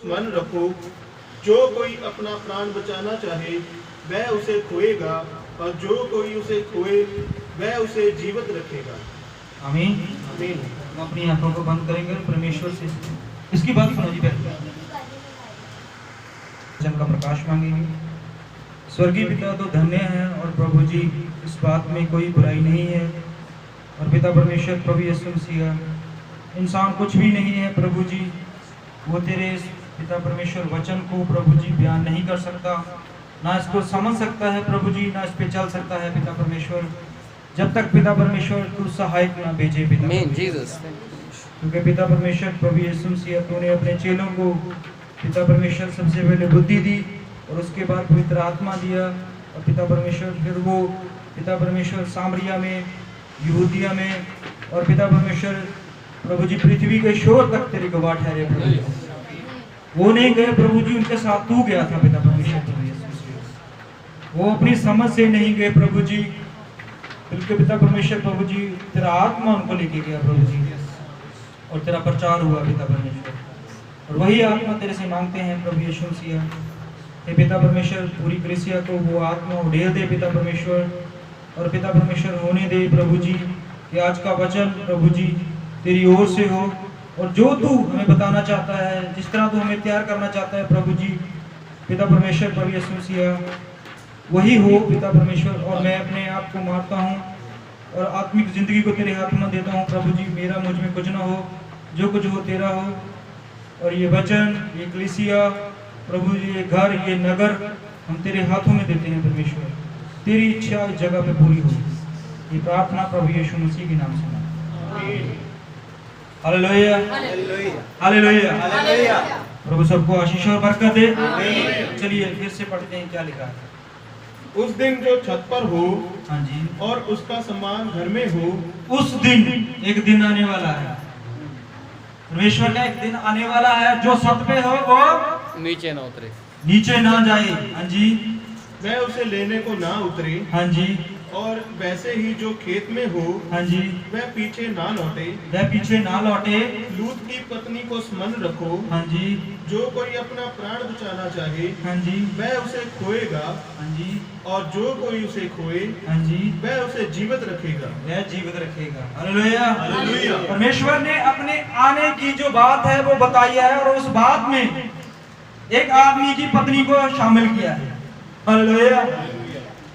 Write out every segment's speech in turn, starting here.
स्मरण रखो, जो कोई अपना प्राण बचाना चाहे वह उसे खोएगा, और जो कोई उसे खोए वह उसे जीवित रखेगा। आमीन। आमीन। हम अपनी आंखों को बंद करेंगे और परमेश्वर से इसकी बात सुनो जी। पहले वचन का प्रकाश मांगेंगे। स्वर्गीय पिता, तो धन्य है और प्रभु जी इस बात में कोई बुराई नहीं है। और पिता परमेश्वर, प्रभु यीशु मसीह, इंसान कुछ भी नहीं है प्रभु जी, वो तेरे पिता परमेश्वर वचन को प्रभु जी बयान नहीं कर सकता, ना इसको समझ सकता है प्रभु जी, ना इस पे चल सकता है पिता परमेश्वर, जब तक पिता परमेश्वर तू सहायक ना भेजे पिता जीसस। क्योंकि पिता परमेश्वर प्रभु यीशु मसीह, तूने अपने चेलों को पिता परमेश्वर सबसे पहले बुद्धि दी और उसके बाद पवित्र आत्मा दिया, और पिता परमेश्वर फिर वो पिता परमेश्वर सामरिया में, यहूदिया में, और पिता परमेश्वर प्रभु जी पृथ्वी के शोर तक तेरी गवाह ठहरे प्रभु जी। वो नहीं गए प्रभु जी, उनके साथ तू गया था पिता परमेश्वर प्रभु यीशु मसीह। वो अपनी समझ से नहीं गए प्रभु जी, बल्कि पिता परमेश्वर प्रभु जी तेरा आत्मा उनको लेके गया प्रभु जी, और तेरा प्रचार हुआ पिता परमेश्वर। और वही आत्मा तेरे से मांगते हैं प्रभु यीशु मसीह, हे पिता परमेश्वर, पूरी कलीसिया को वो आत्मा उड़ेल दे पिता परमेश्वर, और पिता परमेश्वर होने दे प्रभु जी कि आज का वचन प्रभु जी तेरी ओर से हो, और जो तू हमें बताना चाहता है, जिस तरह तू हमें तैयार करना चाहता है प्रभु जी पिता परमेश्वर प्रभु यीशु मसीह, वही हो पिता परमेश्वर। और मैं अपने आप को मारता हूँ और आत्मिक जिंदगी को तेरे हाथ में देता हूँ प्रभु जी। मेरा मुझ में कुछ ना हो, जो कुछ हो तेरा हो। और ये वचन, ये कलीसिया प्रभु जी, ये घर, ये नगर हम तेरे हाथों में देते हैं परमेश्वर। तेरी इच्छा इस जगह पे पूरी हो, ये प्रार्थना प्रभु यीशु मसीह के नाम से। Hallelujah, hallelujah, hallelujah. प्रभु सबको आशीष और बरकत दे। चलिए फिर से पढ़ते हैं क्या लिखा है। उस दिन जो छत पर हो, हाँ जी, और उसका सामान घर में हो, उस दिन, एक दिन आने वाला है परमेश्वर का, एक दिन आने वाला है जो छत पे हो वो नीचे ना उतरे, नीचे ना जाए। हाँ जी, वह उसे लेने को ना उतरे। हाँ जी, और वैसे ही जो खेत में हो, हाँ जी, वह पीछे ना लौटे। वह पीछे ना लौटे। लूत की पत्नी को स्मरण रखो, हाँ जी, जो कोई अपना प्राण बचाना चाहे हाँ जी, वह उसे खोएगा, हाँ जी, और जो कोई उसे खोए हाँ जी, वह उसे जीवित रखेगा। वह जीवित रखेगा। Hallelujah, hallelujah. परमेश्वर ने अपने आने की जो बात है वो बताई है, और उस बात में एक आदमी की पत्नी को शामिल किया है। हालेलुया।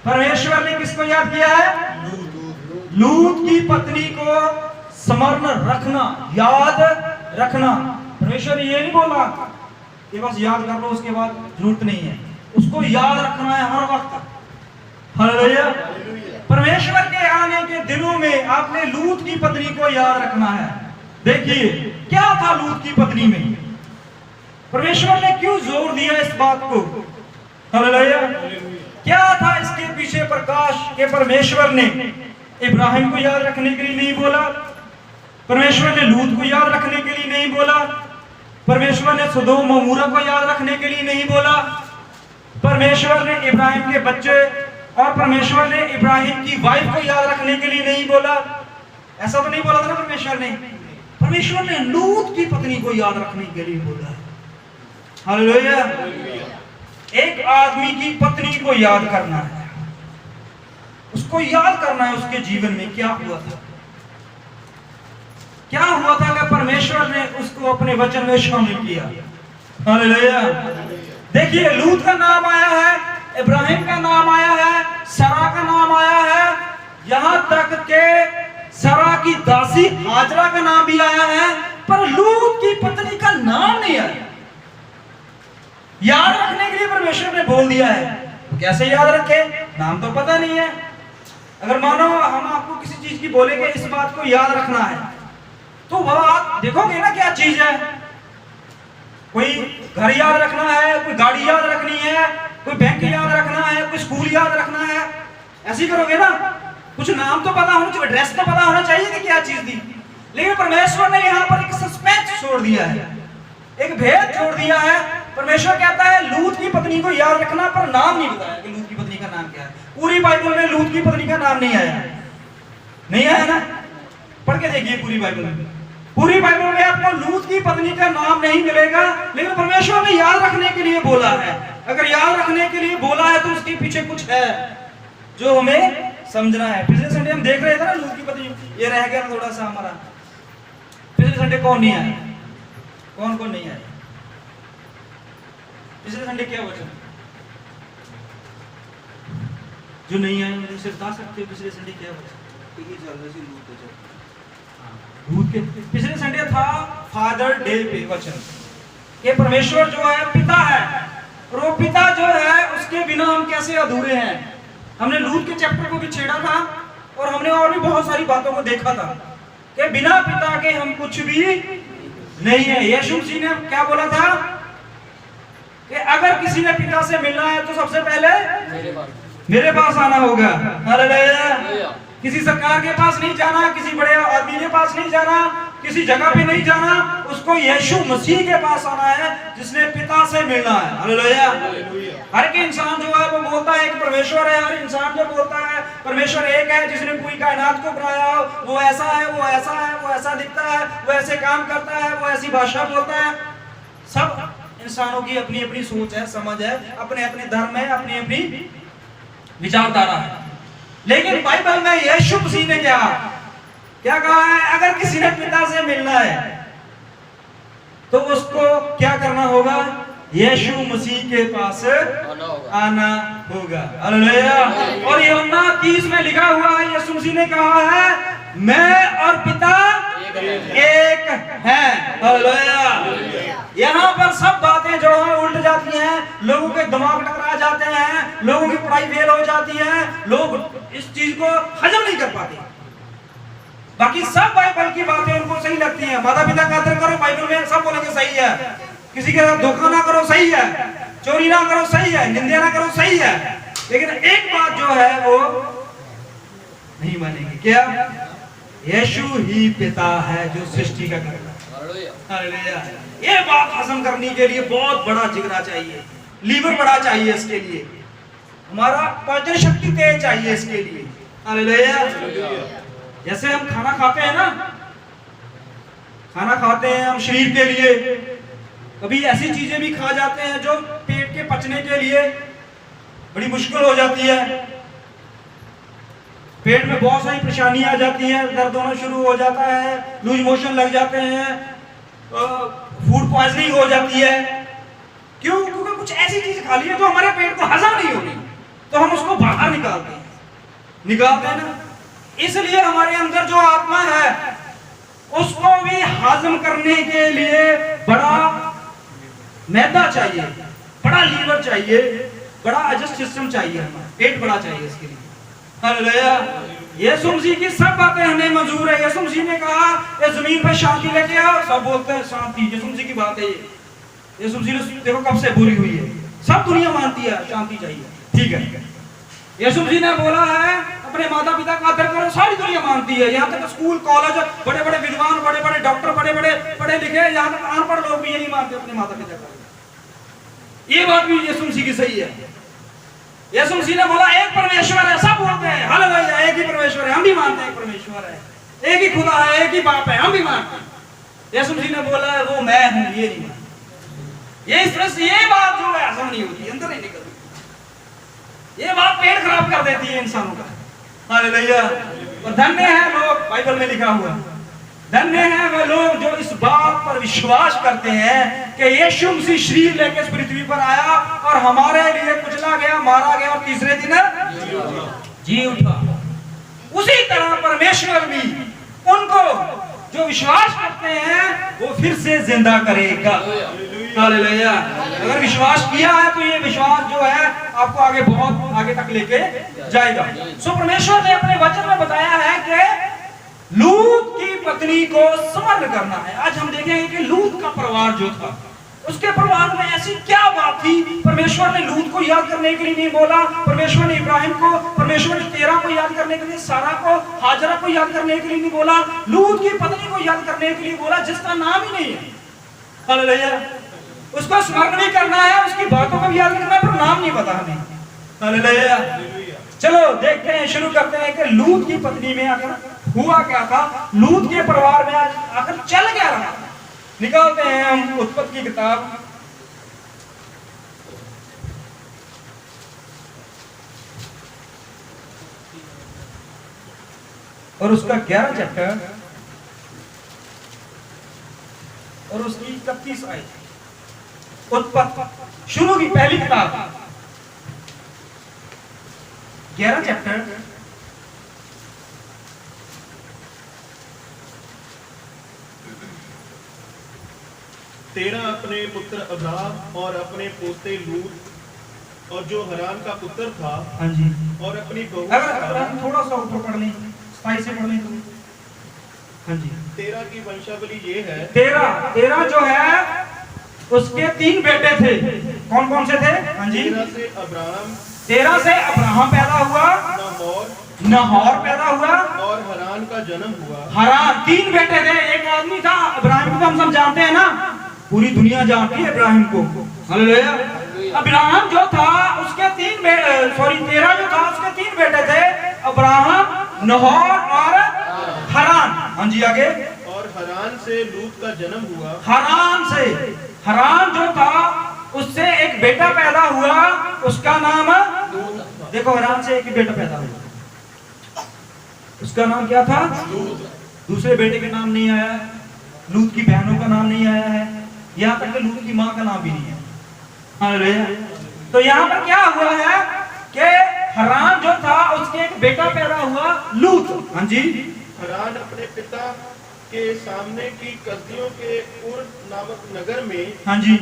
परमेश्वर ने किसको याद किया है? लूत की पत्नी को स्मरण रखना, याद रखना। परमेश्वर ने ये नहीं बोला कि बस याद कर लो, उसके बाद जरूरत नहीं है, उसको याद रखना है हर वक्त। हालेलुया। परमेश्वर के आने के दिनों में आपने लूत की पत्नी को याद रखना है। देखिए क्या था लूत की पत्नी में, परमेश्वर ने क्यों जोर दिया इस बात को। हालेलुया। क्या था इसके पीछे प्रकाश के परमेश्वर ने इब्राहिम को याद रखने के लिए नहीं बोला, परमेश्वर ने लूत को याद रखने के लिए नहीं बोला, परमेश्वर ने सदोम अमोरा को याद रखने के लिए नहीं बोला, परमेश्वर ने इब्राहिम के बच्चे और परमेश्वर ने इब्राहिम की वाइफ को याद रखने के लिए नहीं बोला। ऐसा तो नहीं बोला था ना परमेश्वर ने। परमेश्वर ने लूत की पत्नी को याद रखने के लिए बोला है। हालेलुया। एक आदमी की पत्नी को याद करना है, उसको याद करना है उसके जीवन में क्या हुआ था, क्या हुआ था कि परमेश्वर ने उसको अपने वचन में शामिल किया। हालेलुया। देखिए लूत का नाम आया है, इब्राहिम का नाम आया है, सरा का नाम आया है, यहां तक के सरा की दासी हाजरा का नाम भी आया है, पर लूत की पत्नी का नाम नहीं आया। याद रखने के लिए परमेश्वर ने बोल दिया है, तो कैसे याद रखे, नाम तो पता नहीं है। अगर मानो हम आपको किसी चीज की बोलेंगे इस बात को याद रखना है, तो वह आप देखोगे ना क्या चीज है। कोई घर याद रखना है, कोई गाड़ी याद रखनी है, कोई बैंक याद रखना है, कोई स्कूल याद रखना है, ऐसे ही करोगे ना। कुछ नाम तो पता होना चाहिए, एड्रेस तो पता होना चाहिए कि क्या चीज दी। लेकिन परमेश्वर ने यहाँ पर एक सस्पेंस छोड़ दिया है, एक भेद छोड़ दिया है। परमेश्वर कहता है लूत की पत्नी को याद रखना, पर नाम नहीं बताया कि लूत की पत्नी का नाम क्या है। पूरी बाइबल में लूत की पत्नी का नाम नहीं आया, नहीं आया ना। पढ़ के देखिए पूरी बाइबल में, पूरी बाइबल में आपको लूत की पत्नी का नाम नहीं मिलेगा। लेकिन परमेश्वर लिए बोला है। अगर याद रखने के लिए बोला है तो उसके पीछे कुछ है जो हमें समझना है। पिछले संडे हम देख रहे थे ना लूत की पत्नी, ये रह गया थोड़ा सा हमारा। पिछले संडे कौन नहीं आया, कौन कौन नहीं आया पिछले संडे? क्या वचन जो नहीं आए मुझे बता सकते हो पिछले संडे क्या वचन? लूत के पिछले संडे था फादर डे पे वचन कि परमेश्वर जो है पिता है, और वो पिता जो है उसके बिना हम कैसे अधूरे हैं। हमने लूत के चैप्टर को भी छेड़ा था और हमने और भी बहुत सारी बातों को देखा था कि बिना पिता के हम कुछ भी नहीं है। यीशु मसीह ने क्या बोला था कि अगर किसी ने पिता से मिलना है तो सबसे पहले मेरे पास आना होगा। हालेलुया। किसी सरकार के पास नहीं जाना, किसी बड़े आदमी के पास नहीं जाना, किसी जगह पे नहीं जाना, उसको यीशु मसीह के पास आना है जिसने पिता से मिलना है। हालेलुया। हर एक इंसान जो है वो बोलता है कि परमेश्वर है, हर इंसान जो बोलता है परमेश्वर एक है जिसने पूरी कायनात को बनाया, वो ऐसा है, वो ऐसा है, वो ऐसा दिखता है, वो ऐसे काम करता है, वो ऐसी भाषा बोलता है। सब इंसानों की अपनी अपनी सोच है, समझ है, अपने अपने धर्म है, अपनी अपनी विचारधारा है। लेकिन बाइबल में यीशु मसीह ने क्या कहा है? अगर किसी ने पिता से मिलना है तो उसको क्या करना होगा? यीशु मसीह के पास आना होगा। हालेलुया। और यूहन्ना 30 में लिखा हुआ है, यीशु मसीह ने कहा है मैं और पिता एक हैं। हालेलुया। यहाँ पर सब बातें जो है उल्ट जाती हैं, लोगों के दिमाग टकरा जाते हैं, लोगों की पढ़ाई फेल हो जाती है, लोग इस चीज को हजम नहीं कर पाते। बाकी सब बाइबल की बातें उनको सही लगती हैं। माता पिता का आदर करो, बाइबल में सब बोलेंगे सही है। किसी के साथ धोखा ना करो, सही है। चोरी ना करो, सही है। निंदा ना करो, सही है। लेकिन एक बात जो है वो नहीं मानेंगे, क्या? यीशु ही पिता है जो सृष्टि का करता है। हालेलुया। ये बात हजम करने के लिए बहुत बड़ा जिगरा चाहिए, लीवर बड़ा चाहिए, इसके लिए हमारा पाचन शक्ति तेज चाहिए इसके लिए। हालेलुया। जैसे हम खाना खाते हैं ना, खाना खाते हैं हम शरीर के लिए, कभी ऐसी चीजें भी खा जाते हैं जो पेट के पचने के लिए बड़ी मुश्किल हो जाती है। पेट में बहुत सारी परेशानी आ जाती है, दर्द होना शुरू हो जाता है, लूज मोशन लग जाते हैं, फूड पॉइजनिंग हो जाती है। क्यों? क्योंकि कुछ ऐसी चीज खा ली है जो हमारे पेट को हजम नहीं हो रही, तो हम उसको बाहर निकालते हैं ना। इसलिए हमारे अंदर जो आत्मा है उसको भी हजम करने के लिए बड़ा मैदा चाहिए, बड़ा लीवर चाहिए, बड़ा एडजस्ट सिस्टम चाहिए, हमारा पेट बड़ा चाहिए इसके लिए। हालेलुया। यीशु मसीह की सब बातें हमें मंजूर है। यीशु मसीह ने कहा ये जमीन पर शांति लेके आओ, सब बोलते हैं शांति। यीशु मसीह की बात है ये। यीशु मसीह ने देखो कब से बोली हुई है, सब दुनिया मानती है शांति चाहिए, ठीक है। यीशु मसीह ने बोला है अपने माता पिता का आदर करो, सारी दुनिया मानती है। यहाँ तक स्कूल कॉलेज बड़े बड़े विद्वान, बड़े बड़े डॉक्टर, बड़े बड़े पढ़े लिखे, यहाँ तक अनपढ़ लोग भी ये नहीं मानते अपने माता पिता का। ये बात भी यीशु मसीह की सही है। यीशु मसीह ने बोला एक परमेश्वर है, सब बोलते हैं हालेलुया, एक ही परमेश्वर है, हम भी मानते हैं एक परमेश्वर है, एक ही खुदा है, एक ही बाप है, हम भी मानते हैं। यीशु मसीह ने बोला वो मैं हूं, ये नहीं मानते। ये बात जो है हजम नहीं होती, अंदर नहीं निकलती। ये बात पेट खराब कर देती है इंसानों का। हालेलुया। और धन्य है लोग, बाइबल में लिखा हुआ, धन्य है वे लोग जो इस बात पर विश्वास करते हैं कि यीशु मसीह शरीर लेकर इस पृथ्वी पर आया और हमारे लिए कुचला गया, मारा गया और तीसरे दिन जी उठा। उसी तरह परमेश्वर भी उनको जो विश्वास करते हैं वो फिर से जिंदा करेगा। हालेलुया। अगर विश्वास किया है तो ये विश्वास जो है आपको आगे बहुत आगे तक लेके जाएगा। सो परमेश्वर ने अपने वचन में बताया है कि लूत की पत्नी को स्मरण करना है। आज हम देखेंगे कि लूत का परिवार जो था, उसके परिवार में ऐसी क्या बात थी। परमेश्वर ने लूत को याद करने के लिए नहीं बोला, परमेश्वर ने इब्राहिम को, परमेश्वर ने तेरह को याद करने के लिए, सारा को, हाजरा को याद करने के लिए नहीं बोला, लूत की पत्नी को याद करने के लिए बोला जिसका नाम ही नहीं है। हालेलुया। उसको स्मरण भी करना है, उसकी बातों को भी याद करना है, पर नाम नहीं पता हमें। हालेलुया। चलो देखते हैं, शुरू करते हैं कि लूत की पत्नी में आकर हुआ क्या था, लूत के परिवार में आकर चल क्या रहा। निकालते हैं हम उत्पत्ति की किताब और उसका 11 चैप्टर और उसकी 31 आयत। उत्पत्ति शुरू की पहली किताब 11 चैप्टर तेरा अपने पुत्र अब्राहम और अपने पोते लूत और जो हरान का पुत्र था, हाँ जी, और अपनी बहू अगर हम थोड़ा सा ऊपर पढ़ लें, 27 से पढ़ लें तो, हाँ जी, तेरा की वंशावली ये है। तेरा जो है उसके 3 बेटे थे। कौन कौन से थे? हाँ जी, तेरा से अब्राहम पैदा हुआ, नहोर पैदा हुआ और हरान का जन्म हुआ। हरान 3 बेटे थे। एक आदमी था इब्राहिम को, हम सब जानते हैं ना, पूरी दुनिया जानती है इब्राहिम को। हालेलुया। अब्राहम जो था उसके 3 तेरा जो था उसके 3 बेटे थे, अब्राहम, नहोर और हरान। हाँ जी, आगे। और हरान से लूत का जन्म हुआ। हरान जो था उससे एक बेटा पैदा हुआ, उसका नाम, देखो, हरान से एक बेटा पैदा हुआ, उसका नाम क्या था? दूसरे बेटे के नाम नहीं आया, लूत की बहनों का नाम नहीं आया है, यहाँ तक कि लूत की माँ का नाम भी नहीं है। हालेलुया। तो यहाँ पर क्या हुआ है कि हरान जो था उसके एक बेटा पैदा हुआ, लूत। हाँ जी, हरान अपने पिता के सामने की कसदियों के उर नामक नगर में, हाँ जी,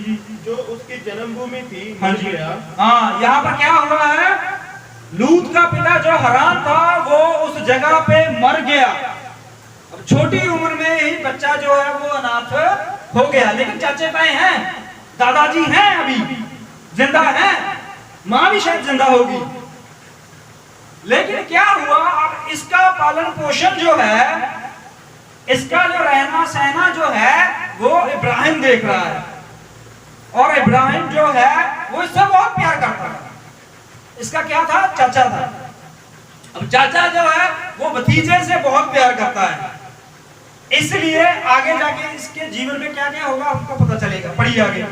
जो उसकी जन्मभूमि थी, हाँ मर जी, गया। हाँ, यहाँ पर क्या हुआ है, लूत का पिता जो हरान था वो उस जगह पे मर गया। अब छोटी उम्र में ही बच्चा जो है वो अनाथ हो गया, लेकिन चाचे ताए हैं, दादाजी हैं, अभी जिंदा हैं, माँ भी शायद जिंदा होगी। लेकिन क्या हुआ, अब इसका पालन पोषण जो है, इसका जो रहना सहना जो है वो इब्राहिम देख रहा है, और इब्राहिम जो है वो इससे बहुत प्यार करता है। इसका क्या था? चाचा था। अब चाचा जो है वो भतीजे से बहुत प्यार करता है, इसलिए आगे जाके इसके जीवन में क्या क्या होगा आपको पता चलेगा। पढ़िए आगे।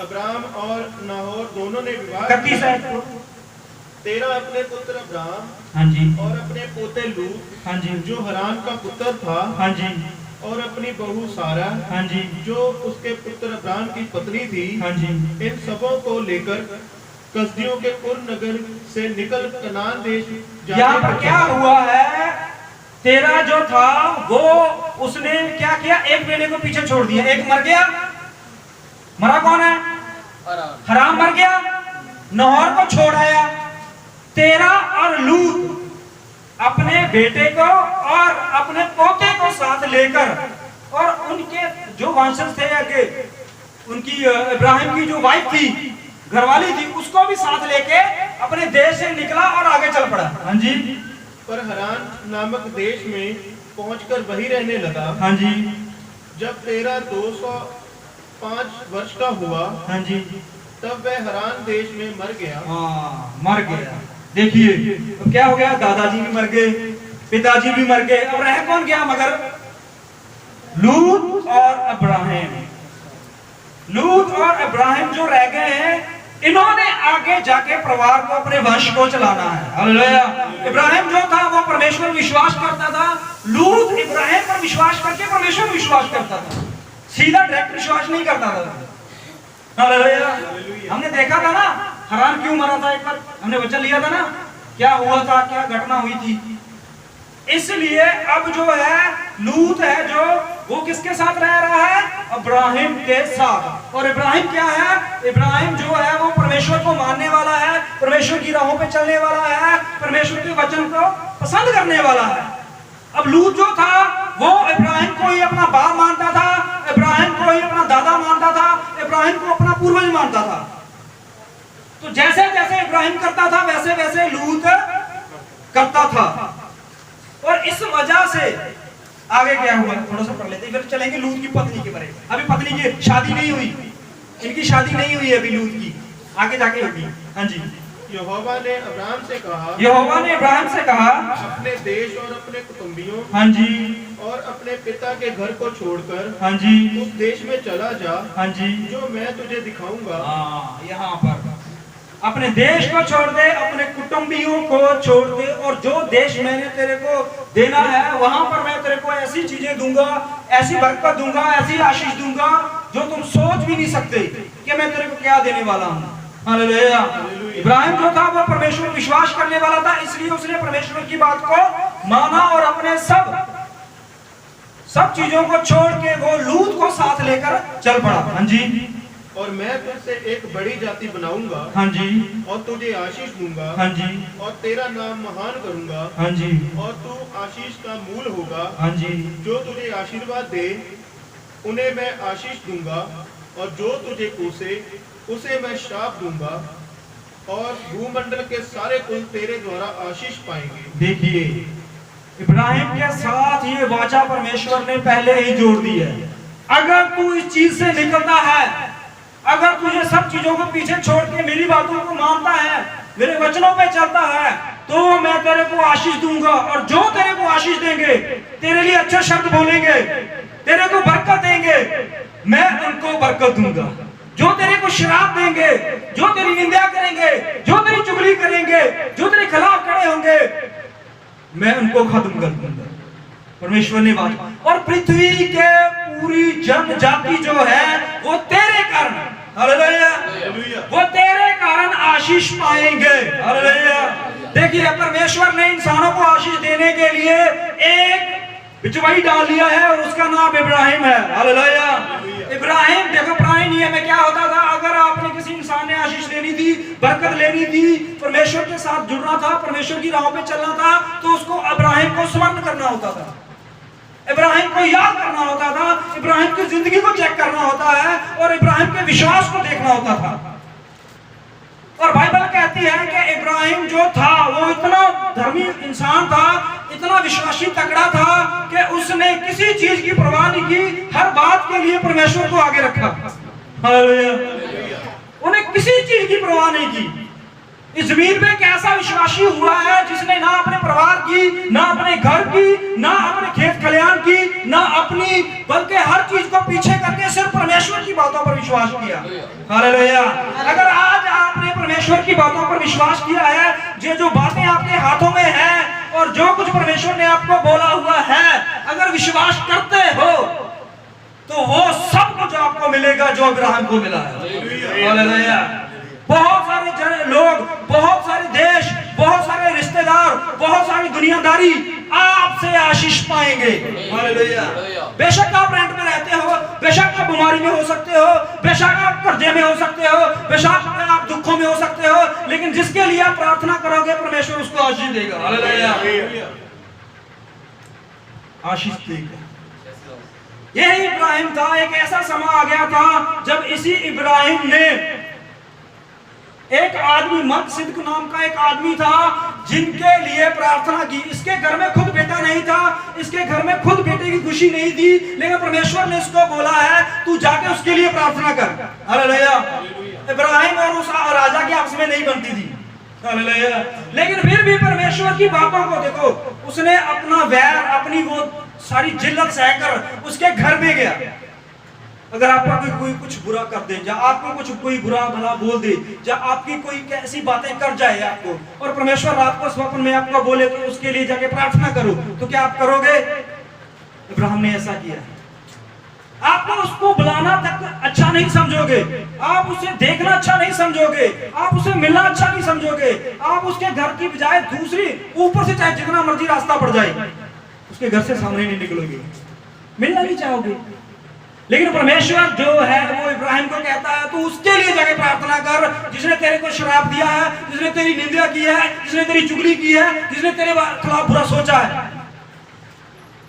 अब्राहम और नाहोर दोनों ने विवाह 31 है। तेरा अपने पुत्र अब्राहम, हाँ जी, और अपने पोते लूत, हाँ जी, जो हरान का पुत्र था, हाँ जी, और अपनी बहू सारा, हाँ जी, जो उसके पुत्र अब्राहम की पत्नी थी, हाँ जी, इन सबों को लेकर कसदियों के उर नगर से निकल कनान देश यहाँ पर क्या हुआ है, तेरा जो था वो उसने क्या किया, एक बेटे को पीछे छोड़ दिया, एक मर गया। मरा कौन है? हराम मर गया, नहोर को छोड़ आया। तेरा और लूत अपने बेटे को और अपने पोते को साथ लेकर, और उनके जो वंशज थे आगे, उनकी इब्राहिम की जो वाइफ थी, घरवाली थी, उसको भी साथ लेके अपने देश से निकला और आगे चल पड़ा। हाँ जी, पर हरान नामक देश में पहुंचकर वही रहने लगा। हाँ जी, जब तेरा 205 वर्ष का हुआ, हाँ जी, तब वह हरान देश में मर गया। हाँ, मर गया। देखिए तो क्या हो गया, दादाजी भी मर गए, पिताजी भी मर गए, और रह कौन गया मगर? लूत और इब्राहिम। लूत और इब्राहिम जो रह गए हैं, इन्होंने आगे जाके परिवार को, अपने वंश को चलाना है। हालेलुया। इब्राहिम जो था वो परमेश्वर विश्वास करता था, लूत इब्राहिम पर विश्वास करके परमेश्वर विश्वास करता था, सीधा डायरेक्ट विश्वास नहीं करता था। हालेलुया। हमने देखा था ना हरान क्यों मरा था, एक बार हमने वचन लिया था ना, क्या हुआ था, क्या घटना हुई थी। इसलिए अब जो है लूत है जो वो किसके साथ रह रहा है? इब्राहिम के साथ। और इब्राहिम क्या है? इब्राहिम जो है वो परमेश्वर को मानने वाला है, परमेश्वर की राहों पे चलने वाला है, परमेश्वर के वचन को पसंद करने वाला है। अब लूत जो था वो इब्राहिम को ही अपना बाप मानता था, इब्राहिम को ही अपना दादा मानता था, इब्राहिम को अपना पूर्वज मानता था। तो जैसे जैसे इब्राहिम करता था वैसे वैसे लूत करता था। और इस वजह से आगे क्या हुआ थोड़ा सा पढ़ लेते हैं, फिर चलेंगे लूत की पत्नी के बारे में। अभी पत्नी की शादी नहीं हुई, इनकी शादी नहीं हुई अभी लूत की, आगे जाके होगी। हाँ जी। यहोवा ने अब्राहम से कहा, यहोवा ने इब्राहिम से कहा, अपने देश और अपने कुटुंबियों, हाँ जी, और अपने पिता के घर को छोड़कर, हाँ जी, उस देश में चला जा, हाँ जी, जो मैं तुझे दिखाऊंगा। हाँ, यहाँ पर अपने देश को छोड़ दे, अपने कुटुंबियों को छोड़ दे, और जो देश मैंने तेरे को देना है वहां पर मैं तेरे को ऐसी चीजें दूंगा, ऐसी बरकत दूंगा, ऐसी आशीष दूंगा जो तुम सोच भी नहीं सकते कि मैं तेरे को क्या देने वाला हूं। हालेलुया। इब्राहिम जो था वो परमेश्वर विश्वास करने वाला था, इसलिए उसने परमेश्वर की बात को माना और अपने सब चीजों को छोड़ के वो लूत को साथ लेकर चल पड़ा। हाँ जी। और मैं तुझसे एक बड़ी जाति बनाऊंगा, हाँ जी, और तुझे आशीष दूंगा, हाँ जी, और तेरा नाम महान करूंगा, हाँ जी, और तू आशीष का मूल होगा। हाँ जी। जो तुझे आशीर्वाद दे उन्हें मैं आशीष दूंगा, और जो तुझे कोसे उसे मैं श्राप दूंगा, और भूमंडल के सारे कुल तेरे द्वारा आशीष पाएंगे। देखिए, इब्राहिम के साथ ये वाचा परमेश्वर ने पहले ही जोड़ दी है। अगर तू इस चीज से निकलता है, अगर तू ये सब चीजों को पीछे छोड़ के मेरी बातों को मानता है, मेरे वचनों पे चलता है, तो मैं तेरे को आशीष दूंगा, और जो तेरे को आशीष देंगे, तेरे लिए अच्छे शब्द बोलेंगे, तेरे को बरकत देंगे, मैं उनको बरकत दूंगा। जो तेरे को श्राप देंगे, जो तेरी निंदा करेंगे, जो तेरी चुगली करेंगे, जो तेरे खिलाफ खड़े होंगे, मैं उनको खत्म कर दूंगा। परमेश्वर ने बात, और पृथ्वी के पूरी जनजाति जो है वो तेरे कारण, हालेलुया, वो तेरे कारण आशीष पाएंगे। हालेलुया। देखिए, परमेश्वर ने इंसानों को आशीष देने के लिए एक बिचवाई डाल दिया है, और उसका नाम इब्राहिम है। हालेलुया। इब्राहिम, देखो पुराने नियम में क्या होता था, अगर आपने किसी इंसान ने आशीष लेनी थी, बरकत लेनी थी, परमेश्वर के साथ जुड़ना था, परमेश्वर की राहों पे चलना था, तो उसको इब्राहिम को स्मरण करना होता था, इब्राहिम को याद करना होता था, इब्राहिम की जिंदगी को चेक करना होता है, और इब्राहिम के विश्वास को देखना होता था। और बाइबल कहती है कि इब्राहिम जो था वो इतना धर्मी इंसान था, इतना विश्वासी तगड़ा था कि उसने किसी चीज की परवाह नहीं की, हर बात के लिए परमेश्वर को आगे रखा। हालेलुया। उन्हें किसी चीज की परवाह नहीं की। इस जमीन में एक ऐसा विश्वासी हुआ है जिसने ना अपने परिवार की, ना अपने घर की, ना अपने खेत खलिहान की, ना अपनी, बल्कि हर चीज को पीछे करके सिर्फ परमेश्वर की बातों पर विश्वास किया। हालेलुया। अगर आज आपने परमेश्वर की बातों पर विश्वास किया है, जो बातें आपके हाथों में है और जो कुछ परमेश्वर ने आपको बोला हुआ है, अगर विश्वास करते हो तो वो सब कुछ आपको मिलेगा जो इब्राहिम को मिला है। हालेलुया। बहुत सारे लोग, बहुत सारे देश, बहुत सारे रिश्तेदार, बहुत सारी दुनियादारी आपसे आशीष पाएंगे। हालेलुया। बेशक आप रेंट में रहते हो, बेशक आप बीमारी में हो सकते हो, बेशक आप कर्जे में हो सकते हो, बेशक आप दुखों में हो सकते हो, लेकिन जिसके लिए आप प्रार्थना करोगे परमेश्वर उसको आशीष देगा। हालेलुया। आशीष देगा। यही इब्राहिम था। एक ऐसा समय आ गया था जब इसी इब्राहिम ने, एक आदमी मकसिद नाम का एक आदमी था जिनके लिए प्रार्थना की। इसके घर में खुद बेटा नहीं था, इसके घर में खुद बेटे की खुशी नहीं थी, लेकिन परमेश्वर ने इसको बोला है तू जाके उसके लिए प्रार्थना कर। हालेलुया। इब्राहिम और उस राजा की आपस में नहीं बनती थी। हालेलुया। लेकिन फिर भी परमेश्वर की बातों को देखो, उसने अपना वैर, अपनी वो सारी जिल्लत सहकर उसके घर में गया। अगर आपको कोई कुछ बुरा कर दे, या आपको कुछ कोई बुरा भला बोल दे, या आपकी कोई कैसी बातें कर जाए आपको, और परमेश्वर रात को स्वप्न में आपको बोले कि उसके लिए जाके प्रार्थना करो, तो क्या आप करोगे? इब्राहिम ने ऐसा किया। आपको उसको बुलाना तक अच्छा नहीं समझोगे, आप उसे देखना अच्छा नहीं समझोगे, आप उसे मिलना अच्छा नहीं समझोगे, आप उसके घर की बजाय दूसरी ऊपर से चाहे जितना मर्जी रास्ता पड़ जाए उसके घर से सामने नहीं निकलोगे, मिलना नहीं चाहोगे। लेकिन परमेश्वर जो है वो इब्राहिम को कहता है तू उसके लिए जाके प्रार्थना कर जिसने तेरे को श्राप दिया है, जिसने तेरी निंदा की है, जिसने तेरी चुगली की है, जिसने तेरे खिलाफ बुरा सोचा है।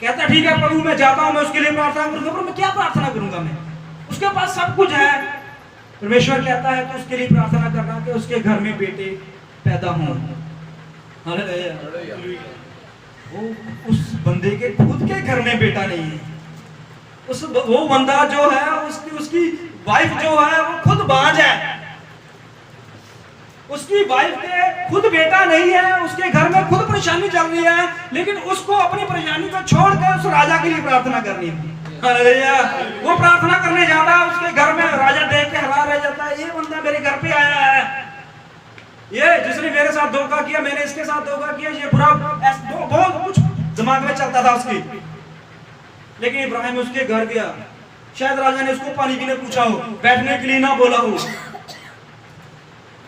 कहता ठीक है प्रभु, मैं जाता हूं, मैं उसके लिए प्रार्थना करूंगा। पर मैं क्या प्रार्थना करूंगा? मैं, उसके पास सब कुछ है। परमेश्वर कहता है तो उसके लिए प्रार्थना करना कि उसके घर में बेटे पैदा हों। वो उस बंदे के खुद के घर में बेटा नहीं है। वो बंदा जो है उसकी वाइफ जो है वो खुद बांझ है, उसकी वाइफ के खुद बेटा नहीं है, उसके घर में खुद परेशानी चल रही है, लेकिन उसको अपनी परेशानी को छोड़कर उस राजा के लिए प्रार्थना करनी है। हालेलुया। वो प्रार्थना करने जाता है, उसके घर में राजा देख के हैरान रह जाता है, ये बंदा मेरे घर पे आया है, ये जिसने मेरे साथ धोखा किया, मैंने इसके साथ धोखा किया, ये बुरा बहुत कुछ दिमाग में चलता था उसके। लेकिन इब्राहिम उसके घर गया, शायद राजा ने उसको पानी पीने पूछा हो, बैठने के लिए ना बोला हो,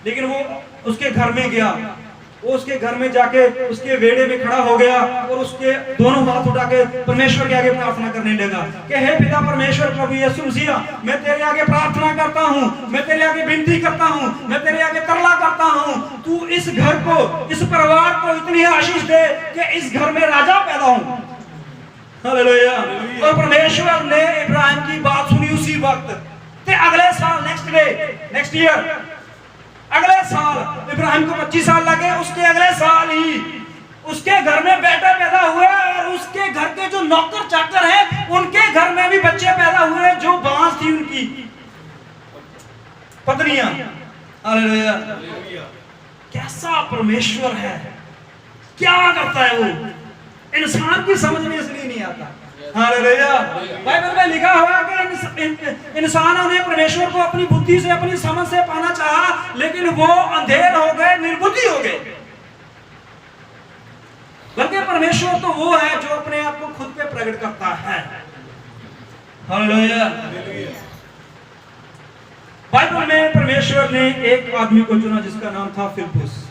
लेकिन वो उसके घर में गया। वो उसके घर में जाके उसके वेड़े में खड़ा हो गया और उसके दोनों हाथ उठा के परमेश्वर के आगे प्रार्थना करने लगा कि हे पिता परमेश्वर प्रभु यीशु मसीह, मैं तेरे आगे प्रार्थना करता हूँ, मैं तेरे आगे विनती करता हूँ, मैं तेरे आगे तरला करता हूँ, तू इस घर को, इस परिवार को इतनी आशीष दे कि इस घर में राजा पैदा हो। हालेलुया। और परमेश्वर ने इब्राहिम की बात सुनी उसी वक्त। ते अगले साल नेक्स्ट ईयर अगले साल इब्राहिम को 25 साल लगे, उसके अगले साल ही उसके घर में बेटे पैदा हुए और उसके घर के जो नौकर चाकर हैं उनके घर में भी बच्चे पैदा हुए, जो बांस थी उनकी पत्नियां। हालेलुया। कैसा परमेश्वर है, क्या करता है वो, इंसान की समझ में इसलिए नहीं आता। हालेलुया। बाइबल में लिखा हुआ कि इंसानों ने परमेश्वर को अपनी बुद्धि से, अपनी समझ से पाना चाहा, लेकिन वो अंधेर हो गए, निर्बुद्धि हो गए। बल्कि परमेश्वर तो वो है जो अपने आप को खुद पे प्रकट करता है। हालेलुया। बाइबल में परमेश्वर ने एक आदमी को चुना जिसका नाम था फिलिप्पुस।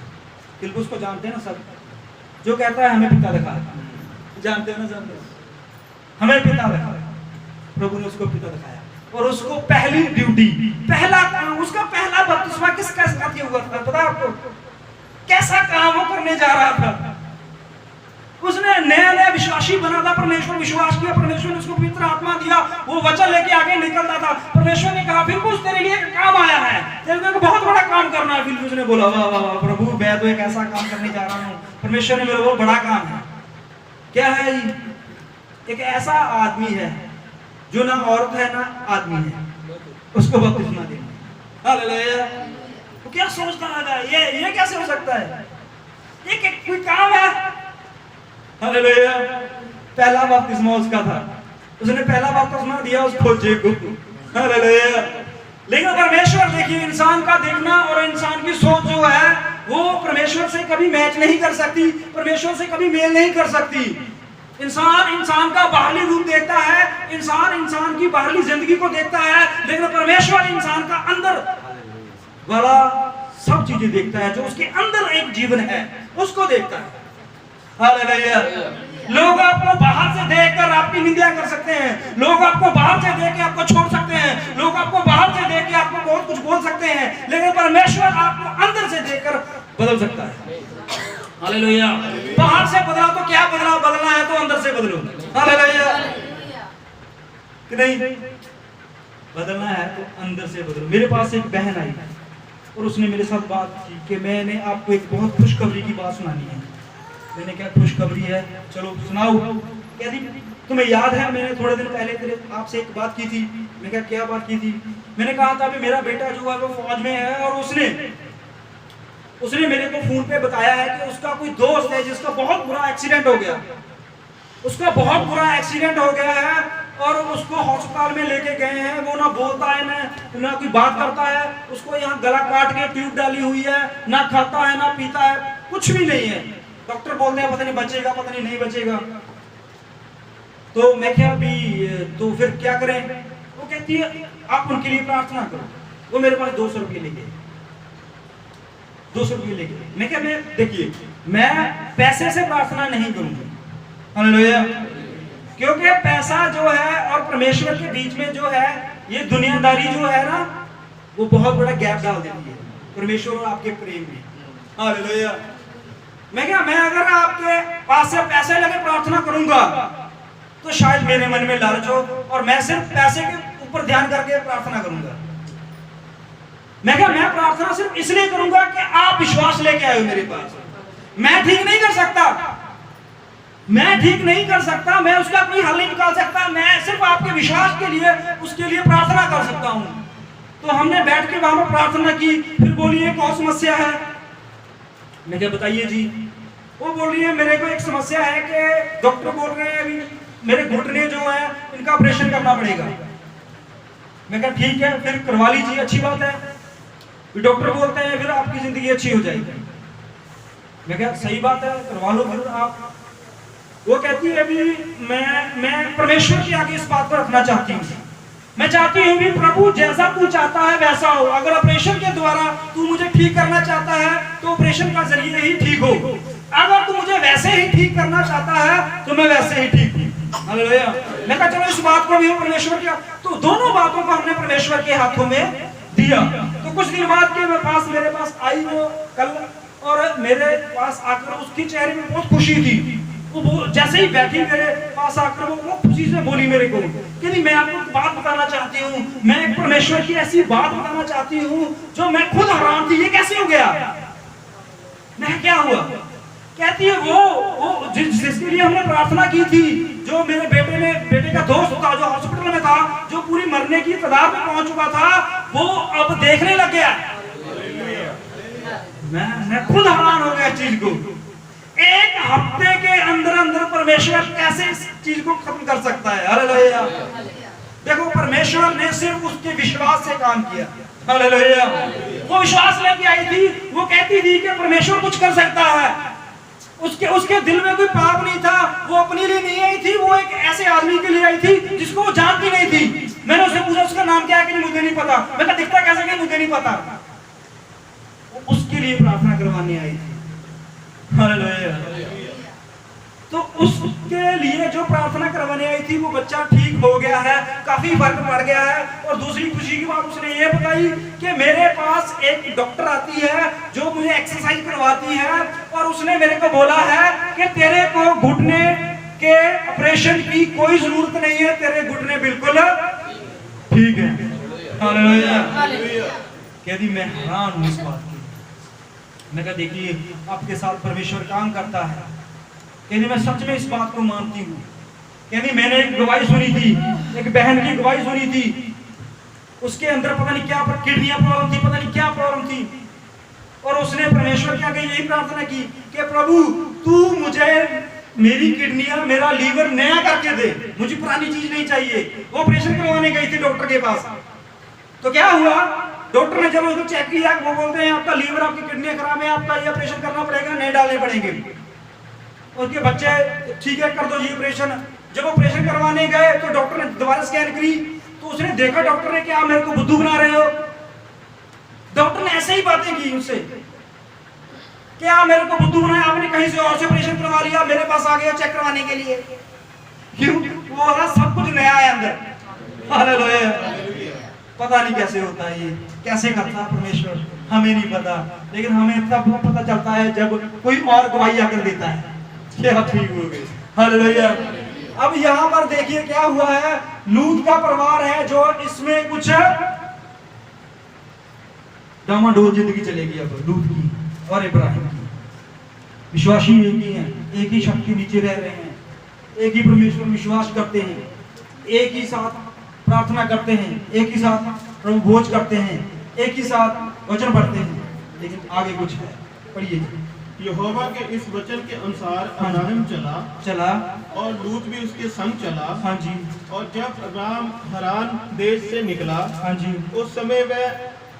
फिलिप्पुस को जानते हैं ना सब, जो कहता है हमें पिता दिखाया। जानते हो ना, जानते हो, हमें पिता दिखाया। प्रभु ने उसको पिता दिखाया और उसको पहली ड्यूटी, पहला काम, उसका पहला बपतिस्मा किसका साथ हुआ था पता आपको? कैसा काम वो करने जा रहा था? उसने नया विश्वासी बना था, परमेश्वर विश्वास किया, परमेश्वर ने उसको पवित्र आत्मा दिया, वो वचन लेके आगे निकलता था। परमेश्वर ने कहा फिलिप्पुस तेरे लिए काम आया है, तेरे को बहुत बड़ा काम करना है। फिलिप्पुस ने बोला वाह वाह वाह प्रभु, मैं तो एक ऐसा काम करने जा रहा हूँ, परमेश्वर ने मेरे को बड़ा काम है। क्या है? एक ऐसा आदमी है जो ना औरत है ना आदमी है, उसको बपतिस्मा देना। हालेलुया। तो क्या सोचता है ये कैसे हो सकता है? ये कोई काम है? हालेलुया। पहला बपतिस्मा उसका था, उसने पहला बपतिस्मा दिया उस खोजे को। हालेलुया। लेकिन परमेश्वर, देखिए, इंसान का देखना और इंसान की सोच जो है वो परमेश्वर से कभी मैच नहीं कर सकती, परमेश्वर से कभी मेल नहीं कर सकती। इंसान का बाहरी रूप देखता है, इंसान की बाहरी जिंदगी को देखता है, लेकिन परमेश्वर इंसान का अंदर वाला सब चीजें देखता है, जो उसके अंदर एक जीवन है उसको देखता है। हालेलुया। लोग आपको बाहर से देखकर आपकी निंदा कर सकते हैं, लोग आपको बाहर से देख के आपको छोड़ सकते हैं, लोग आपको बाहर से देख के आपको बहुत कुछ बोल सकते हैं, लेकिन परमेश्वर आपको अंदर से देखकर बदल सकता है। हालेलुया। बाहर से बदला तो क्या बदला, बदलना है तो अंदर से बदलो। हालेलुया। कि नहीं? बदलना है तो अंदर से बदलो। मेरे पास एक बहन आई और उसने मेरे साथ बात की कि मैंने आपको एक बहुत खुशखबरी की बात सुनानी है। मैंने क्या खुशखबरी है, चलो सुनाओ। कहती तुम्हें याद है मैंने थोड़े दिन पहले आपसे एक बात की थी। मैं क्या बात की थी? मैंने कहा था कि मेरा बेटा जो है वो फौज में है और उसने मेरे को फोन पे बताया है कि उसका कोई दोस्त है जिसका बहुत बुरा एक्सीडेंट हो गया, उसका बहुत बुरा एक्सीडेंट हो गया है और उसको अस्पताल में लेके गए हैं। वो ना बोलता है ना कोई बात करता है, उसको यहाँ गला काट के ट्यूब डाली हुई है, ना खाता है ना पीता है, कुछ भी नहीं है। डॉक्टर बोलते हैं पता नहीं बचेगा पता नहीं बचेगा। तो मैं क्या भी तो फिर क्या करें? वो कहती है आप उनके लिए प्रार्थना करो। वो मेरे पास 200 रुपये लेके 200 रुपये लेके मैं क्या, मैं देखिए मैं पैसे से प्रार्थना नहीं करूंगा। हालेलुया। क्योंकि पैसा जो है और परमेश्वर के बीच में जो है ये दुनियादारी जो है ना, वो बहुत बड़ा गैप डाल देती है परमेश्वर और आपके प्रेम में। हालेलुया। मैं अगर आपके पास से पैसे लेके प्रार्थना करूंगा तो शायद मेरे मन में लालच हो और मैं सिर्फ पैसे के ऊपर ध्यान करके प्रार्थना करूंगा। मैं प्रार्थना सिर्फ इसलिए करूंगा कि आप विश्वास लेके आए हो मेरे पास। मैं ठीक नहीं कर सकता, मैं उसका कोई हल नहीं निकाल सकता, मैं सिर्फ आपके विश्वास के लिए उसके लिए प्रार्थना कर सकता हूं। तो हमने बैठ के वहां पर प्रार्थना की। फिर बोलिए कौन समस्या है? मैं क्या बताइए जी? वो बोल रही है मेरे को एक समस्या है कि डॉक्टर बोल रहे हैं अभी मेरे घुटने जो है इनका ऑपरेशन करना पड़ेगा। मैं क्या ठीक है फिर करवा लीजिए, अच्छी बात है। फिर डॉक्टर बोलते हैं फिर आपकी जिंदगी अच्छी हो जाएगी। मैं क्या सही बात है, करवा लो फिर आप। वो कहती है अभी मैं परमेश्वर के आगे इस बात को रखना चाहती हूँ। मैं चाहती हूँ कि प्रभु जैसा तू चाहता है वैसा हो। अगर ऑपरेशन के द्वारा तू मुझे ठीक करना चाहता है तो ऑपरेशन का जरिए ही ठीक हो। अगर तू मुझे वैसे ही ठीक करना चाहता है तो मैं वैसे ही ठीक हूँ। हालेलुया। मैं कहा चलो इस बात को भी हम परमेश्वर के, तो दोनों बातों को हमने परमेश्वर के हाथों में दिया। तो कुछ दिन बाद के मेरे पास आई वो कल, और मेरे पास आकर उसके चेहरे में बहुत खुशी थी। वो जैसे ही बैठी मेरे पास आकर वो खुशी से बोली मेरे को कि मैं आपको बात बताना चाहती हूँ, मैं एक परमेश्वर की ऐसी बात बताना चाहती हूँ जो मैं खुद हैरान थी, ये कैसे हो गया। मैं क्या हुआ? कहती है वो जिसके लिए हमने प्रार्थना की थी, जो मेरे बेटे का दोस्त था, जो हॉस्पिटल में था, जो पूरी मरने की कगार में पहुंच चुका था, वो अब देखने लग गया। मैं खुद हैरान हो गया इस चीज को। एक हफ्ते के अंदर अंदर परमेश्वर कैसे इस चीज को खत्म कर सकता है। हालेलुया। देखो परमेश्वर ने सिर्फ उसके विश्वास से काम किया। हालेलुया। वो विश्वास लेके आई थी, वो कहती थी कि परमेश्वर कुछ कर सकता है। उसके दिल में कोई पाप नहीं था, वो अपने लिए नहीं आई थी, वो एक ऐसे आदमी के लिए आई थी जिसको वो जानती नहीं थी। मैंने उससे पूछा उसका नाम क्या है कि मुझे नहीं पता। मैं कहा दिखता कैसे कि मुझे नहीं पता। उसके लिए प्रार्थना करवाने आई थी। हालेलुया। तो उसके लिए जो प्रार्थना करवाने आई थी वो बच्चा ठीक हो गया है, काफी फर्क पड़ गया है। और दूसरी खुशी की बात उसने ये बताई कि मेरे पास एक डॉक्टर आती है जो मुझे एक्सरसाइज करवाती है, और उसने मेरे को बोला है कि तेरे को घुटने के ऑपरेशन की कोई जरूरत नहीं है, तेरे घुटने बिल्कुल ठीक है। हालेलुया। कहती मैं हैरान हूं इस बात की। मैं कहा देखिए आपके साथ परमेश्वर काम करता है। कहती मैं सच में इस बात को मानती हूँ। कहती मैंने एक गवाही सुनी थी, एक बहन की गवाही सुनी थी, उसके अंदर पता नहीं क्या किडनियां प्रॉब्लम थी, पता नहीं क्या प्रॉब्लम थी, और उसने परमेश्वर के आगे यही प्रार्थना की कि प्रभु तू मुझे मेरी किडनियां, मेरा लीवर नया करके दे, मुझे पुरानी चीज नहीं चाहिए। वो ऑपरेशन करवाने गई थी डॉक्टर के पास। तो क्या हुआ, डॉक्टर ने जब उसको चेक किया, वो बोलते हैं आपका लीवर, आपकी किडनी खराब है, आपका ये ऑपरेशन करना पड़ेगा, नए डालने पड़ेंगे। उसके बच्चे ठीक है कर दो जी ऑपरेशन। जब ऑपरेशन करवाने गए तो डॉक्टर ने दोबारा स्कैन करी, तो उसने देखा डॉक्टर ने क्या मेरे को बुद्धू बना रहे हो। डॉक्टर ने ऐसे ही बातें की उससे, क्या मेरे को बुद्धू बनाया, आपने कहीं से और से ऑपरेशन करवा लिया, मेरे पास आ गया चेक करवाने के लिए। क्यों? वो वाला सब कुछ नया है अंदर। हालेलुया। पता नहीं कैसे होता है, ये कैसे करता है परमेश्वर, हमें नहीं पता, लेकिन हमें तब पता चलता है जब कोई और गवाही आकर देता है कि आप ठीक हो गए। हालेलुया। अब यहाँ पर देखिए क्या हुआ है, लूत का परिवार है जो इसमें कुछ डामाडोल जिंदगी चलेगी अब लूत की और इब्राहिम की। विश्वासी एक ही हैं, एक ही शक्ति नीचे रह रहे हैं, एक ही परमेश्वर विश्वास करते हैं, एक ही साथ प्रार्थना करते हैं, एक ही साथ प्रभु भोज करते हैं, एक ही साथ वचन पढ़ते हैं। लेकिन आगे कुछ है, पढ़िए। यहोवा के इस वचन के अनुसार अब्राहम चला और लूत भी उसके संग चला। हाँ जी। और जब अब्राहम हरान देश से निकला, हाँ जी, उस समय वह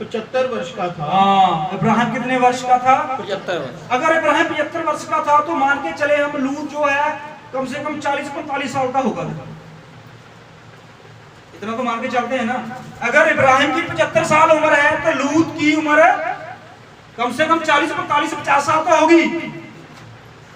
75 वर्ष का था। हाँ, इब्राहिम कितने वर्ष का था? 75 वर्ष। अगर इब्राहिम 75 वर्ष का था तो मान के चले हम लूत जो है कम से कम 40-45 साल का होगा। इतना तो मान के चलते हैं ना। अगर इब्राहिम की 75 साल उम्र है तो लूत की उम्र कम से कम 40-45-50 साल तो होगी।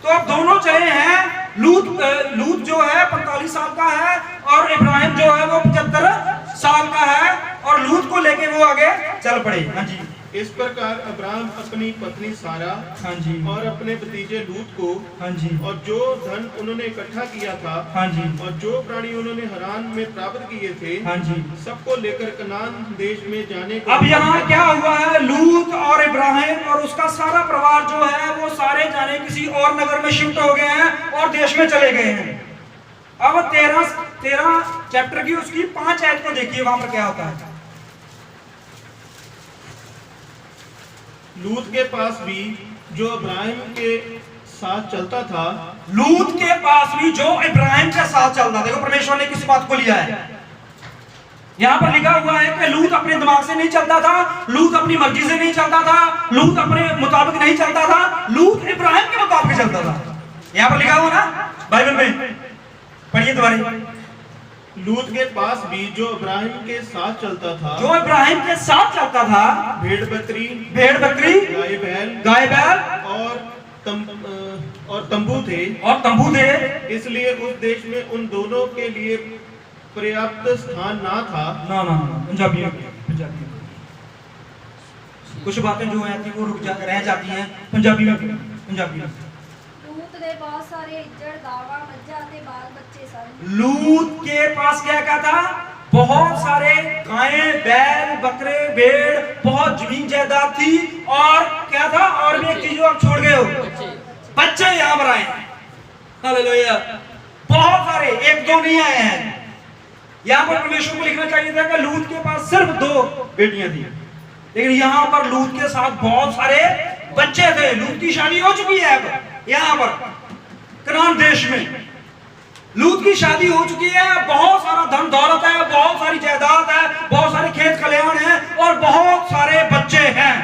तो अब दोनों चले हैं, लूत जो है 45 साल का है और इब्राहिम जो है वो 75 साल का है, और लूत को लेके वो आगे चल पड़े। हाँ जी। इस प्रकार अब्राहम अपनी पत्नी सारा, हाँ जी, और अपने भतीजे लूत को, हाँ जी, और जो धन उन्होंने इकट्ठा किया था, हाँ जी, और जो प्राणी उन्होंने हरान में प्राप्त किए थे, हाँ जी, सबको लेकर कनान देश में जाने को। अब यहाँ क्या हुआ है, लूत और इब्राहिम और उसका सारा परिवार जो है वो सारे जाने किसी और नगर में शिफ्ट हो गए हैं और देश में चले गए हैं। अब 13 चैप्टर की उसकी 5 आयत को देखिए, वहां पर क्या होता है। लूत के पास भी जो इब्राहिम के साथ चलता था, लूत के पास भी जो इब्राहिम के साथ चलता, देखो परमेश्वर ने किस बात को लिया है। यहां पर लिखा हुआ है कि लूत अपने दिमाग से नहीं चलता था, लूत अपनी मर्जी से नहीं चलता था, लूत अपने मुताबिक नहीं चलता था, लूत इब्राहिम के मुताबिक चलता था। यहां पर लिखा हुआ ना बाइबल में, पढ़िए दोबारा। लूत के पास भी जो इब्राहिम के साथ चलता था, जो इब्राहिम के साथ चलता था, भेड़ बकरी, गाय बैल और तंबू थे, इसलिए उस देश में उन दोनों के लिए पर्याप्त स्थान ना था। ना पंजाबी कुछ बातें जो हैं वो रह जाती हैं पंजाबी में। लूत दे बहुत सारे इज्जड़ दावा मज्जा ते बाल बच्चे सन। लूत के पास क्या था? बहुत सारे गायें, बैल, बकरे, भेड़, बहुत जमीन जायदाद थी, और क्या था? और भी एक चीज जो आप छोड़ गए हो, बच्चे यहाँ पर आए हैं। हालेलुया, बहुत सारे, एक दो नहीं आए हैं। यहाँ पर परमेश्वर को लिखना चाहिए था कि लूत के पास सिर्फ 2 बेटियां थी, लेकिन यहाँ पर लूत के साथ बहुत सारे बच्चे थे। लूत की शादी हो चुकी है अब यहाँ पर कनान देश में। लूत की शादी हो चुकी है, बहुत सारा धन दौलत है, बहुत सारी जायदाद है, बहुत सारे खेत खलिहान है, और बहुत सारे बच्चे हैं।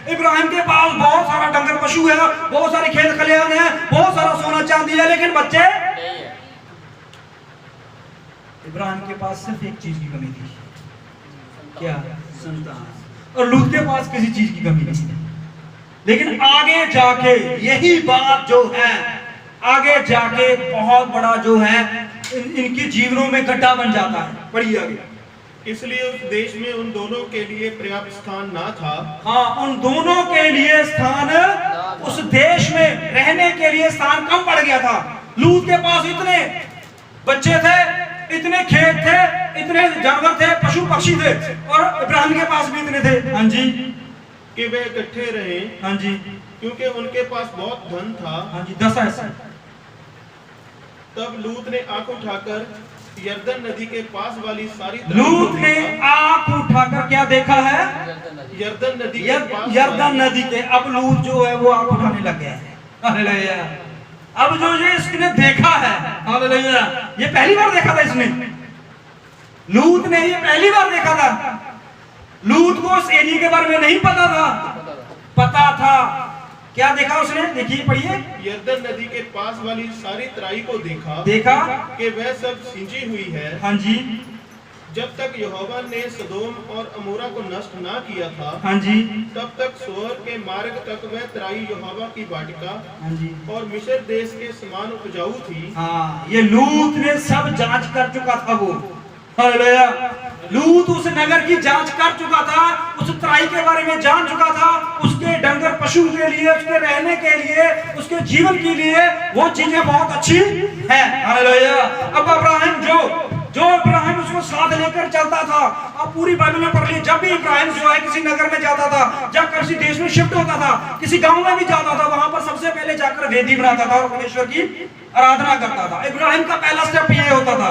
इब्राहिम के पास बहुत सारा डंगर पशु है, बहुत सारे खेत खलिहान है, बहुत सारा सोना चांदी है, लेकिन बच्चे। इब्राहिम के पास सिर्फ एक चीज की कमी थी, क्या? संतान। और लूत के पास किसी चीज की कमी नहीं थी। लेकिन आगे जाके यही बात जो है, आगे जाके बहुत बड़ा जो है इनके जीवनों में गड्ढा बन जाता है। पढ़िए आगे। इसलिए उस देश में उन दोनों के लिए पर्याप्त स्थान ना था। हाँ, उन दोनों के लिए स्थान, उस देश में रहने के लिए स्थान कम पड़ गया था। लूत के पास इतने बच्चे थे, इतने खेत थे, इतने जानवर थे, पशु पक्षी थे, और इब्राहिम के पास भी इतने थे। हाँ जी, कि वे इकट्ठे रहे। हाँ जी, क्योंकि उनके पास बहुत धन था। हाँ जी, 10 ऐसा। तब लूत ने आंख उठाकर यरदन नदी के पास वाली सारी, लूत ने आंख उठाकर क्या देखा है? यरदन नदी के पास, यरदन नदी के। अब लूत जो है वो आंख उठाने लग गया है। हालेलुया। अब जो ये इसने देखा है, हालेलुया, ये पहली बार देखा था इसने। लूत ने ये पहली बार देखा था। लूत को उस एरिया के बारे में नहीं पता था, पता था। क्या देखा उसने? देखिए, पढ़िए। यरदन नदी के पास वाली सारी तराई को देखा कि वह सब सिंची हुई है। हाँ जी, जब तक यहोवा ने सदोम और अमोरा को नष्ट ना किया था, हाँ जी, तब तक सोअर के मार्ग तक वह तराई यहोवा की वाटिका, हाँ जी, और मिस्र देश के समान उपजाऊ थी। हाँ, ये लूत ने सब जांच कर चुका था वो। हालेलुया। लूत उस नगर की जांच कर चुका था, उस तराई के बारे में जान चुका था, उसके डंगर पशु के लिए, उसके रहने के लिए, उसके जीवन के लिए वो चीजें बहुत अच्छी हैं। हालेलुया। अब इब्राहिम जो इब्राहिम उसको साथ लेकर चलता था, आप पूरी बाइबल में पढ़ लीजिए। जब भी इब्राहिम जो है किसी नगर में जाता था, जब किसी देश में शिफ्ट होता था, किसी गांव में भी जाता था, वहां पर सबसे पहले जाकर वेदी बनाता था और परमेश्वर की आराधना करता था। इब्राहिम का पहला स्टेप ये होता था।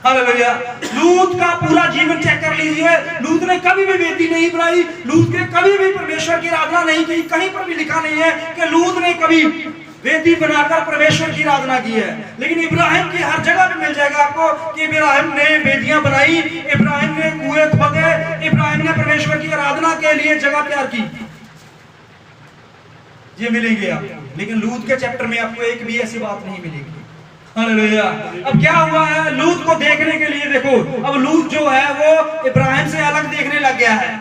हालेलुया। लूत का पूरा जीवन चेक कर लीजिए। लूत ने कभी भी वेदी नहीं बनाई, लूत ने कभी भी परमेश्वर की आराधना नहीं की। कहीं पर भी लिखा नहीं है कि लूत ने कभी वेदी बनाकर परमेश्वर की आराधना की है। लेकिन इब्राहिम की हर जगह पे मिल जाएगा आपको कि इब्राहिम ने वेदियां बनाई, इब्राहिम ने कुएं खोदे, इब्राहिम ने परमेश्वर की आराधना के लिए जगह तैयार की। ये मिलेंगे आपको, लेकिन लूत के चैप्टर में आपको एक भी ऐसी बात नहीं मिलेगी। हालेलुया। अब क्या हुआ है? लूत को देखने के लिए देखो, अब लूत जो है वो इब्राहिम से अलग देखने लग गया है।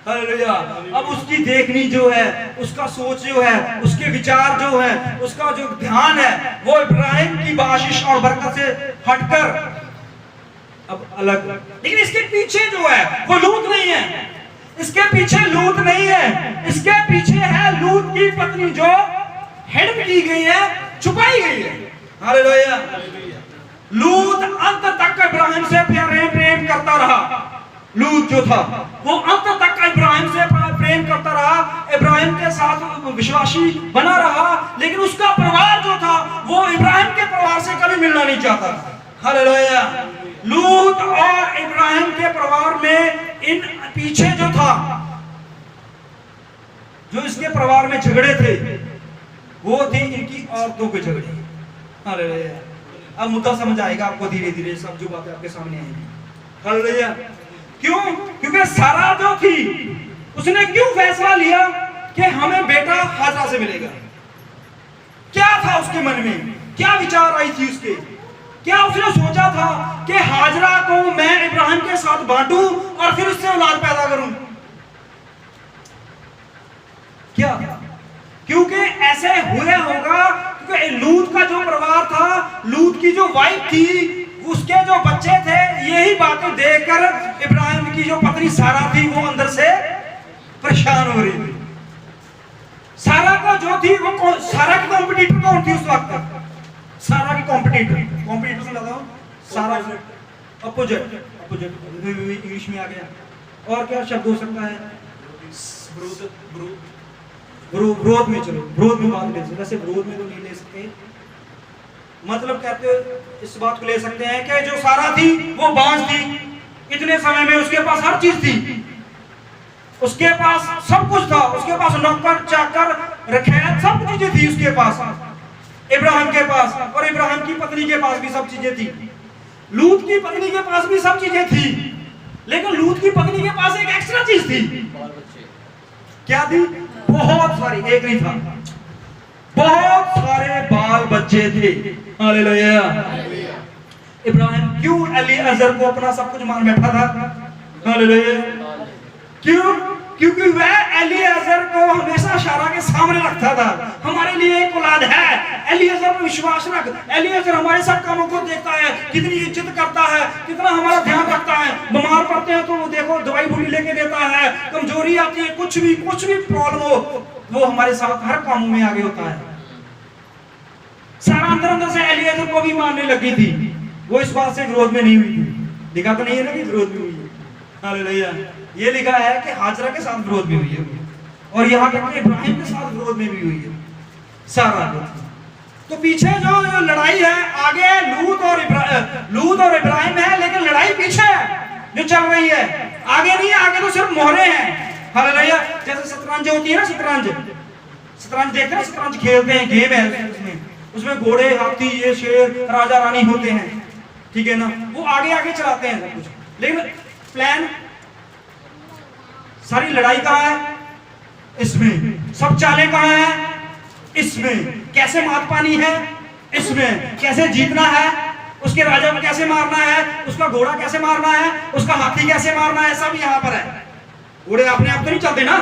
हालेलुया। अब उसकी देखनी जो है, उसका सोच जो है, उसके विचार जो है, उसका जो ध्यान है, वो इब्राहिम की आशीष और बरकत से हटकर अब अलग। लेकिन इसके पीछे जो है वो लूत नहीं है, इसके पीछे लूत नहीं है, इसके पीछे है लूत की पत्नी जो हिडन की गई है, छुपाई गई है। हालेलुया। लूत अंत तक इब्राहिम से प्रेम करता रहा। लूत जो था वो अंत तक इब्राहिम से प्रेम करता रहा, इब्राहिम के साथ विश्वासी बना रहा, लेकिन उसका परिवार जो था वो इब्राहिम के परिवार से कभी मिलना नहीं चाहता। हालेलुया। लूत और इब्राहिम के परिवार में इन पीछे जो था, जो इसके परिवार में झगड़े थे, वो थे इनकी औरतों के झगड़े। हालेलुया। अब मुद्दा समझ आएगा आपको धीरे धीरे, सब जो बातें आपके सामने आएंगी। हालेलुया। क्यों? क्योंकि सारा जो थी उसने क्यों फैसला लिया कि हमें बेटा हाजरा से मिलेगा? क्या था उसके मन में, क्या विचार आई थी उसके? क्या उसने सोचा था कि हाजरा को मैं इब्राहिम के साथ बांटूं और फिर उससे औलाद पैदा करूं? क्या? क्योंकि ऐसे हुआ होगा क्योंकि लूत का जो परिवार था, लूत की जो वाइफ थी, उसके जो बच्चे थे, यही बातें देखकर इब्राहिम की जो पत्नी सारा थी वो अंदर से परेशान हो रही थी। सारा को जो थी वो सारा की कॉम्पिटिटर कौन थी उस वक्त? सारा की कॉम्पिटिटर से लगा सारा अपोजिट इंग्लिश में आ गया। और क्या शब्द हो सकता है? विरोध में, चलो विरोध में बात ले सकते, वैसे विरोध में तो नहीं ले सकते, मतलब कहते इस बात को ले सकते हैं कि जो सारा थी वो बांझ थी। इतने समय में उसके पास हर चीज थी, उसके पास सब कुछ था, उसके पास नौकर चाकर रखैत सब चीजें थी उसके पास, इब्राहिम के पास, और इब्राहिम की पत्नी के पास भी सब चीजें थी, लूत की पत्नी के पास भी सब चीजें थी। लेकिन लूत की पत्नी के पास एक एक्स्ट्रा चीज थी। क्या थी? बहुत सारी, एक नहीं था, बहुत सारे बाल बच्चे थे। हालेलुया। इब्राहिम क्यों एलीअज़र को अपना सब कुछ मान बैठा था? हालेलुया। क्यों? क्योंकि वह एलीअज़र को हमेशा शारा के सामने रखता था। हमारे लिए एक औलाद है, एलीअज़र पर विश्वास रख। एलीअज़र हमारे सब कामों को देखता है, कितनी इज्जत करता है, कितना हमारा ध्यान रखता है। बीमार पड़ते हैं तो वो देखो दवाई बूटी लेके देता है, कमजोरी आती है, कुछ भी प्रॉब्लम हो, वो हमारे साथ हर कामों में आगे होता है। सारा अंदर से एलीअज़र को भी मानने लगी थी। वो इस बात से विरोध में नहीं हुई थी। लिखा तो नहीं है ना कि विरोध में हुई है। हालेलुया। ये लिखा है कि हाजरा के साथ विरोध में हुई है, और यहाँ तक कि इब्राहिम के साथ विरोध में भी हुई है सारा। तो पीछे जो लड़ाई है, आगे लूत और इब्राहिम है, लेकिन लड़ाई पीछे है जो चल रही है, आगे नहीं। आगे तो सिर्फ मोहरे हैं। हालेलुया। जैसे शतरंज होती है ना, शतरंज देखते हैं, शतरंज खेलते हैं, गेम है उसमें घोड़े, हाथी, ये शेर, राजा रानी होते हैं, ठीक है ना, वो आगे आगे चलाते हैं सब कुछ, लेकिन प्लान सारी लड़ाई कहाँ है? इसमें। सब चालें कहाँ है? इसमें। कैसे मात पानी है? इसमें। कैसे जीतना है? उसके राजा को कैसे मारना है? उसका घोड़ा कैसे मारना है? उसका हाथी कैसे मारना है? सब यहाँ पर है। घोड़े अपने आप तो नहीं चलते ना।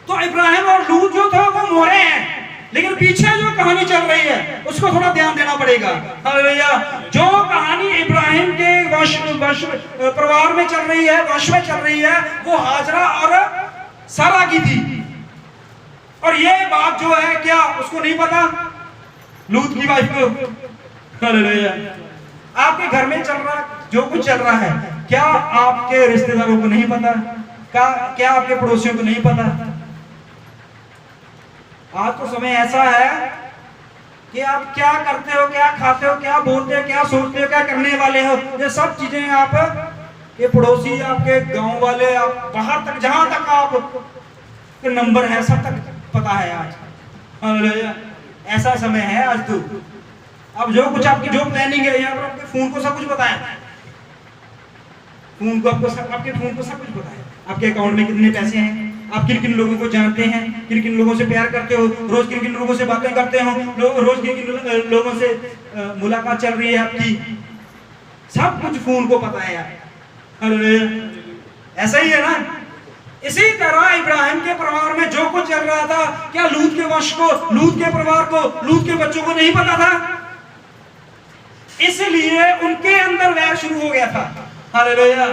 तो इब्राहिम और लूत जो थे वो मोहरे हैं, लेकिन पीछे जो कहानी चल रही है उसको थोड़ा ध्यान देना पड़ेगा। हालेलुया। जो कहानी इब्राहिम के वंश परिवार में चल रही है, वंश में चल रही है, वो हाजरा और सारा की थी। और ये बात जो है क्या उसको नहीं पता? लूत की वाइफ को। हालेलुया। आपके घर में चल रहा जो कुछ चल रहा है, क्या आपके रिश्तेदारों को नहीं पता? क्या आपके पड़ोसियों को नहीं पता? आज तो समय ऐसा है कि आप क्या करते हो, क्या खाते हो, क्या बोलते हो, क्या सोचते हो, क्या करने वाले हो, ये सब चीजें आप ये पड़ोसी, आपके गांव वाले, आप बाहर तक, जहां तक आप के नंबर है, सब तक पता है आज। ऐसा समय है आज। तो अब जो कुछ आपकी जो प्लानिंग है, यहाँ पर आपके फोन को सब कुछ पता है। फोन को आपको आपके फोन को सब कुछ पता है। आपके अकाउंट में कितने पैसे हैं, आप किन किन लोगों को जानते हैं, किन किन लोगों से प्यार करते हो, रोज किन किन लोगों से बातें करते हो, रोज किन किन लोगों से मुलाकात चल रही है आपकी, सब कुछ फोन को पता है यार। ऐसा ही है ना। इसी तरह इब्राहिम के परिवार में जो कुछ चल रहा था, क्या लूत के वंश को, लूत के परिवार को, लूत के बच्चों को नहीं पता था? इसलिए उनके अंदर वैर शुरू हो गया था। हालेलुया।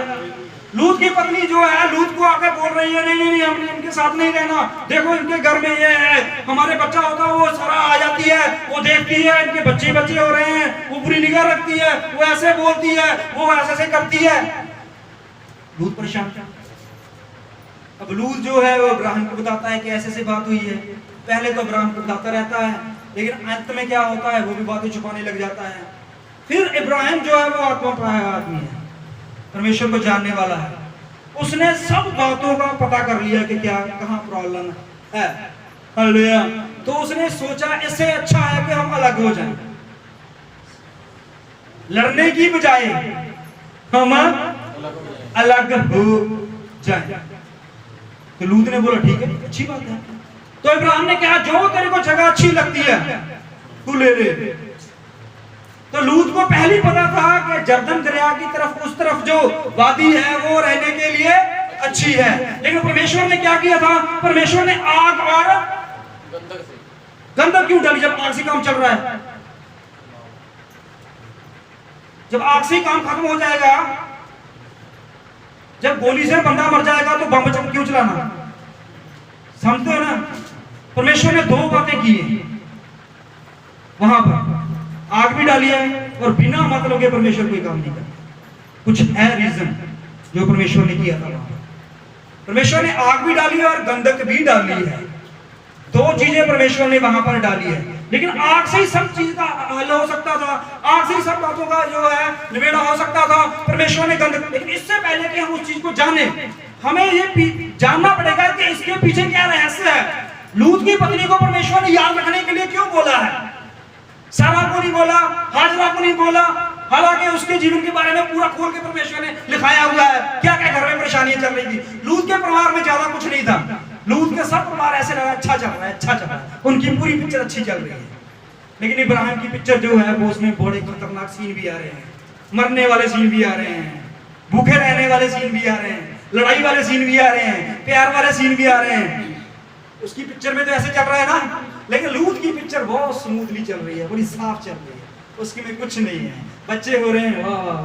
लूत की पत्नी जो है, लूत को आकर बोल रही है, नहीं नहीं हम इनके साथ नहीं रहना, देखो इनके घर में ये है, हमारे बच्चा होता है वो सारा आ जाती है, वो देखती है इनके बच्चे हो रहे हैं, वो बुरी निगाह रखती है, वो ऐसे बोलती है, वो ऐसे करती है। लूत परेशान। अब लूत जो है वो इब्राहिम को बताता है कि ऐसे बात हुई है। पहले तो इब्राहिम को बताता रहता है, लेकिन अंत में क्या होता है वो भी बातें छुपाने लग जाता है। फिर इब्राहिम जो है वो आत्मा प्राय आदमी है, परमेश्वर को जानने वाला है। उसने सब बातों का पता कर लिया कि क्या कहाँ प्रॉब्लम है। हालेलुया। तो उसने सोचा इससे अच्छा है कि हम अलग हो जाएं, लड़ने की बजाय हम अलग हो जाए। तो लूत ने बोला ठीक है, अच्छी बात है। तो इब्राहिम ने कहा जो तेरे को जगह अच्छी लगती है तू ले ले। तो लूत को पहले पता था कि जर्दन दरिया की तरफ, उस तरफ जो वादी है वो रहने के लिए अच्छी है, लेकिन परमेश्वर ने क्या किया था? परमेश्वर ने आग और गंधक क्यों डाली जब आग से काम चल रहा है? जब आग से काम खत्म हो जाएगा, जब गोली से बंदा मर जाएगा तो बम क्यों चलाना? समझते हो ना? परमेश्वर ने दो बातें की है वहां पर, आग भी डाली है और बिना मतलब के परमेश्वर कोई काम नहीं करता। कुछ है रीजन जो परमेश्वर ने किया था वहां पर। परमेश्वर ने आग भी डाली है और गंधक भी डाली है। दो चीजें परमेश्वर ने वहां पर डाली है। लेकिन आग से ही सब चीज का हल हो सकता था, आग से ही सब बातों का जो है निबेड़ा हो सकता था। परमेश्वर ने गंधक, लेकिन इससे पहले कि हम उस चीज को जाने, हमें ये जानना पड़ेगा कि इसके पीछे क्या रहस्य है। लूत की पत्नी को परमेश्वर ने याद रखने के लिए क्यों बोला है? सारा को नहीं बोला, हाजरा को नहीं बोला, हालांकि उसके जीवन के बारे में पूरा खोल के परमेश्वर ने लिखाया हुआ है क्या क्या घर में परेशानियां चल रही थी। लूत के परिवार में ज्यादा कुछ नहीं था, लूत के सब परिवार ऐसे लगा अच्छा चल रहा है, अच्छा चल रहा है, उनकी पूरी पिक्चर अच्छी चल रही है। लेकिन इब्राहिम की पिक्चर जो है वो उसमें बड़े खतरनाक सीन भी आ रहे हैं, मरने वाले सीन भी आ रहे हैं, भूखे रहने वाले सीन भी आ रहे हैं, लड़ाई वाले सीन भी आ रहे हैं, प्यार वाले सीन भी आ रहे हैं। उसकी पिक्चर में तो ऐसे चल रहा है ना, लेकिन लूत की पिक्चर बहुत स्मूथली चल रही है, बड़ी साफ चल रही है, उसके में कुछ नहीं है। बच्चे हो रहे हैं, वाह,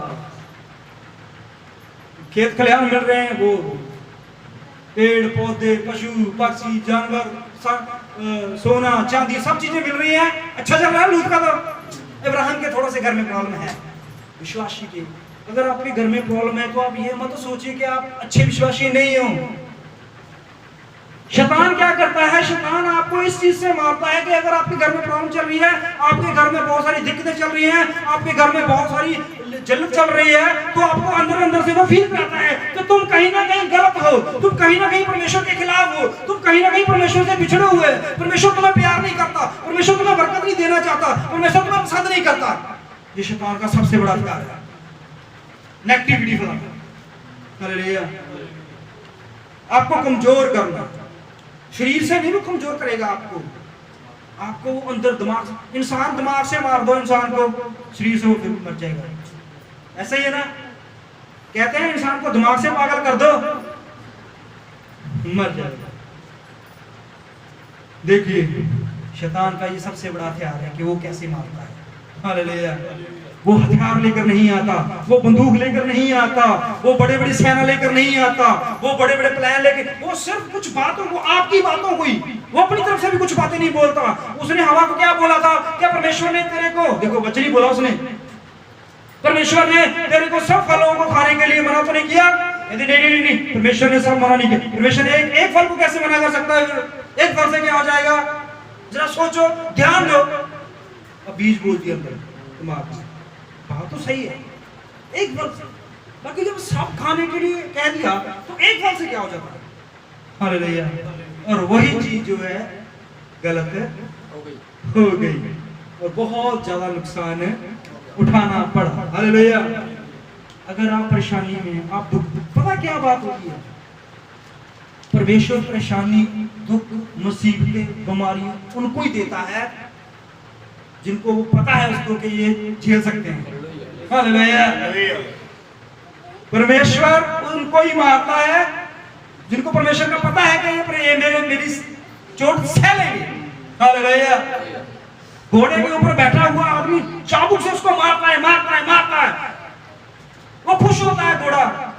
खेत खलिहान मिल रहे हैं, वो पेड़ पौधे, पशु पक्षी, जानवर, सोना चांदी सब चीजें मिल रही हैं, अच्छा चल रहा है लूत का। तो इब्राहिम के थोड़ा से घर में प्रॉब्लम है, विश्वासी के। अगर आपके घर में प्रॉब्लम है तो आप ये मत सोचिए कि आप अच्छे विश्वासी नहीं हो। शैतान क्या करता है? शैतान आपको इस चीज से मारता है कि अगर आपके घर में प्रॉब्लम चल रही है, आपके घर में बहुत सारी दिक्कतें चल रही हैं, आपके घर में बहुत सारी जल्द चल रही है, तो आपको अंदर अंदर से वो फील करता है कि तुम कहीं ना कहीं गलत हो, तुम कहीं ना कहीं परमेश्वर के खिलाफ हो, तुम कहीं ना कहीं परमेश्वर से बिछड़े हुए, परमेश्वर तुम्हें प्यार नहीं करता, परमेश्वर तुम्हें बरकत नहीं देना चाहता, परमेश्वर तुम्हें पसंद नहीं करता। ये शैतान का सबसे बड़ा हथियार है, नेगेटिविटी फैलाना। हालेलुया। आपको कमजोर करना, शरीर से नहीं वो कमजोर करेगा आपको, आपको अंदर दिमाग, इंसान दिमाग से मार दो इंसान को, शरीर से वो फिर मर जाएगा। ऐसा ही है ना, कहते हैं इंसान को दिमाग से पागल कर दो मर जाएगा। देखिए शैतान का ये सबसे बड़ा हथियार है कि वो कैसे मारता है। हालेलुया। वो हथियार लेकर नहीं आता, वो बंदूक लेकर नहीं आता, वो बड़े बड़े सेना लेकर नहीं आता, वो बड़े बड़े प्लान लेकर, वो सिर्फ कुछ बातों को, आपकी बातों को ही, वो अपनी तरफ से भी कुछ बातें नहीं बोलता। उसने हवा को क्या बोला था? क्या परमेश्वर ने तेरे को, देखो बच्चे नहीं बोला उसने, परमेश्वर ने तेरे को सब फलों को खाने के लिए मना तो नहीं किया? नहीं नहीं नहीं नहीं, परमेश्वर ने सब मना नहीं किया। परमेश्वर ने एक फल को कैसे मना कर सकता है? एक फल से क्या हो जाएगा? जरा सोचो, ध्यान दो। अब बीज बोल दिया अंदर दिमाग में, बात तो सही है, एक फल से, बाकी जब सब खाने के लिए कह दिया तो एक फल से क्या हो जाता है? हालेलुया। और वही चीज जो है गलत हो गई और बहुत ज्यादा नुकसान उठाना पड़ा। हालेलुया। अगर आप परेशानी में, आप दुख, पता क्या बात होती है? परमेश्वर परेशानी, दुख, मुसीबतें, बीमारियां उनको ही देता है जिनको वो पता है उसको कि ये झेल सकते हैं। हालेलुया। परमेश्वर उनको ही मारता है जिनको परमेश्वर का पता है कि ये मेरी चोट सह लेंगे। हालेलुया। घोड़े के ऊपर बैठा हुआ आदमी चाबुक से उसको मारता है, मारता है, मारता है, वो खुश होता है। घोड़ा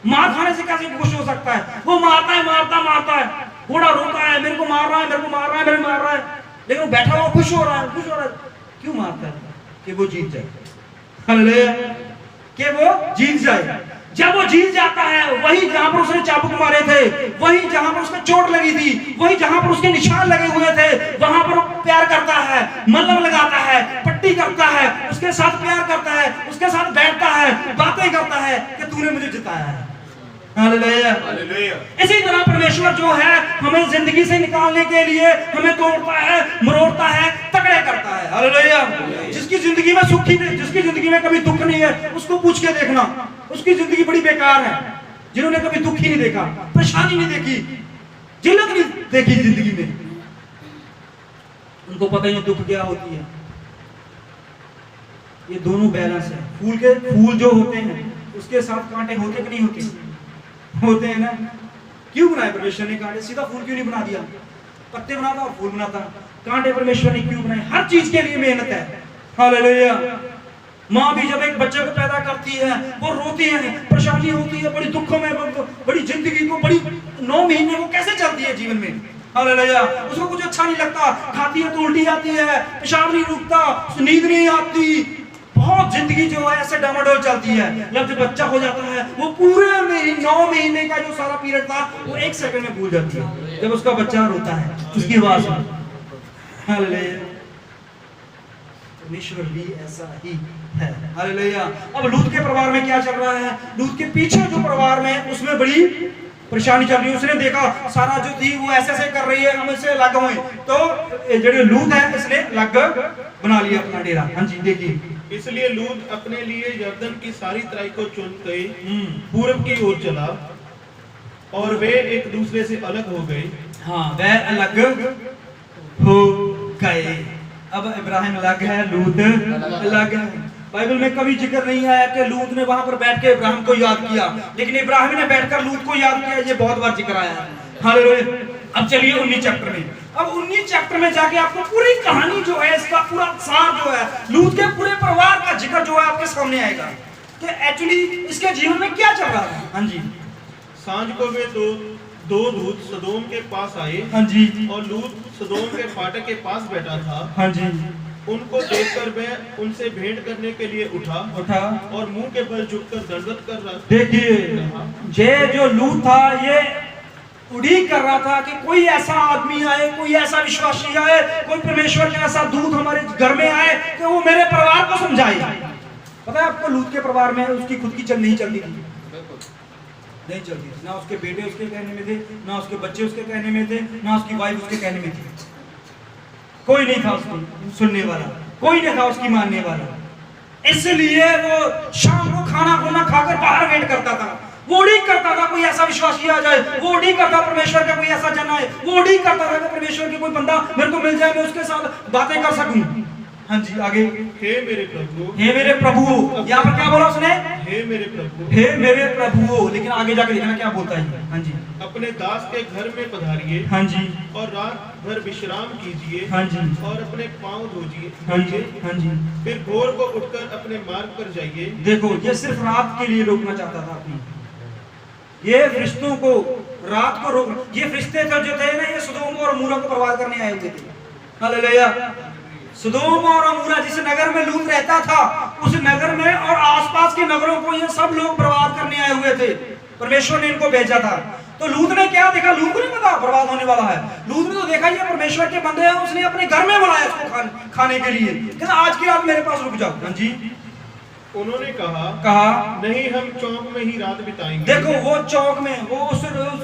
मार खाने से कैसे खुश हो सकता है? वो मारता है, मारता मारता है, घोड़ा रोता है, मेरे को मार रहा है, मेरे को मार रहा है, मेरे को मार रहा है, लेकिन वो बैठा हुआ खुश हो रहा है, खुश हो रहा है। क्यों मारता है? कि वो जीत जाए। हालेलुया। कि वो जीत जाए। जब वो जीत जाता है, वही जहां पर उसने चाबुक मारे थे, वही जहां पर उसको चोट लगी थी, वही जहां पर उसके निशान लगे हुए थे, वहां पर प्यार करता है, मलहम लगाता है, पट्टी करता है, उसके साथ प्यार करता है, उसके साथ बैठता है, बातें करता है कि तूने मुझे जिताया है। हालेलुया। इसी तरह परमेश्वर जो है हमें जिंदगी से निकालने के लिए हमें तोड़ता है, मरोड़ता है, तगड़े करता है। हालेलुया। जिसकी जिंदगी में सुख ही नहीं, जिसकी जिंदगी में कभी दुख नहीं है, उसको पूछ के देखना उसकी जिंदगी बड़ी बेकार है। जिन्होंने कभी दुख ही नहीं देखा, परेशानी नहीं देखी, जिल्लत नहीं देखी जिंदगी में, उनको पता ही नहीं दुख क्या होती है। ये दोनों बैलेंस है। फूल जो होते हैं उसके साथ कांटे होते कि नहीं होते? होते हैं ना। क्यों बनाए परमेश्वर ने कांटे? सीधा फूल क्यों नहीं बना दिया? पत्ते बनाता और फूल बनाता। कांटे परमेश्वर ने क्यों बनाए? हर चीज के लिए मेहनत है। हालेलुया। माँ भी जब एक बच्चे को पैदा करती है, वो रोती है, परेशानी होती है, बड़ी दुखों में, बड़ी जिंदगी को, बड़ी 9 महीने वो कैसे चलती है जीवन में। हालेलुया। उसको कुछ अच्छा नहीं लगता, खाती है तो उल्टी आती है, पेशाब नहीं रुकता, नींद नहीं आती, बहुत जिंदगी जो है ऐसे डामाडोल चलती है। जब बच्चा हो जाता है वो पूरे 9 महीने का जो सारा पीरियड था वो 1 सेकंड में भूल जाती है जब उसका बच्चा रोता है उसकी आवाज में। हालेलुया। परमेश्वर भी ऐसा ही है। हालेलुया। अब लूत के परिवार में क्या चल रहा है? लूत के पीछे जो परिवार में उसमें बड़ी परेशानी चल रही है। उसने देखा सारा जो थी वो ऐसे ऐसे कर रही है, हम इससे अलग हुए, तो जो लूत है इसने अलग बना लिया अपना डेरा। हाँ जी देखिए। इसलिए लूत अपने लिए यरदन की सारी तराई को चुन के पूर्व की ओर चला और वे एक दूसरे से अलग हो गए। हाँ, वे अलग हो गए। अब इब्राहिम अलग है, लूत अलग है। बाइबल में कभी जिक्र नहीं आया कि लूत ने वहां पर बैठ के इब्राहिम को याद किया, लेकिन इब्राहिम ने बैठकर लूत को याद किया, ये बहुत बार जिक्र आया है। हालेलुया। अब चलिए 19 चैप्टर में। अब 19 चैप्टर में जाके आपको पूरी कहानी जो है, इसका पूरा सार जो है, लूत के पूरे परिवार का जिक्र जो है आपके सामने आएगा कि एक्चुअली इसके जीवन में क्या चल रहा है। हाँ जी। सांझ को वे दो दूत सदोम के पास आए। हाँ जी। और लूत सदोम के फाटक के पास बैठा था। हाँ जी। उनको देखकर वह उनसे भेंट करने के लिए उठा और मुंह के बल झुककर दंडवत कर रहा। देखिए, ये जो लूत था ये उड़ीक कर रहा था कि कोई ऐसा आदमी आए, कोई ऐसा विश्वासी आए, कोई परमेश्वर का ऐसा दूत हमारे घर में आए कि वो मेरे परिवार को समझाए। पता है आपको, लूत के परिवार में उसकी खुद की नहीं चलती थी, नहीं चलती थी। ना उसके बेटे उसके कहने में थे, ना उसके बच्चे उसके कहने में थे, ना उसकी वाइफ उसके कहने में थी। कोई नहीं था उसकी सुनने वाला, कोई नहीं था उसकी मानने वाला। इसलिए वो शाम को खाना खाकर बाहर वेट करता था। वो उड़ीक करता था कोई ऐसा विश्वासी आ जाए, वो उड़ीक करता परमेश्वर का कोई ऐसा जन आए, वो उड़ीक करता था कि परमेश्वर के कोई बंदा मेरे को मिल जाए, मैं उसके साथ बातें कर सकूं। हाँ जी आगे। हे मेरे प्रभु, हे मेरे प्रभु। यहाँ पर क्या बोला उसने? हे मेरे प्रभु, हे मेरे प्रभु। लेकिन आगे जाके देखना क्या बोलता है। हाँ जी। अपने दास के घर में पधारिए। हाँ जी। और रात भर विश्राम कीजिए। हाँ जी। और अपने पांव धोइए। हाँ जी। हाँ जी। फिर भोर को उठकर अपने मार्ग पर जाइए। देखो, ये सिर्फ रात के लिए रोकना चाहता था अपनी, ये फरिश्तों को रात को रोक। ये फरिश्ते जो थे ना, ये सदोम और अमूरा को बर्बाद करने आए हुए थे। हालेलुया। सदोम और अमूरा जिस नगर में लूत रहता था, उस नगर में और आसपास के नगरों को ये सब लोग बर्बाद करने आए हुए थे। परमेश्वर ने इनको भेजा था। तो लूत ने क्या देखा? लूत को नहीं पता बर्बाद होने वाला है। लूत ने तो देखा ये परमेश्वर के बंदे हैं, उसने अपने घर में बुलाया इसको खाने के लिए, कहता आज की रात मेरे पास रुक जाओ। हाँ जी। उन्होंने कहा नहीं, हम चौक में ही रात बिताएंगे। देखो, वो चौक में, वो उस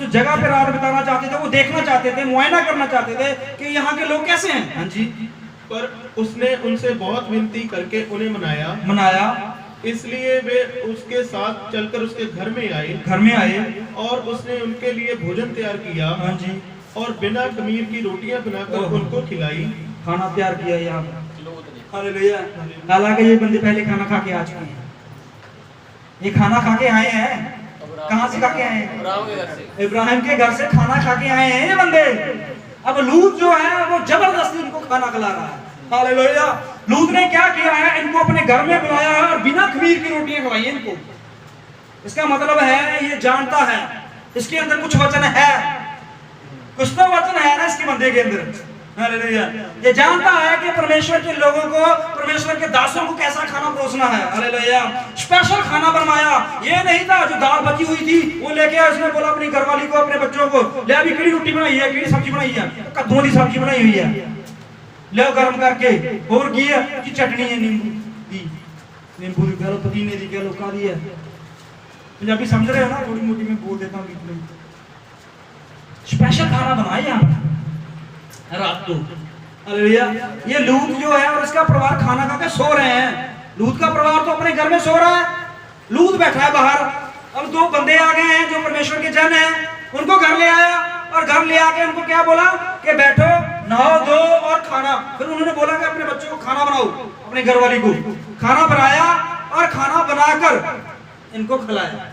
जगह पे रात बिताना चाहते थे, वो देखना चाहते थे, मुआयना करना चाहते थे कि यहाँ के लोग कैसे हैं। हाँ जी। पर उसने उनसे बहुत विनती करके उन्हें मनाया। इसलिए वे उसके साथ चलकर उसके घर में आए और उसने उनके लिए भोजन तैयार किया। हाँ जी। और बिना खमीर की रोटियां बनाकर उनको खिलाई। खाना तैयार किया यहाँ। हालेलुया। हालांकि ये बंदे पहले खाना खा के आ चुके हैं, ये खाना खा के आए हैं। कहाँ से खा के आए हैं? इब्राहिम के घर से खाना खा के आए हैं ये बंदे। अब लूत जो है वो जबरदस्ती इनको खाना खिला रहा है। हालेलुया। लूत ने क्या किया है? इनको अपने घर में बुलाया है और बिना खमीर की रोटियां खिलाई इनको। इसका मतलब है ये जानता है इसके अंदर कुछ वचन है, कुछ तो वचन है ना इसके बंदे के अंदर। हालेलुया। ये जानता है कि परमेश्वर के लोगों को, परमेश्वर के दासों को कैसा खाना परोसना है। हालेलुया। स्पेशल खाना बनवाया। ये नहीं था जो दाल बची हुई थी वो लेके आया, उसने बोला अपनी घरवाली को, अपने बच्चों को, ले अभी केड़ी रोटी बनाई है, केड़ी सब्जी बनाई है, कद्दू की सब्जी बनाई हुई है, ले गर्म करके। और की है कि चटनी है, नींबू की कह लो, पुदीने की कह लो, का दी है। पंजाबी समझ रहे हो ना? थोड़ी मोटी मैं बोल देता हूँ। स्पेशल खाना बनाया रात को। हालेलुया। ये लूत जो है और इसका परिवार खाना खा के सो रहे हैं। लूत का परिवार तो अपने घर में सो रहा है, लूत बैठा है बाहर। अब दो बंदे आ गए हैं जो परमेश्वर के जन हैं, उनको घर ले आया और घर ले आके उनको क्या बोला कि बैठो, नहाओ धो और खाना। फिर उन्होंने बोला कि अपने बच्चों को खाना बनाओ, अपने घरवाली को खाना बनाया और खाना बनाकर इनको खिलाया।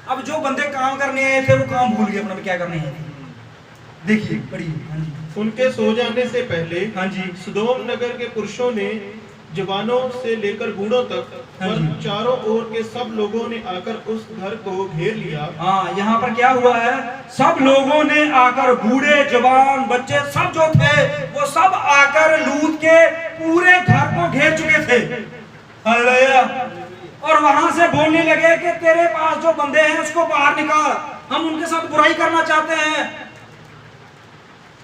अब जो बंदे काम करने आए थे वो काम भूल गए अपना क्या करने हैं। देखिए पढ़िए। हाँ जी। उनके सो जाने से पहले हाँ जी। सदोम नगर के पुरुषों ने जवानों से लेकर बूढ़ों तक हाँ और जी। चारों ओर के सब लोगों ने आकर उस घर को घेर लिया। हाँ, यहाँ पर क्या हुआ है, सब लोगों ने आकर, बूढ़े जवान बच्चे सब जो थे वो सब आकर लूत के पूरे घर को घेर चुके थे। हालेलुया। और वहां से बोलने लगे कि तेरे पास जो बंदे हैं उसको बाहर निकाल, हम उनके साथ बुराई करना चाहते हैं।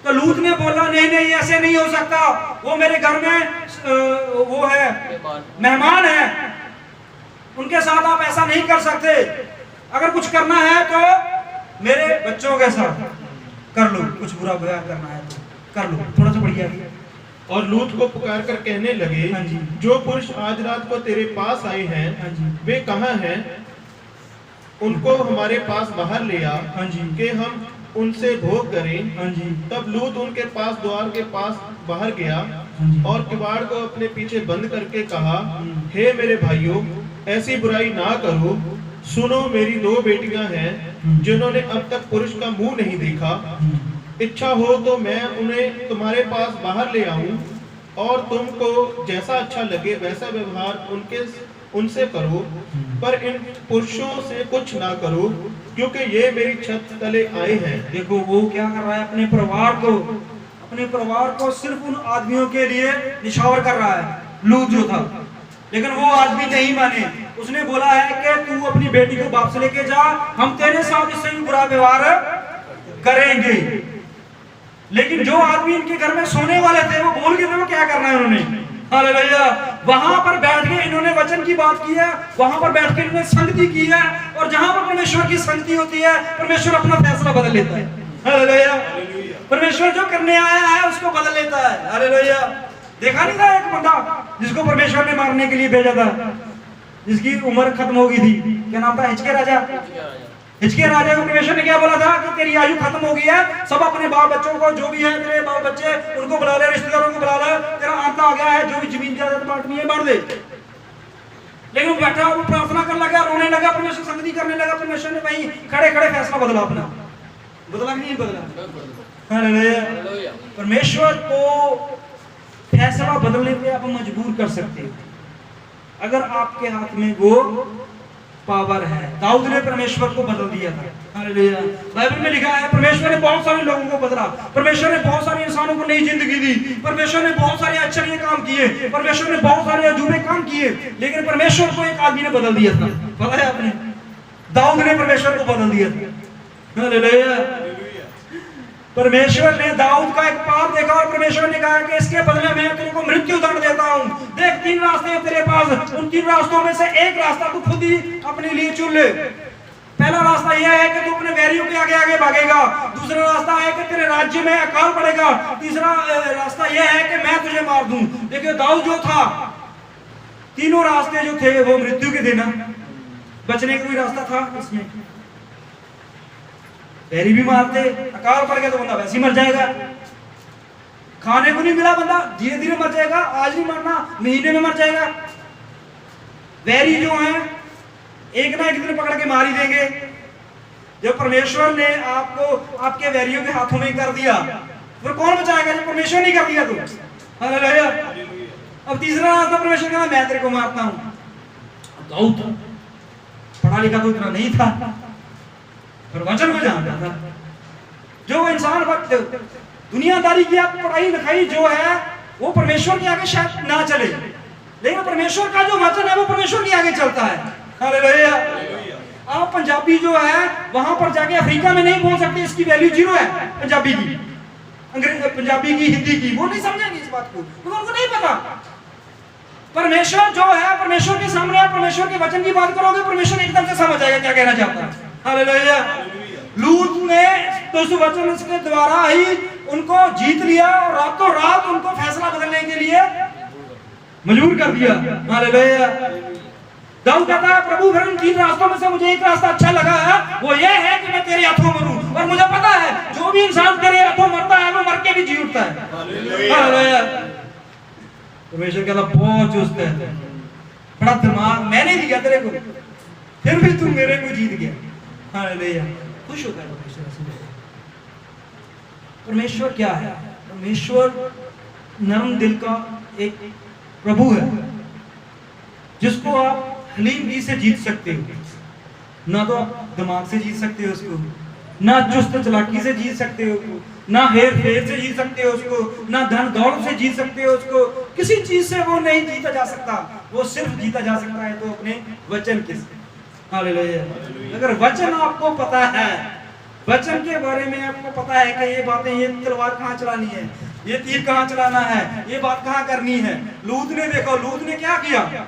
तो लूत ने बोला नहीं नहीं ऐसे नहीं हो सकता, वो मेरे घर में वो है मेहमान है, उनके साथ आप ऐसा नहीं कर सकते। अगर कुछ करना है तो मेरे बच्चों के साथ कर लो, कुछ बुरा व्यवहार करना है तो कर लो। थोड़ा सा बढ़िया। और लूत को पुकार कर कहने लगे, हाँ जी। जो पुरुष आज रात को तेरे पास आए हाँ हैं जी। वे कहाँ हैं? उनको हमारे पास बाहर ले आ हाँ जी। कि हम उनसे भोग करें। हाँ जी। तब लूत उनके पास द्वार के पास बाहर गया हाँ जी। और किवाड़ को अपने पीछे बंद करके कहा, हे मेरे भाइयों, ऐसी बुराई ना करो। सुनो, मेरी 2 बेटियां हैं जिन्होंने अब तक पुरुष का मुंह नहीं देखा। इच्छा हो तो मैं उन्हें तुम्हारे पास बाहर ले आऊं और तुमको जैसा अच्छा लगे वैसा व्यवहार उनसे करो, पर इन पुरुषों से कुछ ना करो, क्योंकि ये मेरी छत तले आए हैं। देखो वो क्या कर रहा है, अपने परिवार को सिर्फ उन आदमियों के लिए निछावर कर रहा है, लूत जो था। लेकिन वो आदमी नहीं माने, उसने बोला है कि तू अपनी बेटी को वापस लेके जा, हम तेरे साथ इससे भी बुरा व्यवहार करेंगे। लेकिन जो आदमी इनके घर में सोने वाले थे वो बोल के थे वो क्या करना है उन्होंने। हालेलुया। वहां पर बैठ के इन्होंने वचन की बात की है, वहां पर बैठ के इन्होंने संगति की है, और जहां पर परमेश्वर की संगति होती है परमेश्वर अपना फैसला बदल लेता है। हालेलुया। परमेश्वर जो करने आया है उसको बदल लेता है। हालेलुया। देखा नहीं था एक बंदा जिसको परमेश्वर ने मारने के लिए भेजा था, जिसकी उम्र खत्म हो गई थी, क्या नाम था, हिजकिय्याह राजा। हिजकिय्याह राजा को परमेश्वर ने क्या बोला था कि तेरी आयु खत्म हो गई है, सब अपने बाल बच्चों को, जो भी है तेरे बाल बच्चे, उनको बुला ले, रिश्तेदारों को बुला ले, तेरा अंत आ गया है, जो भी जमीन जायदाद बांटनी है बांट दे। लेकिन वो बैठा, वो प्रार्थना करने लगा, रोने लगा, परमेश्वर संगति करने लगा। परमेश्वर ने वहीं खड़े खड़े फैसला बदला अपना। बदला नहीं बदला। हालेलुया। परमेश्वर को फैसला बदलने पे आप मजबूर कर सकते हैं अगर आपके हाथ में वो पावर है। दाऊद ने परमेश्वर को बदल दिया था। हालेलुया। बाइबल में लिखा है परमेश्वर ने बहुत सारे लोगों को बदला, परमेश्वर ने बहुत सारे इंसानों को नई जिंदगी दी, परमेश्वर ने बहुत सारे आश्चर्य काम किए, परमेश्वर ने बहुत सारे अजूबे काम किए, लेकिन परमेश्वर को एक आदमी ने बदल दिया था। पता है आपने, दाऊद ने परमेश्वर को बदल दिया था। हालेलुया। परमेश्वर ने दाऊद का एक पाप देखा और परमेश्वर ने कहा कि इसके बदले में तेरे को मृत्यु दंड देता हूं। देख 3 रास्ते हैं तेरे पास, उन 3 रास्तों में से एक रास्ता तू खुद ही अपने लिए चुन ले। पहला रास्ता यह है कि तू अपने वैरियों के आगे आगे भागेगा, दूसरा रास्ता है कि तेरे राज्य में अकाल पड़ेगा, तीसरा रास्ता यह है कि मैं तुझे मार दूं। देखिए दाऊद जो था, तीनों रास्ते जो थे वो मृत्यु के थे ना, बचने का कोई रास्ता था इसमें? पैरी भी मारते, अकाल पड़ गया तो बंदा वैसे ही मर जाएगा, खाने को नहीं मिला बंदा धीरे धीरे मर जाएगा, आज नहीं मरना महीने में मर जाएगा। वैरी जो है एक ना एक दिन पकड़ के मार ही देंगे। जब परमेश्वर ने आपको आपके वैरियों के हाथों में कर दिया फिर कौन बचाएगा, जब परमेश्वर नहीं कर दिया तो। हालेलुया। अब तीसरा रास्ता परमेश्वर कहना मैं तेरे को मारता हूं। दाऊद पढ़ा लिखा तो इतना नहीं था, पर वचन को जानता था। जो इंसान वक्त दुनियादारी की पढ़ाई लिखाई जो है वो परमेश्वर के आगे शायद ना चले, लेकिन परमेश्वर का जो वचन है वो परमेश्वर के आगे चलता है। हालेलुया। आप पंजाबी जो है वहां पर जाके अफ्रीका में नहीं बोल सकते, इसकी वैल्यू 0 है। पंजाबी की, पंजाबी की, हिंदी की, वो नहीं समझेंगे इस बात को, क्योंकि उनको नहीं पता। परमेश्वर जो है, परमेश्वर के सामने आप परमेश्वर के वचन की बात करोगे, परमेश्वर एकदम से समझ आएगा क्या कहना चाहता है। हालेलुया। लूत ने तो उस वचन के द्वारा ही उनको जीत लिया और रातों रात उनको फैसला बदलने के लिए मजबूर कर दिया। हालेलुया। दाऊद कहता है प्रभु फिर इन 3 रास्तों में से मुझे एक रास्ता अच्छा लगा है, वो ये है कि मैं तेरे हाथों मरूं, और मुझे पता है जो भी इंसान तेरे हाथों मरता है वो मर के भी जी उठता है। हालेलुया। परमेश्वर कहता बहुत चुस्त है, बड़ा दिमाग मैंने दिया तेरे को, फिर भी तू मेरे को जीत गया। हालेलुया। खुश होता है परमेश्वर ऐसे। परमेश्वर क्या है? परमेश्वर नरम दिल का एक प्रभु है, जिसको आप हलीमगी से जीत सकते हो। ना तो आप दिमाग से जीत सकते हो उसको, ना चुस्त चालाकी से जीत सकते हो, ना हेर फेर से जीत सकते हो उसको, ना धन दौलत से जीत सकते हो उसको। किसी चीज से वो नहीं जीता जा सकता। वो सिर्फ जीता जा सकता है तो अपने वचन के। हालेलुया। अगर वचन आपको पता है, वचन के बारे में आपको पता है कि ये बातें, ये तलवार कहाँ चलानी है, ये तीर कहाँ चलाना है, ये बात कहाँ करनी है। लूत ने देखो, लूत ने क्या किया?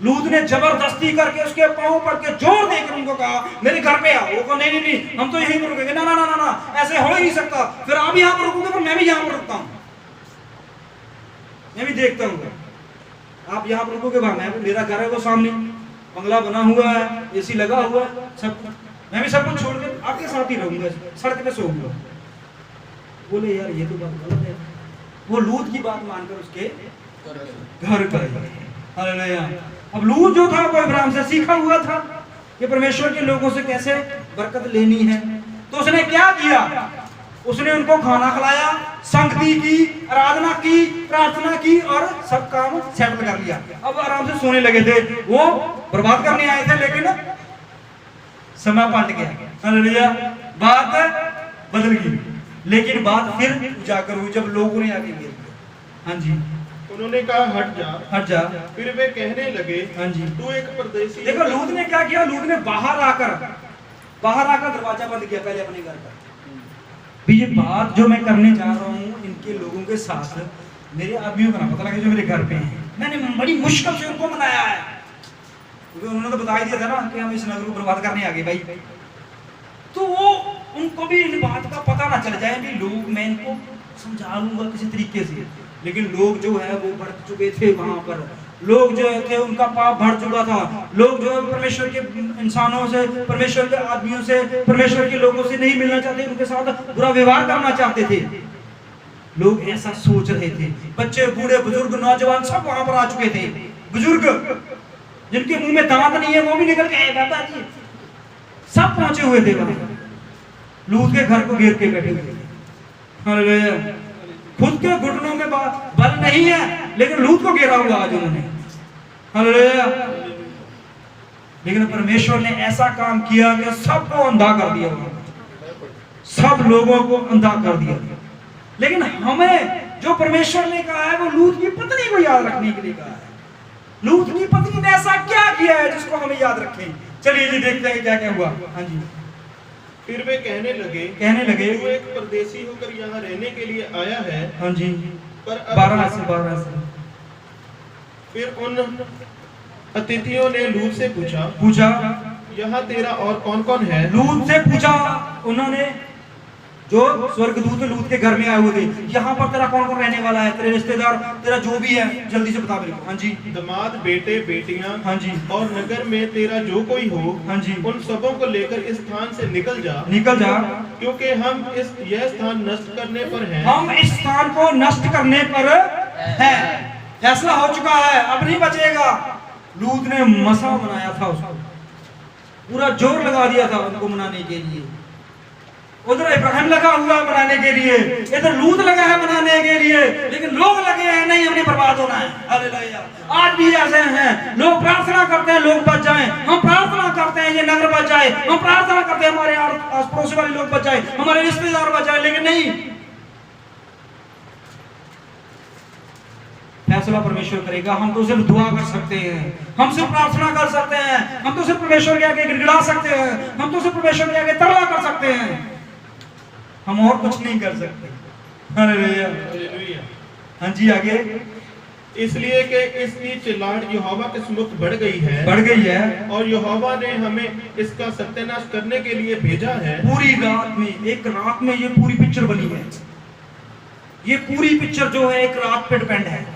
लूत ने जबरदस्ती करके उसके पांव पड़ के जोर देकर उनको कहा मेरे घर पे आओ। वो कहा नहीं नहीं नहीं, हम तो यहीं पर रुकेंगे। ना ना ना ना ना, ऐसे हो ही नहीं सकता। फिर आप यहाँ पर रुकोगे तो मैं भी यहाँ पर रुकता हूँ, मैं भी देखता हूँ। आप यहाँ पर रुकोगे, मेरा घर है वो सामने, बंगला बना हुआ है, एसी लगा हुआ है, सब, मैं भी सब कुछ छोड़ के आपके साथ ही रहूंगा, सड़क पे सोऊंगा। बोले यार ये तो बात गलत है। वो लूत की बात मानकर उसके घर गए। हालेलुया। अब लूत जो था वो इब्राहिम से सीखा हुआ था कि परमेश्वर के लोगों से कैसे बरकत लेनी है। तो उसने क्या किया? उसने उनको खाना खिलाया, संगति की, आराधना की, प्रार्थना की और सब काम सेटल कर लिया। अब आराम से सोने लगे थे। वो बर्बाद करने आए थे, लेकिन समय पलट गया। हालेलुया। बात बदल गई, लेकिन बात फिर उजागर हुई जब लोगों ने आगे घेर लिया। हाँ जी। उन्होंने कहा हट जा, हट जा। फिर वे कहने लगे हाँ जी। तू एक परदेसी। देखो लूत ने क्या किया? लूत ने बाहर आकर दरवाजा बंद किया पहले अपने घर का। भी ये बात जो मैं करने जा रहा हूँ इनके लोगों के साथ, मेरे आदमियों का ना पता लगे जो मेरे घर पे हैं। मैंने बड़ी मुश्किल से उनको मनाया है, क्योंकि उन्होंने तो बता ही दिया था ना कि हम इस नगर को बर्बाद करने आ गए भाई। तो वो उनको भी इन बात का पता ना चल जाए भी लोग, मैं इनको समझा लूंगा किसी तरीके से। लेकिन लोग जो है वो भड़क चुके थे वहां पर। लोग जो थे उनका पाप भर चुका था। लोग जो है परमेश्वर के इंसानों से, परमेश्वर के आदमियों से, परमेश्वर के लोगों से नहीं मिलना चाहते, उनके साथ बुरा व्यवहार करना चाहते थे। लोग ऐसा सोच रहे थे। बच्चे, बूढ़े, बुजुर्ग, नौजवान सब वहां पर आ चुके थे। बुजुर्ग जिनके मुंह में दांत नहीं है वो भी निकल गए, बाबा जी सब पहुंचे हुए थे वहां। लूत के घर को घेर के बैठे हुए थे। हालेलुया। खुद के घुटनों में बल नहीं है, लेकिन लूत को घेरा हुआ आज उन्होंने। हालेलुया। लेकिन परमेश्वर ने ऐसा काम किया कि सबको अंधा कर दिया, सब लोगों को अंधा कर दिया। लेकिन हमें जो परमेश्वर ने कहा है वो लूत की पत्नी को याद रखने के लिए कहा है। लूत की पत्नी ने ऐसा क्या किया है जिसको हमें याद रखें? चलिए जी देखते हैं क्या क्या हुआ। हाँ जी। फिर वे कहने लगे तू एक परदेसी होकर यहाँ रहने के लिए आया है। हाँ जी। पर 12 से फिर उन अतिथियों ने लूत से पूछा यहाँ तेरा और कौन कौन है? लूत से पूछा उन्होंने, जो स्वर्गदूत लूत के घर में आए हुए थे, यहाँ पर तेरा कौन कौन रहने वाला है, तेरे रिश्तेदार, तेरा जो भी है जल्दी से बता मेरे को। हाँ जी। दामाद, बेटे, बेटियां, हाँ जी, और नगर में तेरा जो कोई हो, हाँ जी, उन सबों को लेकर इस स्थान से निकल जा, क्योंकि हम यह स्थान नष्ट करने पर हैं। हम इस स्थान को नष्ट करने पर हैं। फैसला हो चुका है, अब नहीं बचेगा। लूत ने मसा मनाया था उसको, पूरा जोर लगा दिया था उनको मनाने के लिए। उधर इब्राहिम लगा हुआ है मनाने के लिए, इधर लूत लगा है मनाने के लिए, लेकिन लोग लगे हैं नहीं हमने बर्बाद होना है। हालेलुया। आज भी ऐसे हैं, लोग प्रार्थना करते हैं लोग बच जाएं, हम प्रार्थना करते हैं ये नगर बच जाए, हम प्रार्थना करते हैं हमारे आस पड़ोस वाले लोग बच जाए, हमारे रिश्तेदार बच जाए, लेकिन नहीं। फैसला परमेश्वर करेगा। हम तो सिर्फ दुआ कर सकते हैं, हम सिर्फ प्रार्थना कर सकते हैं, हम तो सिर्फ परमेश्वर के आगे गिड़गिड़ा सकते हैं, हम तो सिर्फ परमेश्वर के आगे तरला कर सकते हैं, हम और कुछ नहीं कर सकते। हालेलुया। हाँ जी आगे। इसलिए कि इसकी चिल्लाहट यहोवा के सम्मुख बढ़ गई है, और यहोवा ने हमें इसका सत्यानाश करने के लिए भेजा है। पूरी रात में, एक रात में ये पूरी पिक्चर बनी है। ये पूरी पिक्चर जो है एक रात पे डिपेंड है।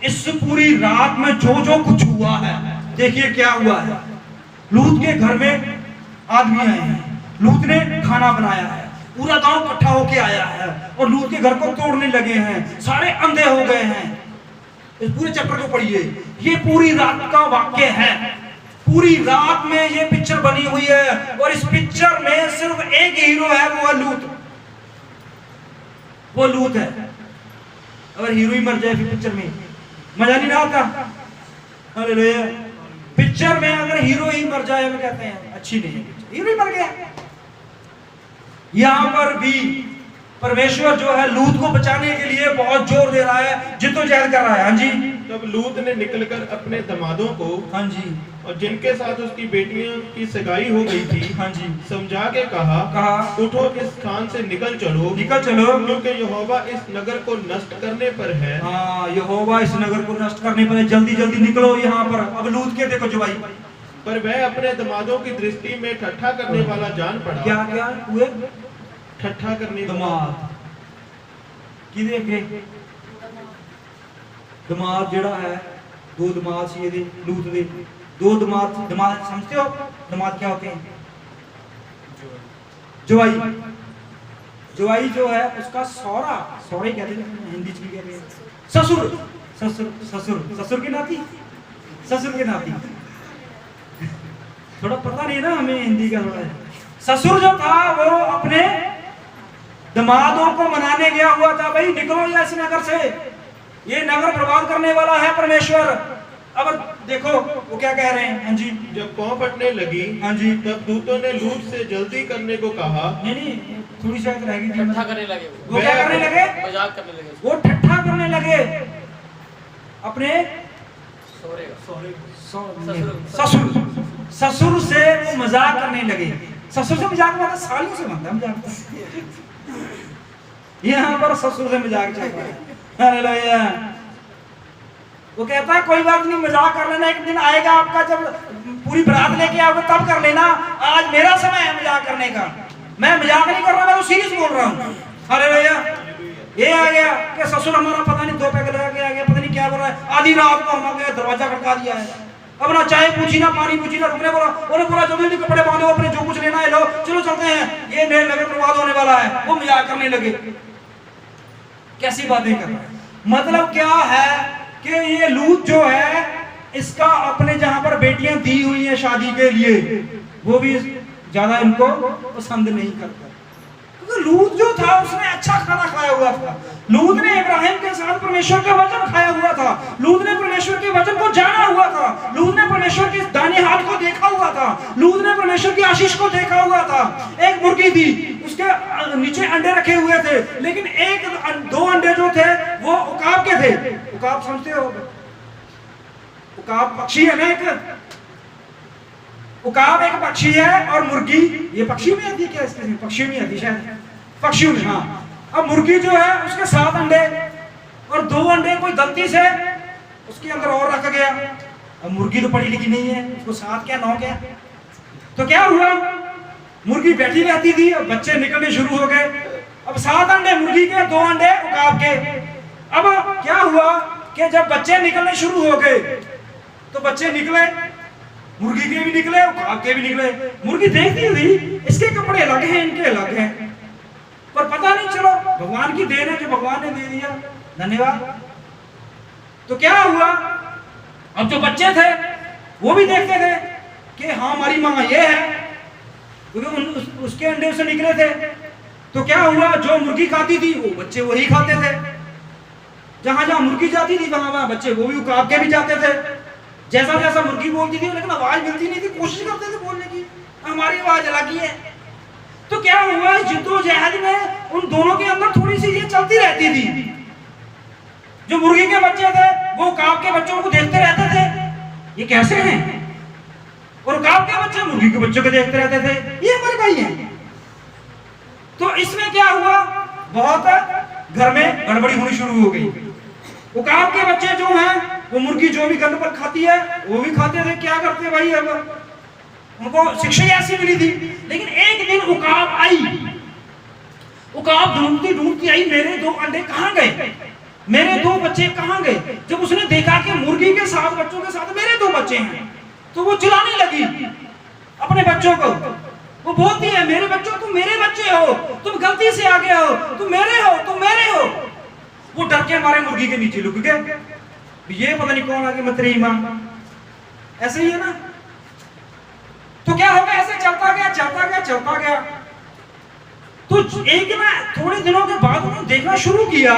इस पूरी रात में जो जो कुछ हुआ है, देखिए क्या हुआ है। लूत के घर में आदमी आए हैं, लूत ने खाना बनाया है, पूरा गांव इकट्ठा होके आया है और लूत के घर को तोड़ने लगे हैं, सारे अंधे हो गए हैं। इस पूरे चैप्टर को पढ़िए, ये पूरी रात का वाक्य है, पूरी रात में ये पिक्चर बनी हुई है और इस पिक्चर में सिर्फ एक हीरो है, वो है लूत। वो लूत है। अगर हीरो ही मर जाए फिर पिक्चर में मजा नहीं आता। हालेलुया। पिक्चर में अगर हीरो ही मर जाए हम कहते हैं अच्छी नहीं है पिक्चर, हीरो ही मर गया। यहां पर भी परमेश्वर जो है लूत को बचाने के लिए बहुत जोर दे रहा है, जिद्दोजहद कर रहा है। हाँ जी। तब लूत ने निकलकर अपने दमादों को, हाँ जी, और जिनके साथ उसकी बेटियों की सगाई हो गई थी, हाँ जी, समझा के कहा उठो, इस स्थान से निकल चलो, क्योंकि यहोवा इस नगर को नष्ट करने पर है। हाँ, यहोवा इस नगर को नष्ट करने पर है, जल्दी जल्दी निकलो यहाँ पर। अब लूत के देखो जवाई, पर वह अपने दमादों की दृष्टि में ठट्ठा करने वाला जान पड़ा। क्या क्या हुए? ठट्ठा करने दमाद की देखे, दमाद जेड़ा है, दो दमाद सी ਇਹਦੇ लूत दे, दो दमाद। दमाद समझते हो दमाद क्या होते हैं? जवाई। जवाई जो है उसका सौरा, सौरे कहते हैं हिंदी में, कहते हैं ससुर। ससुर ससुर ससुर की नाती, ससुर की नाती। थोड़ा पता नहीं ना हमें हिंदी का थोड़ा। ससुर जो था वो अपने दमादों को मनाने गया हुआ था, भाई निकलो या इस नगर से, ये नगर बर्बाद करने वाला है परमेश्वर। अब देखो वो क्या कह रहे हैं। हाँ जी। जब पांव फटने लगी, हाँ जी, तब दूतों ने लूत से जल्दी करने को कहा। नहीं थोड़ी शायद रहेगी। ठट्ठा करने लगे, वो क्या करने लगे? मजाक करने लगे, वो ठट्ठा करने लगे अपने ससुर ससुर से वो मजाक करने लगे। ससुर से मजाक मतलब सालियों से बनता मजाक। यहाँ पर ससुर से मजाक चल रहा है। हालेलुया। वो कहता है कोई बात नहीं, मजाक कर लेना, एक दिन आएगा आपका जब पूरी बारात लेके आओगे तब कर लेना, आज मेरा समय है मजाक करने का। मैं मजाक नहीं कर रहा, मैं तो सीरियस बोल रहा हूँ। हालेलुया। ये आ गया कि ससुर हमारा पता नहीं 2 पैग लगा के आ गया, पता नहीं क्या बोल रहा है। आधी रात को हम गए, दरवाजा खटका दिया है। अब ना चाय पूछी, ना पानी पूछी, ना रुकने बोला। उन्हें बोला जल्दी जल्दी कपड़े बांधो, अपने जो कुछ लेना है लो, चलो चलते हैं, ये नए नगर बर्बाद होने वाला है। वो मजाक करने लगे। कैसी बातें कर रहे हैं? मतलब क्या है कि ये लूत जो है इसका अपने जहां पर बेटियां दी हुई हैं शादी के लिए, वो भी ज्यादा इनको पसंद नहीं करता। क्योंकि लूत जो था उसने अच्छा खाना खाया हुआ था। लूत ने इब्राहिम के साथ परमेश्वर का वचन खाया हुआ था। लूत ने परमेश्वर के वचन को जाना हुआ था। लूत ने परमेश्वर के दाहिने हाथ को देखा हुआ था। लूत ने परमेश्वर की आशीष को देखा हुआ था। एक मुर्गी थी, उसके नीचे अंडे रखे हुए थे, लेकिन 1-2 अंडे जो थे वो उकाब के थे। उकाब समझते हो? उकाब पक्षी है ना, एक उकाब एक पक्षी है और मुर्गी, ये पक्षी में आती है क्या? इसके पक्षी में आती शायद, पक्षी में। हाँ। अब मुर्गी जो है उसके 7 अंडे और 2 अंडे कोई गलती से उसके अंदर और रख गया। अब मुर्गी तो पढ़ी लिखी नहीं है, उसको 7 क्या 9 क्या, तो क्या हुआ? मुर्गी बैठी रहती थी, अब बच्चे निकलने शुरू हो गए। अब 7 अंडे मुर्गी के, 2 अंडे उकाब के। अब क्या हुआ कि जब बच्चे निकलने शुरू हो गए तो बच्चे निकले, मुर्गी के भी निकले, उकाब के भी निकले। मुर्गी देखती थी इसके कपड़े अलग हैं, इनके अलग हैं, पर पता नहीं, चलो भगवान की देन है जो भगवान ने दे दिया, धन्यवाद। तो क्या हुआ? अब जो बच्चे थे वो भी देखते थे कि हाँ हमारी माँ ये है, क्योंकि उसके अंडे उससे निकले थे। तो क्या हुआ? जो मुर्गी खाती थी वो बच्चे वही खाते थे। जहां जहां मुर्गी जाती थी वहां वहां बच्चे वो भी उकाब के भी जाते थे। जैसा जैसा मुर्गी बोलती थी, लेकिन आवाज मिलती नहीं थी, कोशिश करते थे बोलने की, हमारी आवाज अलग ही है। तो क्या हुआ? जिद्दोजहद में उन दोनों के अंदर थोड़ी सी ये चलती रहती थी। जो मुर्गी के बच्चे थे वो उकाब के बच्चों को देखते रहते थे, ये कैसे हैं, और उकाब के बच्चे मुर्गी के बच्चों को देखते रहते थे, ये हमारे भाई हैं। तो इसमें क्या हुआ? बहुत घर में गड़बड़ी होनी शुरू हो गई। उकाब के बच्चे जो हैं वो मुर्गी जो भी गंद पर खाती है वो भी खाते थे। क्या करते भाई? अब उनको शिक्षा ऐसी मिली थी। लेकिन एक दिन उकाब आई, उकाब ढूंढती ढूंढती आई, मेरे 2 अंडे कहां गए, मेरे 2 बच्चे कहां गए? जब उसने देखा कि मुर्गी के 7 बच्चों के साथ मेरे 2 बच्चे हैं, तो वो चिल्लाने लगी अपने बच्चों को। वो बोलती है मेरे बच्चों तुम मेरे बच्चे हो, तुम गलती से आ गए हो, तुम मेरे हो, तुम मेरे हो। वो डर के मारे मुर्गी के नीचे लुक गए। ये पता नहीं कौन आ गई मतरी मां। ऐसे ही है ना। तो क्या होगा, ऐसे चलता गया चलता गया चलता गया। तो एक ना थोड़े दिनों के बाद उन्होंने देखना शुरू किया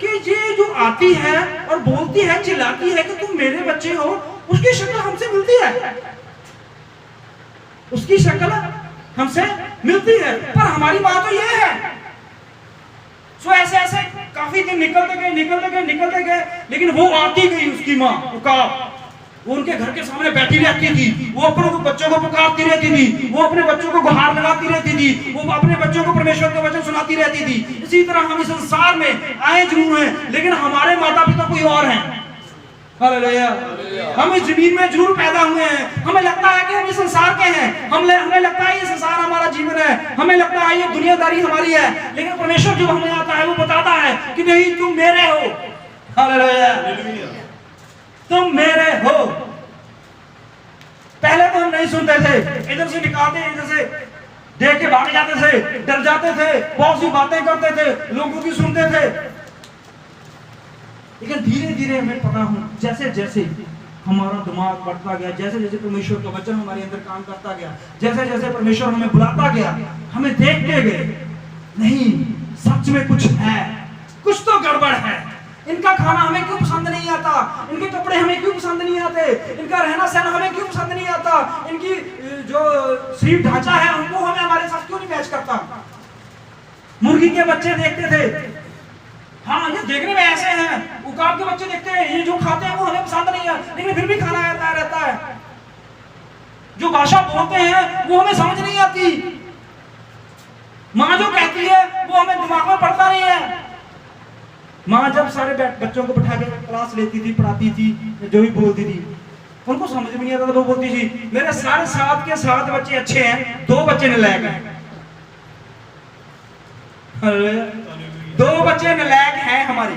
कि ये जो आती है और बोलती है चिल्लाती है कि तुम मेरे बच्चे हो, उसकी शक्ल हमसे मिलती है, उसकी शक्ल हमसे मिलती है, पर हमारी माँ तो ये है। सो ऐसे ऐसे काफी दिन निकलते गए निकलते गए निकलते गए, लेकिन वो आती गई उसकी माँ उकाब। वो उनके घर के सामने बैठी रहती थी, वो अपने बच्चों को पुकारती रहती थी, वो अपने बच्चों को गुहार लगाती रहती थी, वो अपने बच्चों को परमेश्वर के वचन सुनाती रहती थी। इसी तरह हम इस संसार में आए जरूर हैं, लेकिन हमारे माता पिता कोई और हैं। हालेलुया। हम इस जमीन में जरूर पैदा हुए हैं, हमें लगता है कि हम इस संसार के हैं, हमें लगता है ये संसार हमारा जीवन है, हमें लगता है ये दुनियादारी हमारी है, लेकिन परमेश्वर जो हमें आता है वो बताता है कि नहीं, तुम मेरे हो। हालेलुया, तुम मेरे हो। पहले तो हम नहीं सुनते थे, इधर से निकालते, इधर से देख के भाग जाते थे, डर जाते थे, बहुत सी बातें करते थे, लोगों की सुनते थे। लेकिन धीरे धीरे हमें पता हो, जैसे जैसे हमारा दिमाग बढ़ता गया, जैसे जैसे परमेश्वर का वचन हमारे अंदर काम करता गया, जैसे जैसे परमेश्वर हमें बुलाता गया, हमें देखते गए नहीं सच में कुछ है, कुछ तो गड़बड़ है। इनका खाना हमें क्यों पसंद नहीं आता, इनके कपड़े हमें क्यों पसंद नहीं आते, इनका रहना सहना हमें क्यों पसंद नहीं आता, इनकी जो शरीर ढांचा है उनको हमें हमारे साथ क्यों नहीं मैच करता। मुर्गी के बच्चे देखते थे, हाँ ये देखने में ऐसे हैं, उकाब के बच्चे देखते हैं, ये जो खाते हैं वो हमें पसंद नहीं है, लेकिन फिर भी खाना आता रहता है। जो भाषा बोलते हैं वो हमें समझ नहीं आती, माँ जो कहती है वो हमें दिमाग में पड़ता नहीं है। माँ जब सारे बच्चों को बैठा के क्लास लेती थी, पढ़ाती थी, जो भी बोलती थी उनको समझ में नहीं आता था। वो बोलती थी मेरे सारे 7 के 7 बच्चे अच्छे हैं, 2 बच्चे नलायक हैं। 2 बच्चे नलायक हैं हमारे।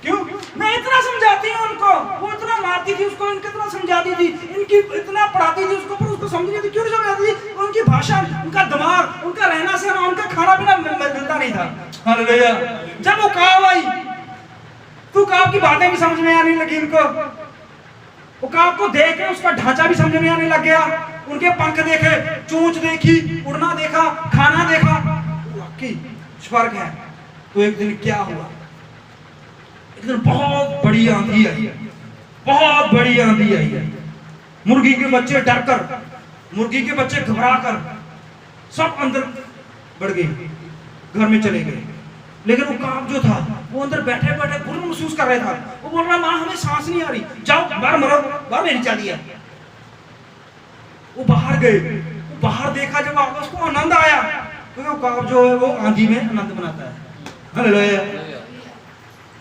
क्यों? मैं इतना समझाती हूँ उनको, वो इतना मारती थी उसको, इनको इतना समझाती थी, इनकी इतना पढ़ाती थी उसको, पर उसको समझ नहीं थी। क्यों नहीं समझाती थी? उनकी भाषा, उनका दिमाग, उनका रहना सहना, उनका खाना पीना मिलता नहीं था। हालेलुया। जब वो उकाब आई तो उकाब की बातें भी समझ में आने लगी उनको, उकाब को देख के उसका ढांचा भी समझ में आने लग गया, उनके पंख देखे, चोंच देखी, उड़ना देखा, खाना देखा, वाकई स्वर्ग है। तो एक दिन क्या हुआ, एक दिन बहुत बड़ी आंधी आई, बहुत बड़ी आंधी आई। मुर्गी के बच्चे डर कर, मुर्गी के बच्चे घबरा कर सब अंदर बढ़ गए, घर में चले गए। लेकिन उकाब जो था वो अंदर बैठे बैठे बुरा महसूस कर रहा था। वो बोल रहा माँ हमें सांस नहीं आ रही, जाओ बाहर मरो, बाहर मेरी चाली है। वो बाहर गए, वो बाहर देखा, जब उसको आनंद आया, क्योंकि उकाब जो है वो आंधी में आनंद बनाता है। हालेलुया।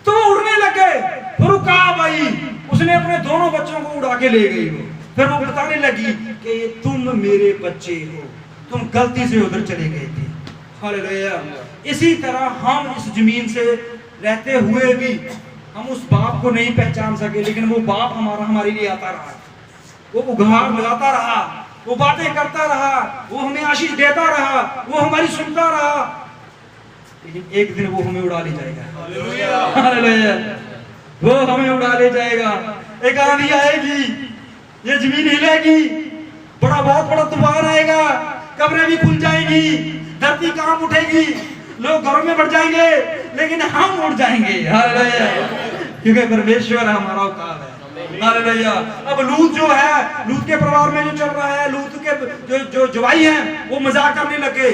तो उड़ने लगे, फिर उकाब आई, उसने अपने दोनों बच्चों को उड़ा के ले गई। फिर वो बताने लगी कि तुम मेरे बच्चे हो, तुम गलती से उधर चले गए थे। हालेलुया। इसी तरह हम इस जमीन से रहते हुए भी हम उस बाप को नहीं पहचान सके, लेकिन वो बाप हमारे लिए आता रहा, वो उघार लगाता रहा, वो बातें करता रहा, वो हमें आशीष देता रहा, वो हमारी सुनता रहा, लेकिन एक दिन वो हमें उड़ा ले जाएगा। हालेलुया। वो हमें उड़ा ले जाएगा। एक आंधी आएगी, ये जमीन हिलेगी, बहुत बड़ा तूफान आएगा, कब्रें भी खुल जाएगी, धरती काम उठेगी, लोग घरों में बढ़ जाएंगे, लेकिन हम उड़ जाएंगे। हालेलुया। क्योंकि परमेश्वर हमारा उकाब है। हालेलुया। अब लूत जो है, लूत के परिवार में जो चल रहा है, लूत के जो जवाई हैं वो मजाक करने लगे,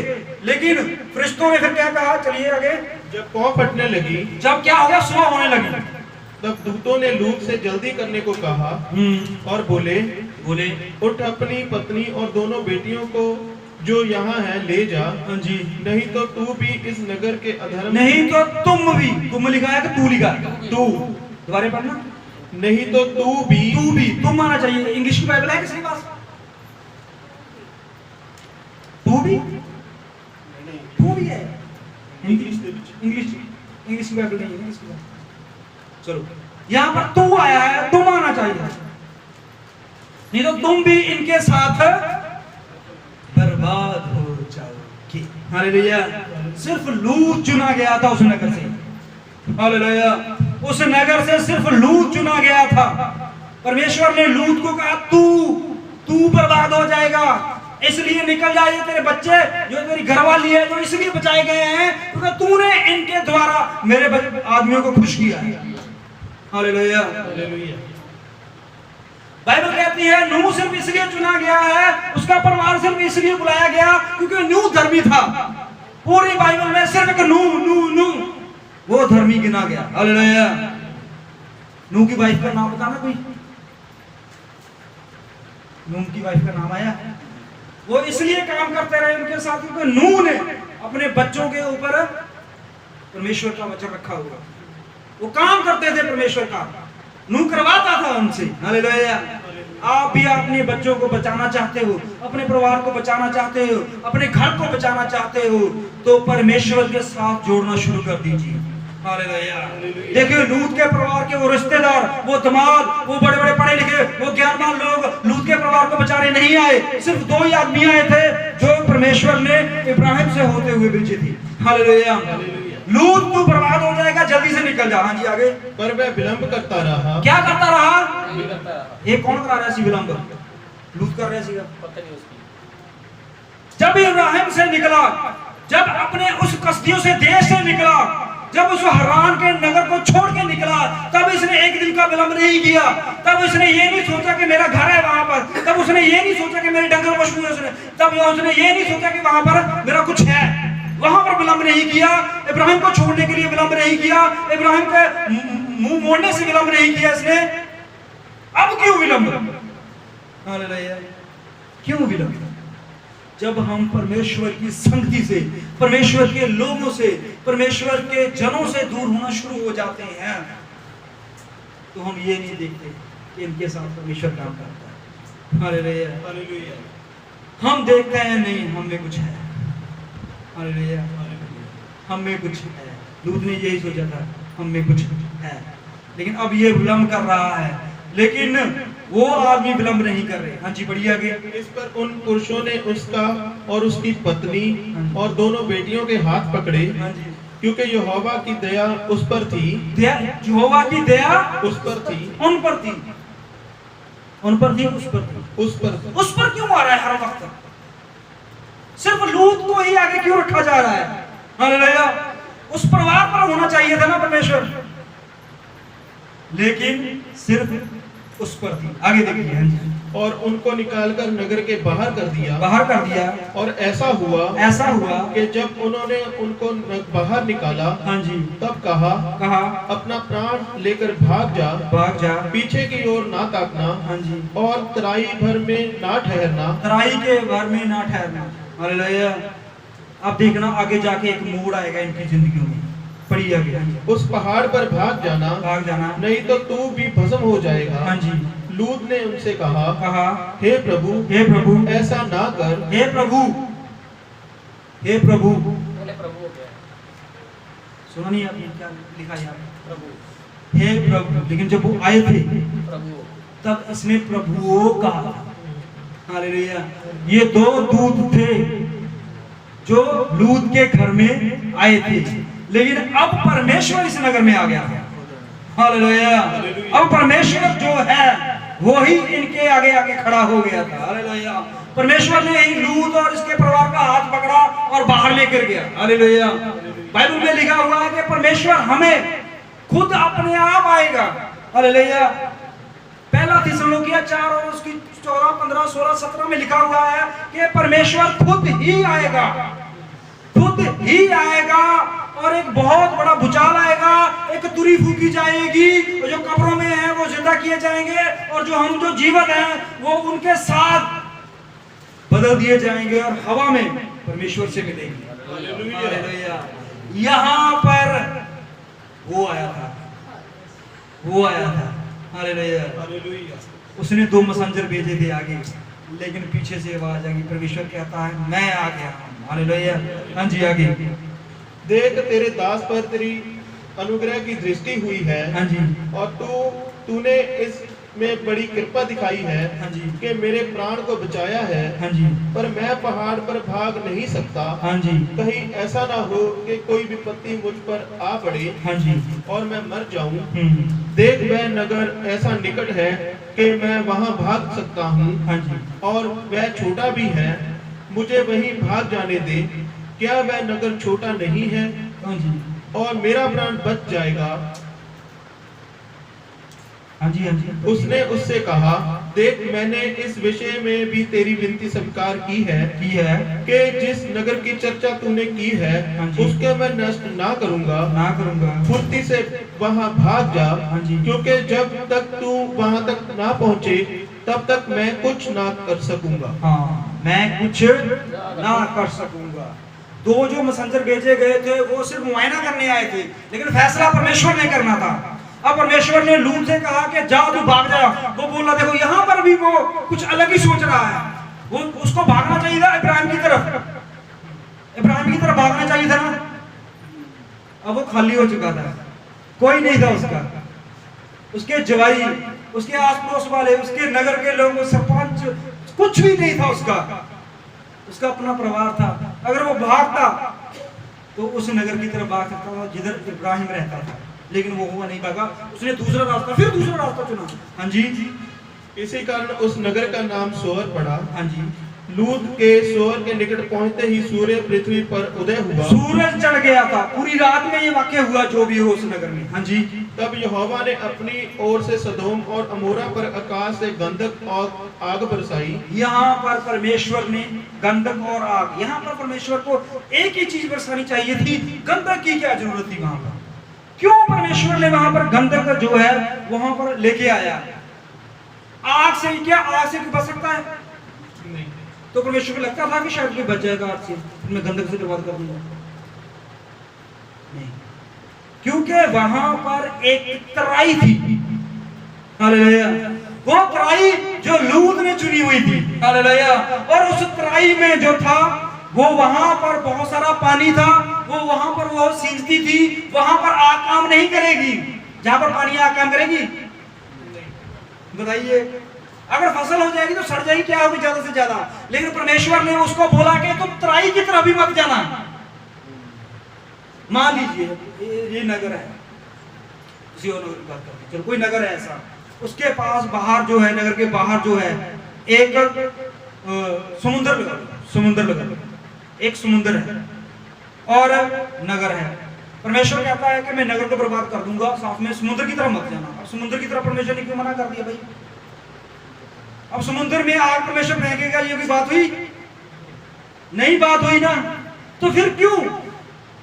लेकिन फरिश्तों ने फिर क्या कहा, चलिए आगे। जब पौ फटने लगी, जब क्या हो गया, सुबह होने लगी, तब दूतों ने लूत से जल्दी करने को कहा और बोले उठ अपनी पत्नी और दोनों बेटियों को जो यहाँ है ले जा, जी, नहीं तो तू भी इस नगर के अधर्म, नहीं तो तुम भी, तुम लिखा है कि तू लिखा है, तू, दोबारा पढ़ना, नहीं तो तू भी, तुम आना चाहिए। इंग्लिश की बाइबल है किसी के पास? तू भी है, इंग्लिश की बाइबल नहीं है, इंग्लिश की बाइबल। चलो यहाँ पर तू आया है, तुम आना चाहिए। नहीं तो तुम भी इनके साथ बर्बाद हो जाओगे। हालेलुया। सिर्फ लूत चुना गया था उस नगर से। हालेलुया। उस नगर से सिर्फ लूत चुना गया था। परमेश्वर ने लूत को कहा तू बर्बाद हो जाएगा, इसलिए निकल जाए, तेरे बच्चे जो तेरी घरवाली है जो इसलिए बचाए गए हैं क्योंकि तूने इनके द्वारा मेरे आदमियों को खुश किया है। हालेलुया। बाइबल कहती है नूह सिर्फ इसलिए चुना गया है, उसका परिवार सिर्फ इसलिए बुलाया गया क्योंकि नूह धर्मी था। पूरी बाइबल में सिर्फ एक नूह वो धर्मी गिना गया। हालेलुया। नूह की वाइफ का नाम बताना कोई? नूह की वाइफ का नाम आया? वो इसलिए काम करते रहे उनके साथ क्योंकि नूह ने अपने बच्चों के ऊपर परमेश्वर का वचन रखा हुआ। वो काम करते थे परमेश्वर का, नूह करवाता था उनसे। हालेलुया। आप भी अपने बच्चों को बचाना चाहते हो, अपने परिवार को बचाना चाहते हो, अपने घर को बचाना चाहते हो, तो परमेश्वर के साथ जोड़ना शुरू कर दीजिए। हालेलुया। देखिए लूत के परिवार के वो रिश्तेदार, वो दामाद, वो बड़े बड़े पढ़े लिखे, वो ज्ञानवान लोग लूत के परिवार को बचाने नहीं आए। सिर्फ 2 ही आदमी आए थे जो परमेश्वर ने इब्राहिम से होते हुए भेजे थे। हालेलुया। लूत तू बर्बाद हो जाएगा, जल्दी से निकल जा। हाँ जी आगे। पर वह विलंब करता रहा। क्या करता रहा? ये कौन करा रहा सी विलंब? लूत कर रहा सीगा। जब इब्राहिम से निकला, जब अपने उस कसदियों से देश से निकला, जब उस हरान के नगर को छोड़ के निकला, तब इसने एक दिन का विलंब नहीं किया। तब उसने ये नहीं सोचा कि मेरा घर है वहां पर, तब उसने ये नहीं सोचा कि मेरे डंगर पशु है, तब उसने ये नहीं सोचा कि वहां पर मेरा कुछ है। वहां पर विलंब नहीं किया, इब्राहिम को छोड़ने के लिए विलंब नहीं किया, इब्राहिम के मुंह मोड़ने से विलंब नहीं किया इसने। अब क्यों विलंब? हालेलुया। क्यों विलंब? जब हम परमेश्वर की संगति से, परमेश्वर के लोगों से, परमेश्वर के जनों से दूर होना शुरू हो जाते हैं, तो हम ये नहीं देखते कि इनके साथ परमेश्वर काम करता है। हालेलुया। हम देखते हैं नहीं हम में कुछ है। हालेलुया। हम में कुछ है। लूत ने यही सोचा था हम में कुछ है, लेकिन अब ये विलंब कर रहा है, लेकिन वो आदमी विलंब नहीं कर रहे। हाँ जी बढ़िया आगे। इस पर उन पुरुषों ने उसका और उसकी पत्नी और दोनों बेटियों के हाथ पकड़े, हाँ जी। क्योंकि यहोवा की दया उस पर थी। यहोवा की दया उस पर थी। उन पर थी। उन पर थी, उस पर थी। उस पर थी। उस पर क्यों आ रहा है हर वक्त? सिर्फ लूत को ही आगे क्यों रखा जा रहा है? हालेलुया। उस परिवार पर होना चाहिए था ना परमेश्वर, लेकिन सिर्फ उस पर थी। आगे देखिए। और उनको निकालकर नगर के बाहर कर दिया। बाहर कर दिया। और ऐसा हुआ कि जब उन्होंने उनको बाहर निकाला, हाँ जी, तब कहा अपना प्राण लेकर भाग जा, पीछे की ओर ना ताकना, हाँ जी, और तराई भर में ना ठहरना। तराई के भर में ना ठहरना। हालेलुया। अब देखना आगे जाके एक मोड़ आएगा इनकी जिंदगियों में। पढ़िए आगे। उस पहाड़ पर भाग जाना, नहीं तो तू भी भस्म हो जाएगा। हाँ जी। लूत ने उनसे कहा हे प्रभु ऐसा ना कर। हे प्रभु सुना नहीं आपने क्या लिखा है? प्रभु, हे प्रभु। लेकिन जब वो आए थे तब इसने प्रभुओं कहा। हालेलुया। ये 2 दूत थे जो लूत के घर में आए थे, लेकिन अब परमेश्वर इस नगर में आ गया। हालेलुया। अब परमेश्वर जो है वो ही इनके आगे आके खड़ा हो गया था। हालेलुया। परमेश्वर ने ही लूत और इसके परिवार का हाथ पकड़ा और बाहर लेकर गया। हालेलुया। बाइबल में लिखा हुआ है कि परमेश्वर हमें खुद अपने आप आएगा। हालेलुया। पहला थिस्सलुनीकियों 4 और उसकी 14, 15, 16, 17 में लिखा हुआ है कि परमेश्वर खुद ही आएगा, खुद ही आएगा, और एक बहुत बड़ा भूचाल आएगा, एक तुरी फूकी जाएगी, और जो कब्रों में हैं वो जिंदा किए जाएंगे, और जो हम जो जीवित हैं वो उनके साथ बदल दिए जाएंगे और हवा में परमेश्वर से मिलेंगे। हालेलुया। यहाँ पर वो आया था। हालेलुया। उसने 2 मैसेंजर भेजे थे आगे, लेकिन पीछे से आवाज आ गई, परमेश्वर कहता है मैं आ गया हूं। हालेलुया। हाँ जी आगे। देख तेरे दास पर तेरी अनुग्रह की दृष्टि हुई है। हाँ जी। और तूने इस में बड़ी कृपा दिखाई है हाँ जी। कि मेरे प्राण को बचाया है, हाँ जी। पर मैं पहाड़ पर भाग नहीं सकता। हाँ जी। कहीं ऐसा ना हो कि कोई विपत्ति मुझ पर आ पड़े हाँ जी। और मैं मर जाऊं। देख वह नगर ऐसा निकट है कि मैं वहां भाग सकता हूं, हाँ जी। और वह छोटा भी है, मुझे वहीं भाग जाने दे। क्या वह नगर छोटा नहीं है हाँ जी। और मेरा प्राण बच जाएगा? हाँ जी। हाँ जी। उसने उससे कहा, देख मैंने इस विषय में भी तेरी विनती स्वीकार की है कि जिस नगर की चर्चा तूने की है हाँ जी। उसके मैं नष्ट ना करूंगा। करूंगा। फुर्ती से वहां भाग जा, हाँ जी। क्योंकि जब तक तू वहां तक ना पहुंचे तब तक मैं कुछ ना कर सकूंगा। हाँ, मैं कुछ ना कर सकूंगा। दो जो मैसेंजर भेजे गए थे वो सिर्फ मुआयना करने आए थे, लेकिन फैसला परमेश्वर ने करना था। अब परमेश्वर ने लूत से कहा कि जा तू भाग जा। वो बोला देखो यहाँ पर भी वो कुछ अलग ही सोच रहा है। वो उसको भागना चाहिए था इब्राहिम की तरफ भागना चाहिए था ना। अब वो खाली हो चुका था, कोई नहीं था उसका, उसके जवाई, उसके आस पड़ोस वाले, उसके नगर के लोग, सरपंच, कुछ भी नहीं था उसका अपना परिवार था। अगर वो भागता तो उस नगर की तरफ भाग सकता था जिधर इब्राहिम रहता था, लेकिन वो हुआ नहीं, भागा। उसने दूसरा रास्ता चुना। हाँ जी। इसी कारण उस नगर का नाम सोअर पड़ा। हाँ जी। लूत के सोअर के निकट पहुंचते ही सूर्य पृथ्वी पर उदय हुआ। सूरज चढ़ गया था, पूरी रात में ये वाक्य हुआ जो भी हो उस नगर में। हाँ जी। तब यहोवा ने अपनी ओर से सदोम और अमोरा पर आकाश से गंधक और आग बरसाई। यहाँ पर परमेश्वर ने गंधक और आग, यहाँ पर परमेश्वर को एक ही चीज बरसानी चाहिए थी, गंधक की क्या जरूरत थी वहां पर? क्यों परमेश्वर ने वहां पर गंधक जो है वहां पर लेके आया? आग से क्या, आग से बच सकता है? नहीं। तो परमेश्वर को लगता था कि शायद कोई बच जाएगा आग से, मैं गंधक से बर्बाद कर दूंगा? नहीं, क्योंकि वहां पर एक तराई थी। हालेलुया। वो तराई जो लूत ने चुनी हुई थी। हालेलुया। और उस तराई में जो था वो वहां पर बहुत सारा पानी था, वो वहां पर वो सींचती थी। वहां पर आग काम नहीं करेगी, जहां पर पानी आग काम करेगी? बताइए, अगर फसल हो जाएगी तो सड़ जाएगी, क्या होगी ज्यादा से ज्यादा। लेकिन परमेश्वर ने उसको बोला कि तुम तराई की तरफ भी मत जाना। मान लीजिए ये नगर है, किसी और नगर की बात करते हैं, चलो कोई नगर है ऐसा, उसके पास बाहर जो है, नगर के बाहर जो है एक समुद्र लगा, एक समुद्र है और नगर है। परमेश्वर कहता है कि मैं नगर को बर्बाद कर दूंगा, साथ में समुद्र की तरफ मत जाना। अब समुद्र की तरफ परमेश्वर ने क्यों मना कर दिया भाई? अब समुद्र में आग परमेश्वर फेंकेगा, ये कोई बात हुई? नहीं बात हुई ना। तो फिर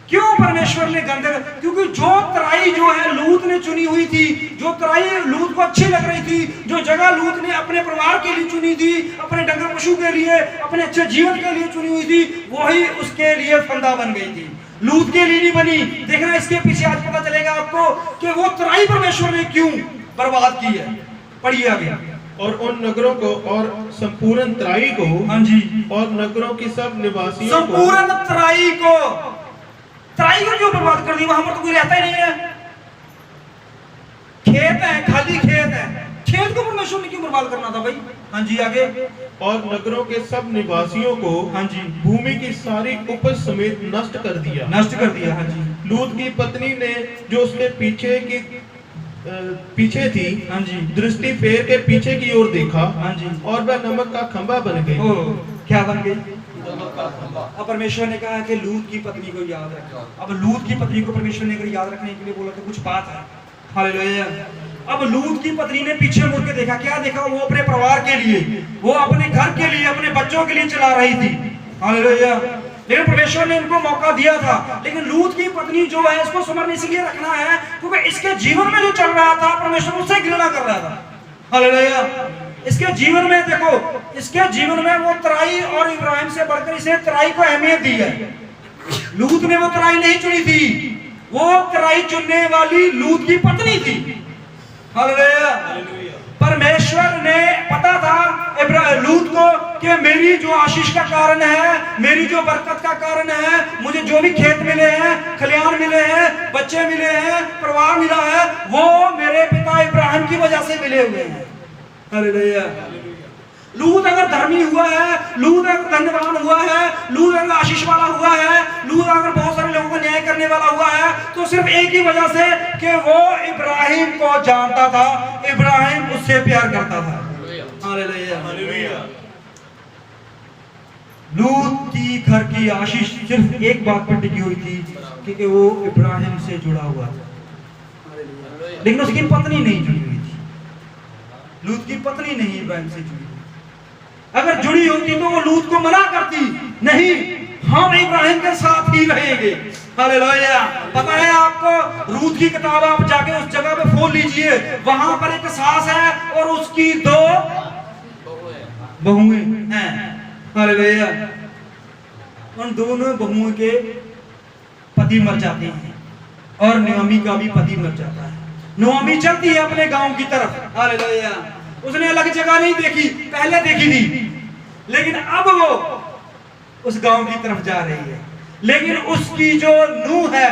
क्यों परमेश्वर ने गंधक? क्योंकि जो तराई जो है लूत ने चुनी हुई थी, जो तराई लूत को अच्छी लग रही थी, जो जगह लूत ने अपने परिवार के लिए चुनी थी, अपने डंगर पशु के लिए, अपने अच्छे जीवन के लिए चुनी हुई थी, वही उसके लिए फंदा बन गई थी, लूत के लिए नहीं बनी। देखना इसके पीछे आज पता चलेगा आपको कि वो तराई परमेश्वर ने क्यों बर्बाद की है। पढ़िए आगे। और उन नगरों को और संपूर्ण तराई को, हाँ जी, और नगरों की सब निवासियों को, संपूर्ण तराई को जो बर्बाद कर दी, वहां पर तो कोई रहता ही नहीं है, खेत है, खाली खेत है, खेत को परमेश्वर ने क्यों बर्बाद करना था भाई? हाँ जी आगे। और नगरों के सब निवासियों को, हाँ जी, भूमि की सारी उपज समेत नष्ट कर दिया। हाँ जी। लूत की पत्नी ने जो उसके पीछे थी, हाँ जी, दृष्टि फेर के पीछे की ओर देखा, हाँ जी, और वह नमक का खंभा बन गई। क्या बन गई? अब परमेश्वर ने कहा कि लूत की पत्नी को याद रखो। अब लूत की पत्नी को परमेश्वर ने अगर याद रखने के लिए बोला तो कुछ बात है। हालेलुया। अब लूत की पत्नी ने पीछे मुड़ के देखा, क्या देखा? वो अपने परिवार के लिए, वो अपने घर के लिए, अपने बच्चों के लिए चला रही थी। हालेलुया। लेकिन परमेश्वर ने इनको मौका दिया था, लेकिन लूत की पत्नी जो है इसको स्मरण इसलिए रखना है क्योंकि इसके जीवन में जो चल रहा था परमेश्वर उससे घृणा कर रहा था। हालेलुया। इसके जीवन में देखो, इसके जीवन में वो तराई और इब्राहिम से बढ़कर इसे तराई को अहमियत दी है। लूत ने वो तराई नहीं चुनी थी, वो तराई चुनने वाली लूत की पत्नी थी। हालेलुया। परमेश्वर ने पता था लूत को कि मेरी जो आशीष का कारण है, मेरी जो बरकत का कारण है, मुझे जो भी खेत मिले हैं, खलियान मिले हैं, बच्चे मिले हैं, परिवार मिला है, वो मेरे पिता इब्राहिम की वजह से मिले हुए हैं। हालेलुया। लूत अगर धर्मी हुआ है, लूत अगर धन्यवान हुआ है, लूत अगर आशीष वाला हुआ है, लूत अगर बहुत सारे लोगों को न्याय करने वाला हुआ है, तो सिर्फ एक ही वजह से कि वो इब्राहिम को जानता था, इब्राहिम उससे प्यार करता था। हालेलुया। लूत की घर की आशीष सिर्फ एक बात पर टिकी हुई थी कि वो इब्राहिम से जुड़ा हुआ था, लेकिन उसकी पत्नी नहीं जुड़ी हुई थी। लूत की पत्नी नहीं इब्राहिम से जुड़ी। अगर जुड़ी होती तो वो लूत को मना करती, नहीं हम इब्राहिम के साथ ही रहेंगे। हालेलुया। पता है आपको, रूत की किताब आप जाके उस जगह पे खोल लीजिए, वहां पर एक सास है और उसकी 2 बहुएं हैं। हालेलुया। उन दोनों बहुओं के पति मर जाते हैं और नोएमी का भी पति मर जाता है। नोएमी चलती है अपने गांव की तरफ। हालेलुया। उसने अलग जगह नहीं देखी, पहले देखी थी, लेकिन अब वो उस गांव की तरफ जा रही है। लेकिन उसकी जो नूह है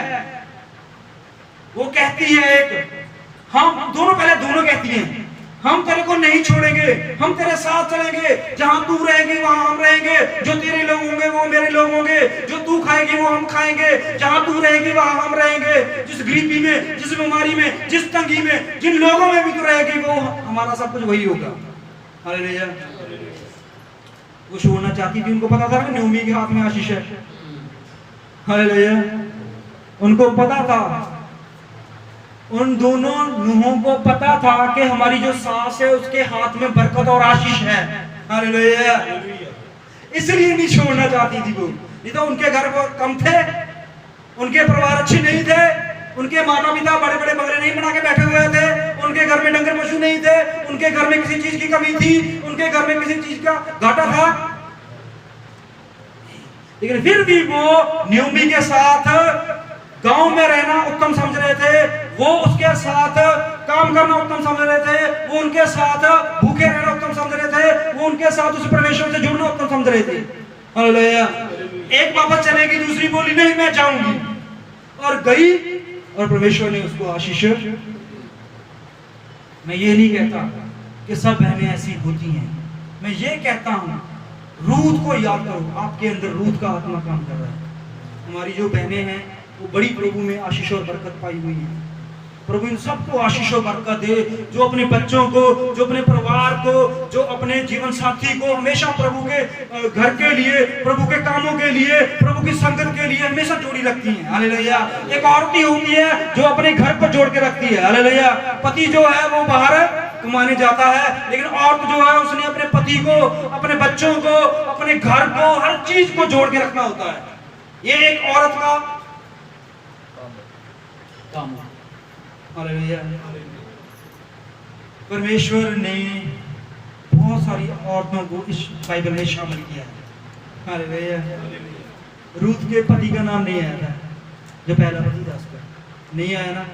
वो कहती है, हम दोनों पहले दोनों कहती हैं, हम तेरे को नहीं छोड़ेंगे, हम तेरे साथ चलेंगे, जहां तू रहेगी वहां हम रहेंगे, जो तेरे लोग होंगे वो मेरे लोग होंगे, जो तू खाएगी वो हम खाएंगे, जहां तू रहेगी वहां हम रहेंगे, जिस गरीबी में, जिस बीमारी में, जिस तंगी में, जिन लोगों में भी तू रहेगी वो हमारा सब कुछ वही होगा। हालेलुया। वो छोड़ना चाहती थी, उनको पता था कि नोएमी के हाथ में आशीष है। हालेलुया। उनको पता था, उन दोनों नूहों को पता था कि हमारी जो सास है उसके हाथ में बरकत और आशीष है। हालेलुया। इसलिए नहीं छोड़ना चाहती थी वो। नहीं तो उनके घर वो कम थे, उनके परिवार अच्छे नहीं थे, उनके माता पिता बड़े बड़े बंगले नहीं बना के बैठे हुए थे, उनके घर में डंगर पशु नहीं थे, उनके घर में किसी चीज की कमी थी, उनके घर में किसी चीज का घाटा था, लेकिन फिर भी वो नोएमी के साथ गांव में रहना उत्तम समझ रहे थे, वो उसके साथ काम करना उत्तम समझ रहे थे, वो उनके साथ भूखे रहना उत्तम समझ रहे थे, वो उनके साथ उस परमेश्वर से जुड़ना उत्तम समझ रहे थे। हालेलुया। एक वापस चलेगी, दूसरी बोली नहीं मैं जाऊंगी, और गई, और परमेश्वर ने उसको आशीष। मैं ये नहीं कहता कि सब बहनें ऐसी होती हैं, मैं ये कहता हूं रूत को याद करो, आपके अंदर रूत का आत्मा काम कर रहा है। हमारी जो बहनें हैं वो बड़ी प्रभु में आशीष और बरकत पाई हुई है। प्रभु इन सबको आशीष और बरकत दे, जो अपने बच्चों को, जो अपने परिवार को, जो अपने जीवन साथी को हमेशा प्रभु के घर के लिए, प्रभु के कामों के लिए, प्रभु की संगत के लिए हमेशा जोड़ी रखती हैं। हालेलुया। एक औरत ही होती है जो अपने घर को जोड़ के रखती है। हालेलुया। पति जो है वो बाहर कमाने जाता है, लेकिन औरत जो है उसने अपने पति को, अपने बच्चों को, अपने घर को, हर चीज को जोड़ के रखना होता है। ये एक औरत का काम है। हालेलुया। परमेश्वर ने बहुत सारी औरतों को इस बाइबल में शामिल किया है। हालेलुया। रूत के पति का नाम नहीं आया था, जो पहला पति था उसका नहीं आया ना,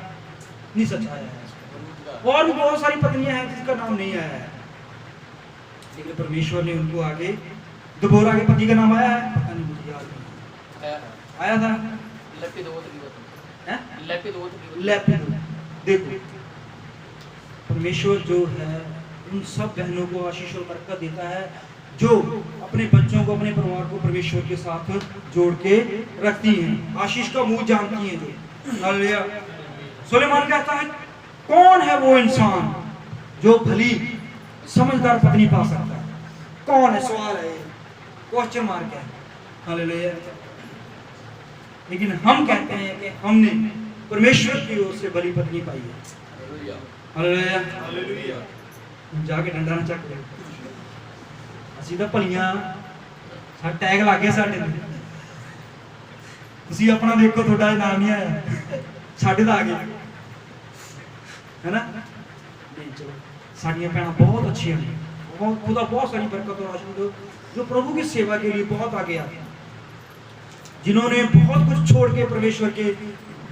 नहीं सच आया है। और भी बहुत सारी पत्नियां हैं जिसका नाम नहीं आया है, लेकिन परमेश्वर ने उनको आगे, दबोरा के पति का नाम आया है, पता नहीं मुझे याद नहीं आया था। देखो परमेश्वर जो है उन सब बहनों को आशीष और बरकत देता है जो अपने बच्चों को, अपने परिवार को परमेश्वर के साथ जोड़ के रखती हैं, आशीष का मुंह जानती हैं जो। हालेलुया। सुलेमान कहता है कौन है वो इंसान जो भली समझदार पत्नी पा सकता है? कौन है? सवाल है, क्वेश्चन मार्क है। हालेलुया। लेकिन हम कहते हैं कि हमने परमेश्वर की ओर से भली पत्नी पाई है। हालेलुया। हालेलुया। जाके डंडा ना चक ले, सीधा भलियां सा टैग ला गया साडे ते। तुसी अपना देखो, थोड़ा नाम नहीं आया, साडे दा आ गया है ना। नहीं चलो, साड़ियां भैन बहुत अच्छी हैं, बहुत खुदा बहुत सारी बरकत और आशीष जो प्रभु की सेवा के लिए बहुत आगे आ गया, जिन्होंने बहुत कुछ छोड़ के परमेश्वर के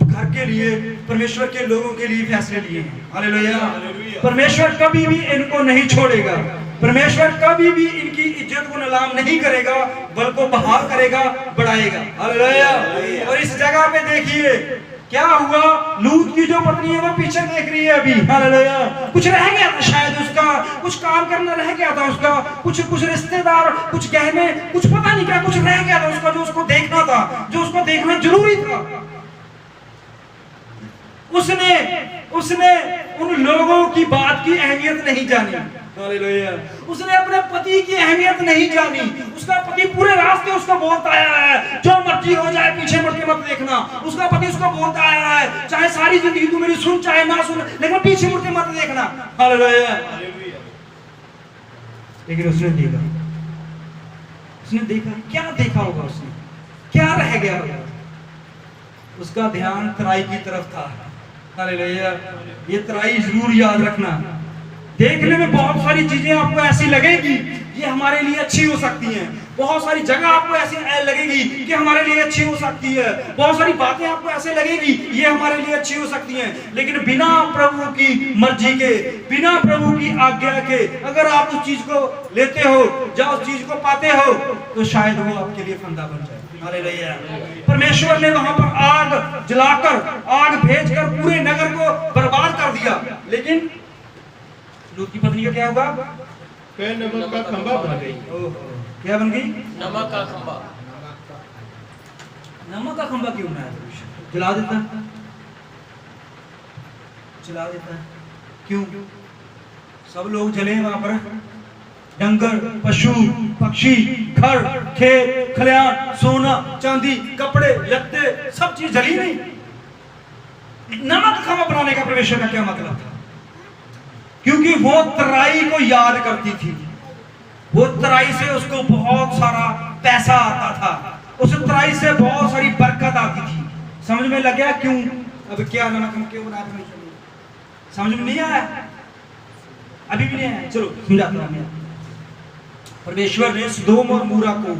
घर के लिए, परमेश्वर के लोगों के लिए फैसले लिए हैं। हालेलुया। परमेश्वर कभी भी इनको नहीं छोड़ेगा, परमेश्वर कभी भी इनकी इज्जत को नीलाम नहीं करेगा, बल्कि बहाल करेगा, बढ़ाएगा। हालेलुया। और इस जगह पे देखिए क्या हुआ, लूत की जो पत्नी है वो पीछे देख रही है अभी, हालेलुया। कुछ रह गया था शायद उसका, कुछ काम करना रह गया था उसका, कुछ रिश्तेदार, कुछ गहने, कुछ पता नहीं क्या कुछ रह गया था उसका, जो उसको देखना था, जो उसको देखना जरूरी था। उसने उन लोगों की बात की अहमियत नहीं जानी, हालेलुया। उसने अपने पति की अहमियत नहीं जानी। उसका पति पूरे रास्ते उसको बोलता आया है, जो मर्जी हो जाए पीछे मुड़ के मत देखना। उसका पति उसको बोलता आया है, चाहे सारी जिंदगी तू मेरी सुन चाहे ना सुन, लेकिन पीछे मुड़ के मत देखना, हालेलुया। लेकिन उसने देखा, क्या देखा होगा उसने, क्या रह गया होगा? उसका ध्यान तराई की तरफ था, हालेलुया। ये तराई जरूर याद रखना। देखने में बहुत सारी चीजें आपको ऐसी लगेगी ये हमारे लिए अच्छी हो सकती हैं, बहुत सारी जगह आपको ऐसी लगेगी कि हमारे लिए अच्छी हो सकती है, बहुत सारी बातें आपको ऐसे लगेगी ये हमारे लिए अच्छी हो सकती हैं, लेकिन बिना प्रभु की मर्जी के, बिना प्रभु की आज्ञा के अगर आप उस चीज को लेते हो या उस चीज को पाते हो तो शायद वो आपके लिए फंदा बन जाए। हालेलुया। परमेश्वर ने वहां पर आग जलाकर, आग भेजकर पूरे नगर को बर्बाद कर दिया, लेकिन लूत की पत्नी का क्या होगा? फिर नमक का खंभा बन गई। क्या बन गई? नमक का खंभा। नमक का खंभा क्यों बनाया? जला देता, जला देता। क्यों? सब लोग जले वहां पर, डंगर, पशु, पक्षी, घर, खेत, खलियान, सोना, चांदी, कपड़े, लत्ते, सब चीज जली नहीं। नमक का खंभा बनाने का परमेश्वर का क्या मतलब था? क्योंकि वो तराई को याद करती थी, वो तराई से उसको बहुत सारा पैसा आता था, उस तराई से बहुत सारी बरकत आती थी। समझ में लग गया क्यों? अब क्या नमक हम क्यों बनाया परमेश्वर ने? समझ में नहीं आया? अभी भी नहीं आया? चलो समझाता हूं। परमेश्वर ने सदोम और मूरा को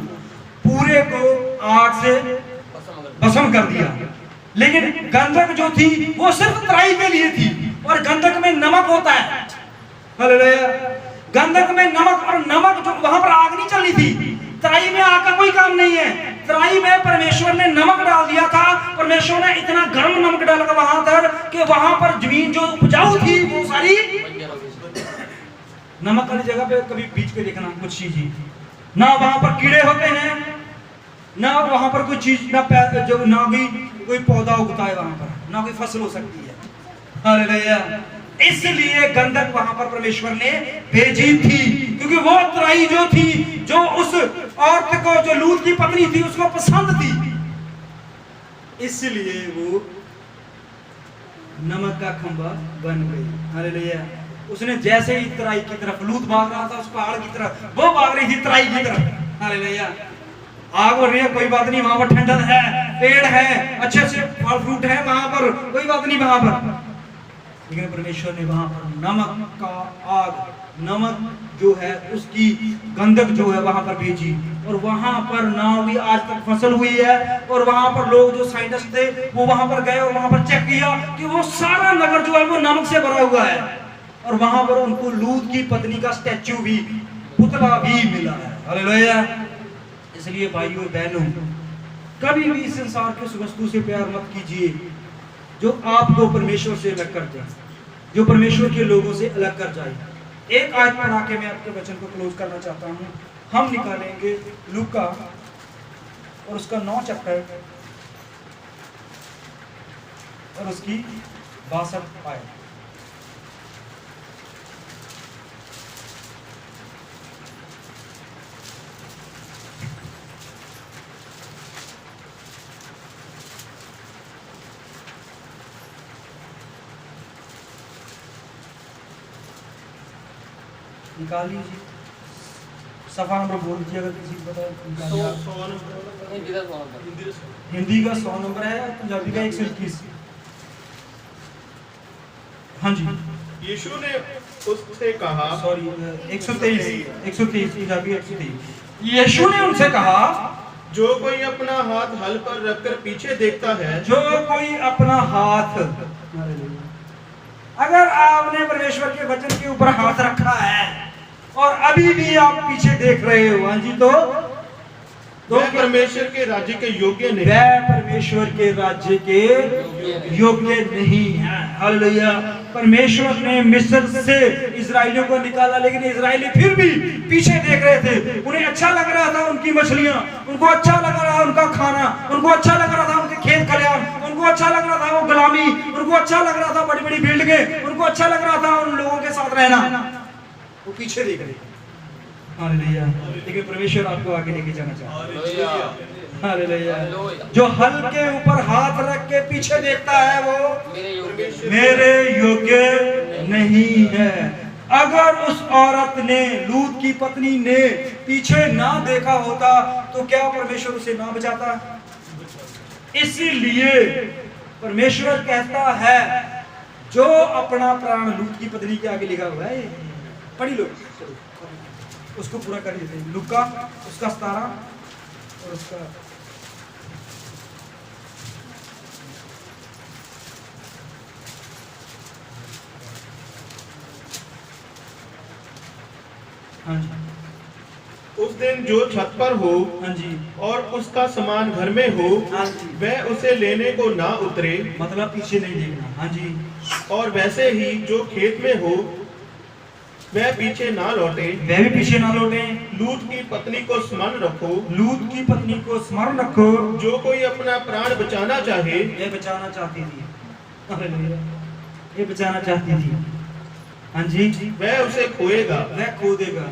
पूरे को आग से भस्म कर दिया, लेकिन गंधक जो थी वो सिर्फ तराई के लिए थी, और गंधक में नमक होता है, हालेलुया। गंधक में नमक, और नमक जो वहां पर आग नहीं चली थी, तराई में आग का कोई काम नहीं है। तराई में परमेश्वर ने नमक डाल दिया था, परमेश्वर ने इतना गर्म नमक डाला था वहां तक कि वहां पर जमीन जो उपजाऊ थी वो सारी नमक वाली जगह पे कभी बीज के देखना कुछ चीज, ना वहां पर कीड़े होते हैं, ना वहां पर कोई चीज, ना कोई पौधा उगता है वहां पर, ना कोई फसल हो सकती है, हालेलुया। इसलिए गंधक वहां पर परमेश्वर ने भेजी थी, क्योंकि वो तराई जो थी, जो उस औरत को, जो लूत की पत्नी थी, उसको पसंद थी, इसलिए वो नमक का खंभा बन गई, हालेलुया। उसने जैसे ही तराई की तरफ, लूत भाग रहा था उस पहाड़ की तरफ, वो भाग रही थी तराई की तरफ, हालेलुया। आग हो रही है, कोई बात नहीं, वहां पर ठंडक है, पेड़ है, अच्छे अच्छे फल फ्रूट है वहां पर, कोई बात नहीं वहां पर, लेकिन परमेश्वर ने वहां पर नमक का आग, नमक जो है उसकी गंधक जो है वहां पर भेजी, और वहां पर ना भी आज तक फसल हुई है। और वहां पर लोग जो साइंटिस्ट थे वो वहां पर गए और वहां पर चेक किया कि वो सारा नगर जो है वो नमक से भरा हुआ है, और वहां पर उनको लूत की पत्नी का स्टैचू भी, पुतला भी मिला है, हालेलुया। इसलिए भाइयों बहनों, कभी भी इस संसार के उस वस्तु से प्यार मत कीजिए जो आपको परमेश्वर से अलग कर जाए, जो परमेश्वर के लोगों से अलग कर जाए। एक आयत पढ़ा के मैं आपके वचन को क्लोज करना चाहता हूं। हम निकालेंगे लूका और उसका 9 चैप्टर और उसकी 62 आयत। निकाल लीजिए, सफा नंबर बोल दीजिए अगर किसी को पता है। हिंदी का 100 नंबर है, पंजाबी का 121। हाँ जी। यीशु ने उससे कहा, सॉरी 123 पंजाबी 123। यीशु ने उनसे कहा, जो कोई अपना हाथ हल पर रखकर पीछे देखता है, जो कोई अपना हाथ, अगर आपने परमेश्वर के वचन के ऊपर हाथ रखा है और अभी भी आप पीछे देख रहे हो, हाँ जी, तो तो वह परमेश्वर के राज्य के योग्य नहीं। वह परमेश्वर के राज्य के योग्य नहीं है। हालेलुया। परमेश्वर ने मिस्र से इजराइलियों को निकाला, लेकिन इजराइली फिर भी पीछे देख रहे थे। उन्हें अच्छा लग रहा था उनकी मछलियां, उनको अच्छा लग रहा था उनका खाना, उनको अच्छा लग रहा था उनके खेत खलिहान, उनको अच्छा लग रहा था वो गुलामी, उनको अच्छा लग रहा था बड़ी बड़ी बिल्डिंगें, उनको अच्छा लग रहा था उन लोगों के साथ रहना। वो पीछे देख रहे। हालेलुया। लेकिन परमेश्वर आपको आगे लेके जाना चाहता है। हालेलुया। जो हल के ऊपर हाथ रख के पीछे देखता है वो मेरे योग्य नहीं है। अगर उस औरत ने, लूत की पत्नी ने पीछे ना देखा होता तो क्या परमेश्वर उसे ना बचाता? इसीलिए परमेश्वर कहता है जो अपना प्राण, लूत की पत्नी के आगे लिखा हुआ है, पढ़ी लो, उसको पूरा कर लेते हैं। लूका उसका 17 और उसका हाँ जी, उस दिन जो छत पर हो हाँ जी, और उसका सामान घर में हो, हाँ जी, वह उसे लेने को ना उतरे, मतलब पीछे नहीं देखना। हाँ जी। और वैसे ही जो खेत में हो वह पीछे ना लौटे। वह भी पीछे ना लौटे। लूत की पत्नी को स्मरण रखो, लूत की पत्नी को स्मरण रखो। जो कोई अपना प्राण बचाना चाहे, ये बचाना चाहती थी। हालेलुया। ये बचाना चाहती थी। हाँ जी। वह उसे खोएगा, वह खो देगा,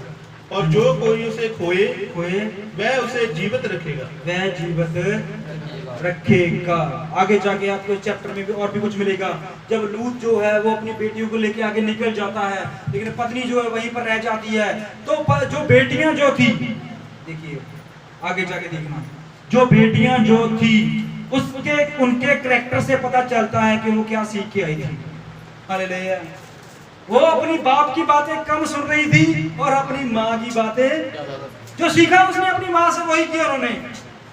और जो कोई उसे खोए खोए वह उसे जीवित रखेगा। वह जीवित रखेगा। आगे जाके आपको इस चैप्टर में भी और भी कुछ मिलेगा। जब लूत जो है वो अपनी बेटियों को लेके आगे निकल जाता है, लेकिन पत्नी जो है वहीं पर रह जाती है। तो जो बेटियां जो थी, देखिए आगे जाके देखना, जो बेटियां जो थी उसके, उनके कैरेक्टर से पता चलता है कि वो क्या सीख के आई थी। हालेलुया। वो अपनी बाप की बातें कम सुन रही थी और अपनी माँ की बातें जो सीखा उसने अपनी माँ से वही किया उन्होंने।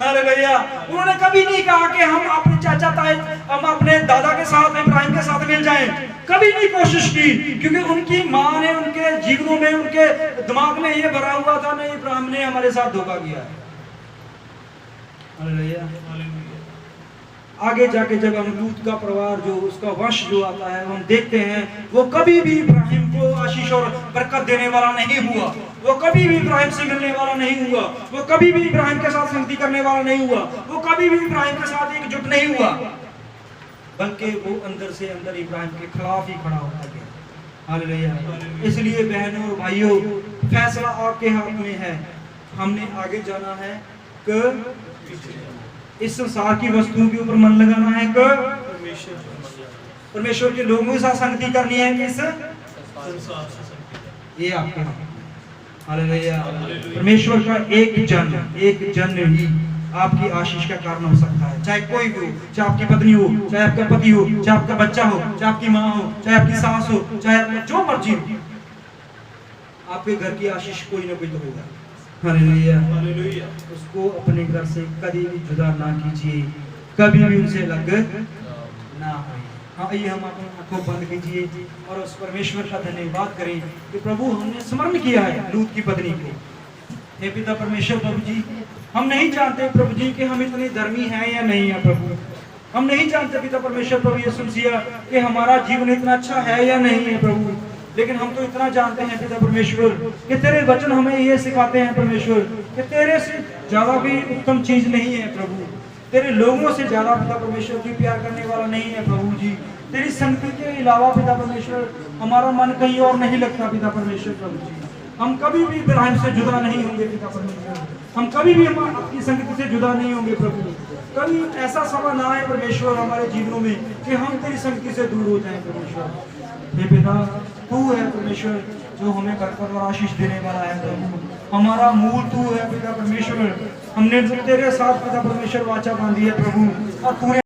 हालेलुया। उन्होंने कभी नहीं कहा कि हम अपने चाचा ताए, हम अपने दादा के साथ, इब्राहिम के साथ मिल जाएं। कभी नहीं कोशिश की, क्योंकि उनकी माँ ने उनके जीवनों में, उनके दिमाग में ये भरा हुआ था, नहीं इब्राहिम ने हमारे साथ धोखा किया है। हालेलुया। आगे जाके जब हम लूत का परिवार, जो उसका वंश जो आता है, हम देखते हैं वो कभी भी इब्राहिम को आशीष और बरकत देने वाला नहीं हुआ। वो कभी भी इब्राहिम से मिलने वाला नहीं हुआ। वो कभी भी इब्राहिम के साथ संगति करने वाला नहीं हुआ। वो कभी भी इब्राहिम के साथ एकजुट नहीं हुआ, बल्कि वो अंदर से अंदर इब्राहिम के खिलाफ ही खड़ा होता गया। हालेलुया। इसलिए बहनों और भाइयों, फैसला आपके हाथ में है। हमने आगे जाना है कि इस संसार की वस्तुओं के ऊपर मन लगाना है, कि परमेश्वर के लोगों के साथ संगति करनी है, किस ये आपके हाथ। हालेलुया। परमेश्वर का एक जन ही आपकी आशीष का कारण हो सकता है। चाहे कोई भी हो, चाहे आपकी पत्नी हो, चाहे आपका पति हो, चाहे आपका बच्चा हो, चाहे आपकी माँ हो, चाहे आपकी सास हो, चाहे आपका जो मर्जी हो, आपके घर की आशीष कोई ना कोई तो होगा। हालेलुया। उसको अपने घर से कभी भी जुदा ना कीजिए, कभी भी उनसे अलग ना हो। हाँ, ये हम अपनी आंखों बंद कीजिए और उस परमेश्वर का धन्यवाद करें कि प्रभु हमने स्मरण किया है लूत की पत्नी को। हे पिता परमेश्वर, प्रभु जी हम नहीं जानते प्रभु जी कि हम इतने धर्मी हैं या नहीं है प्रभु। हम नहीं जानते पिता परमेश्वर, प्रभु यीशु मसीह कि हमारा जीवन इतना अच्छा है या नहीं है प्रभु। लेकिन हम तो इतना जानते हैं पिता परमेश्वर कि तेरे वचन हमें ये सिखाते हैं परमेश्वर कि तेरे से ज्यादा भी उत्तम चीज नहीं है प्रभु। तेरे लोगों से ज्यादा पिता परमेश्वर की प्यार करने वाला नहीं है प्रभु जी। तेरी संगति के अलावा पिता परमेश्वर हमारा मन कहीं और नहीं लगता पिता परमेश्वर प्रभु जी। हम कभी भी इब्राहिम से जुदा नहीं होंगे पिता परमेश्वर। हम कभी भी आपकी संगति से जुदा नहीं होंगे प्रभु। कभी ऐसा समय ना आए परमेश्वर हमारे जीवनों में कि हम तेरी संगति से दूर हो जाएं परमेश्वर। हे पिता, तू है परमेश्वर जो हमें बरकत और आशीष देने वाला है प्रभु। हमारा मूल तू है पिता परमेश्वर। हमने तेरे साथ पिता परमेश्वर वाचा बांधी है प्रभु, और तूने